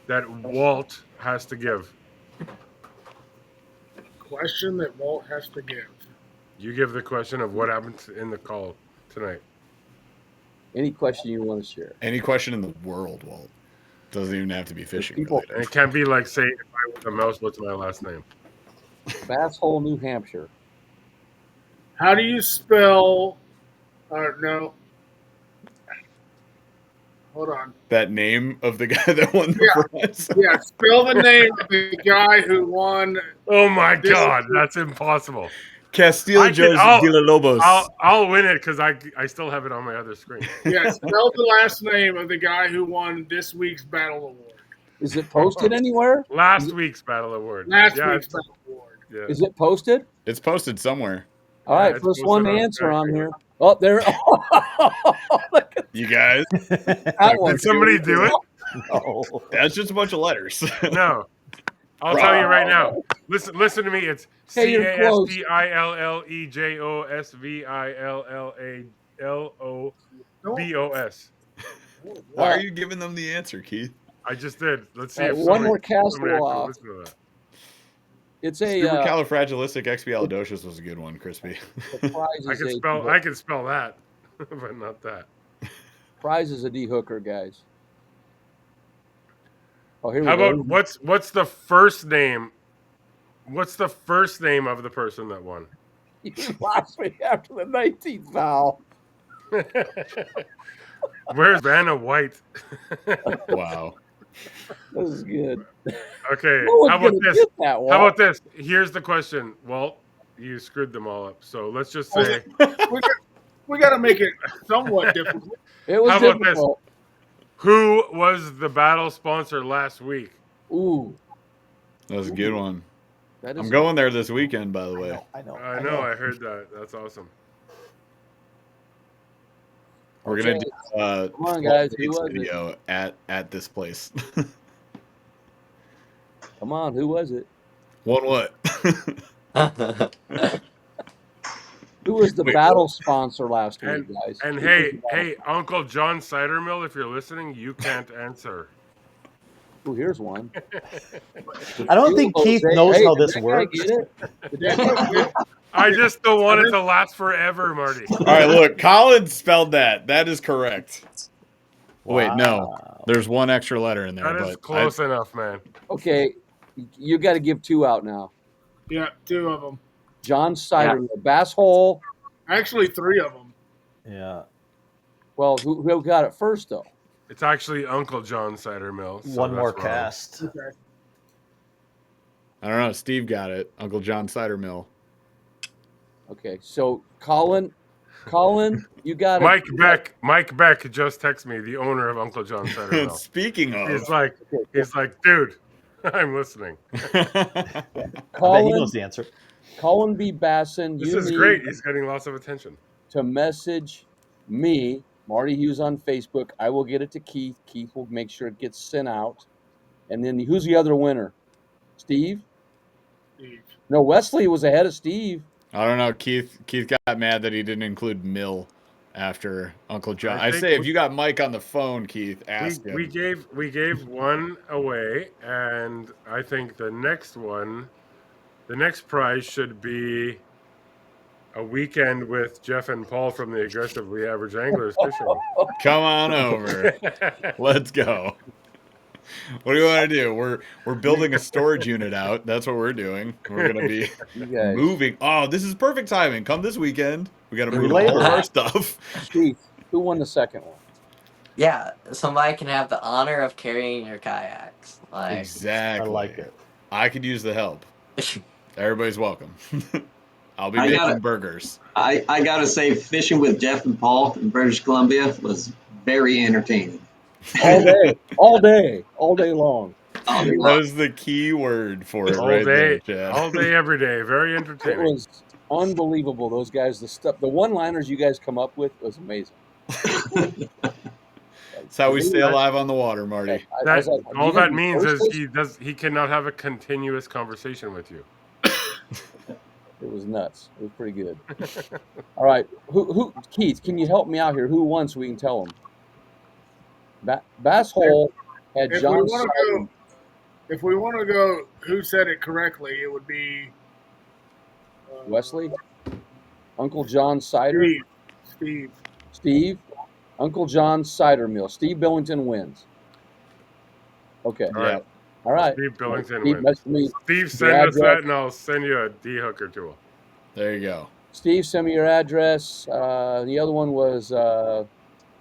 Speaker 2: that Walt has to give.
Speaker 8: Question that Walt has to give.
Speaker 2: You give the question of what happened in the call tonight.
Speaker 1: Any question you want to share?
Speaker 7: Any question in the world, Walt. Doesn't even have to be fishing related.
Speaker 2: And it can't be like, say, if I was a mouse, what's my last name?
Speaker 1: Bass Hole, New Hampshire.
Speaker 8: How do you spell? No. Hold on.
Speaker 7: That name of the guy that won the prize.
Speaker 8: Yeah, spell the name of the guy who won.
Speaker 2: Oh my God, that's impossible.
Speaker 7: Castillo de la Lobos.
Speaker 2: I'll win it because I still have it on my other screen.
Speaker 8: Yeah, spell the last name of the guy who won this week's Battle Award.
Speaker 1: Is it posted anywhere?
Speaker 2: Last week's Battle Award.
Speaker 8: Last week's Battle Award.
Speaker 2: Yeah.
Speaker 1: Is it posted?
Speaker 7: It's posted somewhere.
Speaker 1: All right,
Speaker 2: it's
Speaker 1: first one to
Speaker 2: posted on
Speaker 1: answer on
Speaker 2: Facebook.
Speaker 1: here. Oh, there.
Speaker 7: You guys.
Speaker 1: That one.
Speaker 2: Did somebody do it?
Speaker 4: No.
Speaker 7: That's just a bunch of letters.
Speaker 2: No. I'll tell you right now. Listen to me. It's
Speaker 1: Hey, you're close.
Speaker 2: CASTILLEJOSVILLALOBOS.
Speaker 7: Why are you giving them the answer, Keith?
Speaker 2: I just did. Let's see if
Speaker 1: one more
Speaker 2: somebody
Speaker 1: castle
Speaker 2: actually
Speaker 1: off.
Speaker 2: listen to that.
Speaker 1: It's a
Speaker 7: Supercalifragilisticexpialidocious was a good one, Crispy.
Speaker 2: I can spell that, but not that.
Speaker 1: Prize is a D-hooker, guys. Oh, here we
Speaker 2: How
Speaker 1: go.
Speaker 2: about what's the first name? What's the first name of the person that won?
Speaker 1: You lost me after the 19th foul.
Speaker 2: Where's Vanna White?
Speaker 7: Wow.
Speaker 1: This is good.
Speaker 2: Okay.
Speaker 1: No one's
Speaker 2: How about
Speaker 1: gonna
Speaker 2: this?
Speaker 1: get that, Walt.
Speaker 2: How about this? Here's the question. Walt, you screwed them all up. So let's just say
Speaker 8: we got to make it somewhat difficult.
Speaker 1: It was
Speaker 2: how about
Speaker 1: difficult.
Speaker 2: this? Who was the battle sponsor last week?
Speaker 1: Ooh,
Speaker 7: That was a good one.
Speaker 1: that is
Speaker 7: I'm going there this weekend, by the way.
Speaker 4: I know.
Speaker 2: I know. I heard that. That's awesome.
Speaker 7: We're gonna do
Speaker 1: Come on, guys. Who was it?
Speaker 7: video at this place.
Speaker 1: Come on, who was it?
Speaker 7: One what?
Speaker 1: Who was the battle sponsor last week, guys?
Speaker 2: And hey, Uncle John Cidermill, if you're listening, you can't answer.
Speaker 1: Oh, here's one.
Speaker 4: I don't think Keith knows how this
Speaker 1: Did that guy
Speaker 4: works.
Speaker 1: get it? Did that guy get it?
Speaker 2: I just don't want it to last forever, Marty.
Speaker 7: All right, look, Colin spelled that. That is correct. Wait, no.
Speaker 4: Wow.
Speaker 7: There's one extra letter in there.
Speaker 2: That is
Speaker 7: but
Speaker 2: close enough, man.
Speaker 1: Okay, you got to give two out now.
Speaker 8: Yeah, 2 of them.
Speaker 1: John Sider, Bass Hole.
Speaker 8: Actually, 3 of them.
Speaker 4: Yeah.
Speaker 1: Well, who got it first though?
Speaker 2: It's actually Uncle John Cidermill. So
Speaker 4: One more
Speaker 2: that's wrong.
Speaker 4: cast.
Speaker 8: Okay.
Speaker 7: I don't know. Steve got it. Uncle John Cidermill.
Speaker 1: Okay, so Colin, you got it.
Speaker 2: Mike Beck just texted me, the owner of Uncle John Cidermill.
Speaker 7: Speaking of,
Speaker 2: he's like, dude, I'm listening.
Speaker 4: I bet he
Speaker 1: Colin,
Speaker 4: knows the answer.
Speaker 1: Colin B. Basson,
Speaker 2: This
Speaker 1: you
Speaker 2: is
Speaker 1: need
Speaker 2: great. He's getting lots of attention.
Speaker 1: to message me, Marty Hughes, on Facebook. I will get it to Keith. Keith will make sure it gets sent out. And then who's the other winner? Steve? No, Wesley was ahead of Steve.
Speaker 7: I don't know. Keith got mad that he didn't include Mill after Uncle John.
Speaker 2: I
Speaker 7: I
Speaker 2: think
Speaker 7: say if you got Mike on the phone, Keith, ask him.
Speaker 2: We gave one away, and I think the next prize should be a weekend with Jeff and Paul from the Aggressively Average Anglers Fishing.
Speaker 7: Come on over. Let's go. What do you want to do? We're building a storage unit out. That's what we're doing. We're gonna be moving. Oh, this is perfect timing. Come this weekend. We got to move all of our stuff.
Speaker 1: Keith, who won the second one?
Speaker 9: Yeah, somebody can have the honor of carrying your kayaks. Like,
Speaker 7: Exactly.
Speaker 4: I like it.
Speaker 7: I could use the help. Everybody's welcome. I'll be making burgers.
Speaker 6: I gotta say, fishing with Jeff and Paul in British Columbia was very entertaining.
Speaker 1: All day long.
Speaker 7: That was the key word for it right there, Chad.
Speaker 2: All day, every day. Very
Speaker 1: It
Speaker 2: entertaining.
Speaker 1: was unbelievable. Those guys, the one-liners you guys come up with was amazing.
Speaker 7: That's how we stay alive on the water, Marty.
Speaker 2: All that means is he cannot have a continuous conversation with you.
Speaker 1: It was nuts. It was pretty good. All right, who Keith? Can you help me out here? Who won so we can tell them? Bass Hole had John.
Speaker 8: If we want to go, who said it correctly? It would be
Speaker 1: Wesley, Uncle John Cider, Steve, Uncle John Cider Mill. Steve Billington wins. Okay. All right.
Speaker 2: Steve Billington
Speaker 1: Steve,
Speaker 2: wins. Steve, send us that, and I'll send you a D-hooker tool.
Speaker 7: There you go.
Speaker 1: Steve, send me your address. The other one was.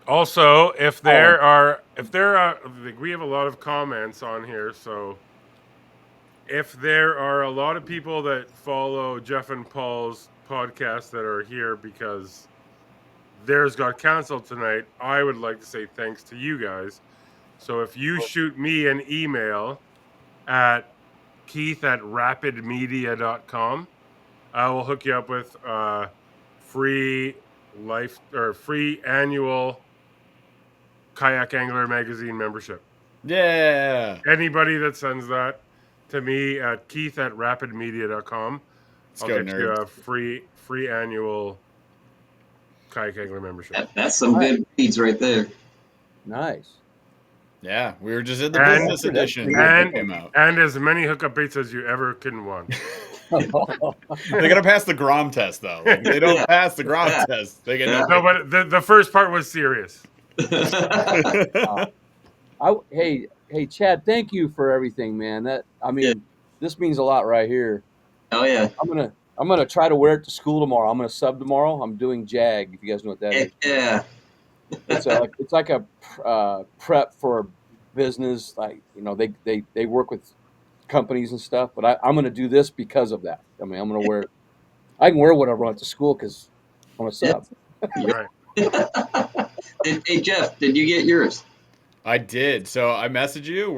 Speaker 2: Also, if there are, we have a lot of comments on here, so if there are a lot of people that follow Jeff and Paul's podcast that are here because theirs got canceled tonight, I would like to say thanks to you guys. So if you shoot me an email at keith@rapidmedia.com, I will hook you up with free annual Kayak Angler magazine membership.
Speaker 7: Yeah.
Speaker 2: Anybody that sends that to me at keith@rapidmedia.com, I'll
Speaker 7: go,
Speaker 2: get you
Speaker 7: nerds.
Speaker 2: a free annual kayak angler membership.
Speaker 6: That's some good leads right there.
Speaker 1: Nice.
Speaker 7: Yeah, we were just in the
Speaker 2: And-
Speaker 7: business edition.
Speaker 2: and-
Speaker 7: that came out.
Speaker 2: And as many hookup baits as you ever can want.
Speaker 7: They gotta pass the Grom test though. Like, if they don't pass the Grom test, they get
Speaker 2: No,
Speaker 7: nothing.
Speaker 2: but the first part was serious.
Speaker 1: Hey, Chad, thank you for everything, man. This means a lot right here.
Speaker 6: Oh yeah.
Speaker 1: I'm gonna try to wear it to school tomorrow. I'm gonna sub tomorrow. I'm doing JAG. If you guys know what that is.
Speaker 6: Yeah.
Speaker 1: It's like a prep for business. Like, you know, they work with companies and stuff. But I'm gonna do this because of that. I mean, I'm gonna wear. I can wear whatever I want to school because I'm a sub.
Speaker 2: Right.
Speaker 6: Hey Jeff, did you get yours?
Speaker 7: I did. So I messaged you.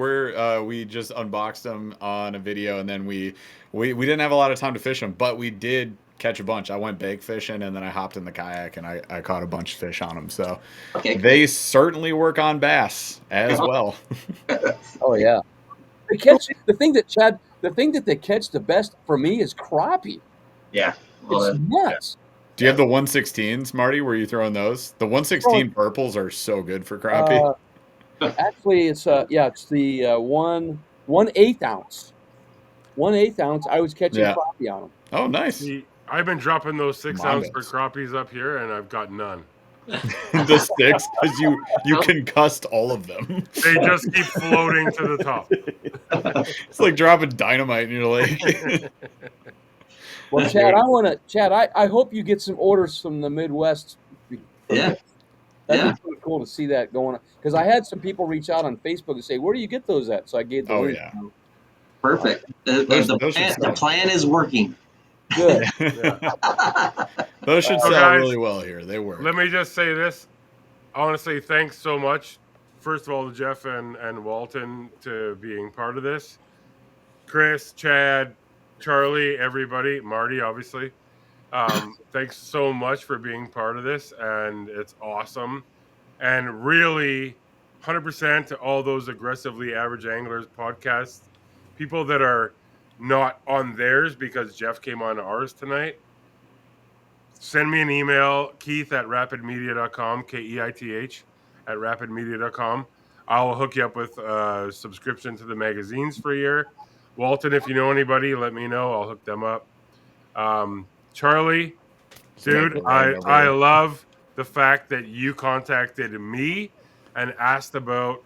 Speaker 7: We just unboxed them on a video, and then we didn't have a lot of time to fish them, but we did catch a bunch. I went bait fishing, and then I hopped in the kayak, and I caught a bunch of fish on them. So they certainly work on bass as well.
Speaker 1: Oh yeah, they catch the thing that they catch the best for me is crappie.
Speaker 6: Yeah,
Speaker 1: it's nuts.
Speaker 7: Do you have the 116s, Marty? Were you throwing those? The 116 purples are so good for crappie.
Speaker 1: Actually, it's the 1/8 ounce. 1/8 ounce. I was catching crappie on them.
Speaker 7: Oh, nice.
Speaker 2: See, I've been dropping those 6 ounce for crappies up here, and I've got none.
Speaker 7: The sticks, because you concussed all of them.
Speaker 2: They just keep floating to the top.
Speaker 7: It's like dropping dynamite in your lake.
Speaker 1: Well, Chad, I hope you get some orders from the Midwest.
Speaker 6: Yeah.
Speaker 1: That'd be pretty cool to see that going on. Because I had some people reach out on Facebook and say, "Where do you get those at?" So I gave the link.
Speaker 6: Yeah. Perfect. The plan is working.
Speaker 1: Good.
Speaker 7: Those should
Speaker 2: So
Speaker 7: sell
Speaker 2: guys,
Speaker 7: really well here. They work.
Speaker 2: Let me just say this. I want to say thanks so much, first of all, to Jeff and Walton to being part of this. Chris, Chad, Charlie, everybody, Marty, obviously. Thanks so much for being part of this, and it's awesome. And really, 100% to all those Aggressively Average Anglers podcasts, people that are not on theirs because Jeff came on ours tonight. Send me an email, keith@rapidmedia.com, KEITH @rapidmedia.com. I'll hook you up with a subscription to the magazines for a year. Walton, if you know anybody, let me know. I'll hook them up. Charlie, dude, I love the fact that you contacted me and asked about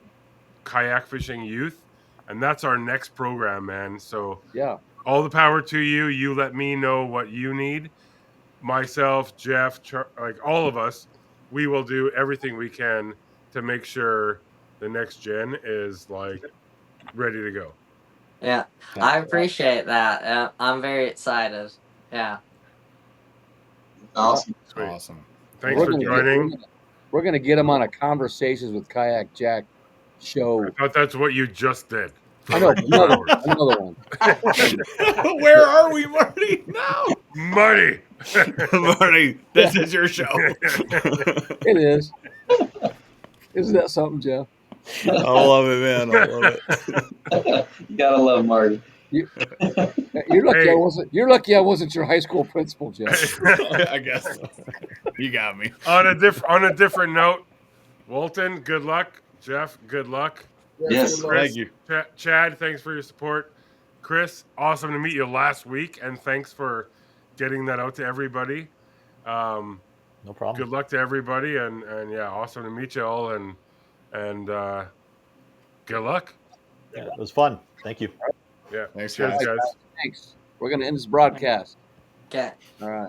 Speaker 2: kayak fishing youth, and that's our next program, man. So
Speaker 1: yeah,
Speaker 2: all the power to you. You let me know what you need. Myself, Jeff, like all of us, we will do everything we can to make sure the next gen is like ready to go.
Speaker 9: Yeah, I appreciate that. I'm very excited. Yeah.
Speaker 6: Awesome.
Speaker 2: Sweet.
Speaker 7: Awesome.
Speaker 2: Thanks for joining.
Speaker 1: We're gonna get him on a Conversations with Kayak Jack show.
Speaker 2: I thought that's what you just did.
Speaker 1: I know, another one.
Speaker 7: Where are we, Marty? Now,
Speaker 2: Marty.
Speaker 7: Marty, this is your show.
Speaker 1: It is. Isn't that something, Jeff?
Speaker 7: I love it, man. I love it.
Speaker 6: You gotta love Marty.
Speaker 1: You're lucky You're lucky I wasn't your high school principal, Jeff.
Speaker 7: I guess so. You got me.
Speaker 2: On a different note, Walton, good luck. Jeff, good luck.
Speaker 6: Yes.
Speaker 2: Chris,
Speaker 7: Thank you.
Speaker 2: Chad, thanks for your support. Chris, awesome to meet you last week, and thanks for getting that out to everybody.
Speaker 4: No problem.
Speaker 2: Good luck to everybody, and yeah, awesome to meet you all, and good luck.
Speaker 4: Yeah, it was fun. Thank you.
Speaker 2: Yeah.
Speaker 7: Thanks,
Speaker 2: Cheers,
Speaker 7: guys.
Speaker 2: guys.
Speaker 1: Thanks. We're gonna end this broadcast.
Speaker 9: Okay.
Speaker 1: All right.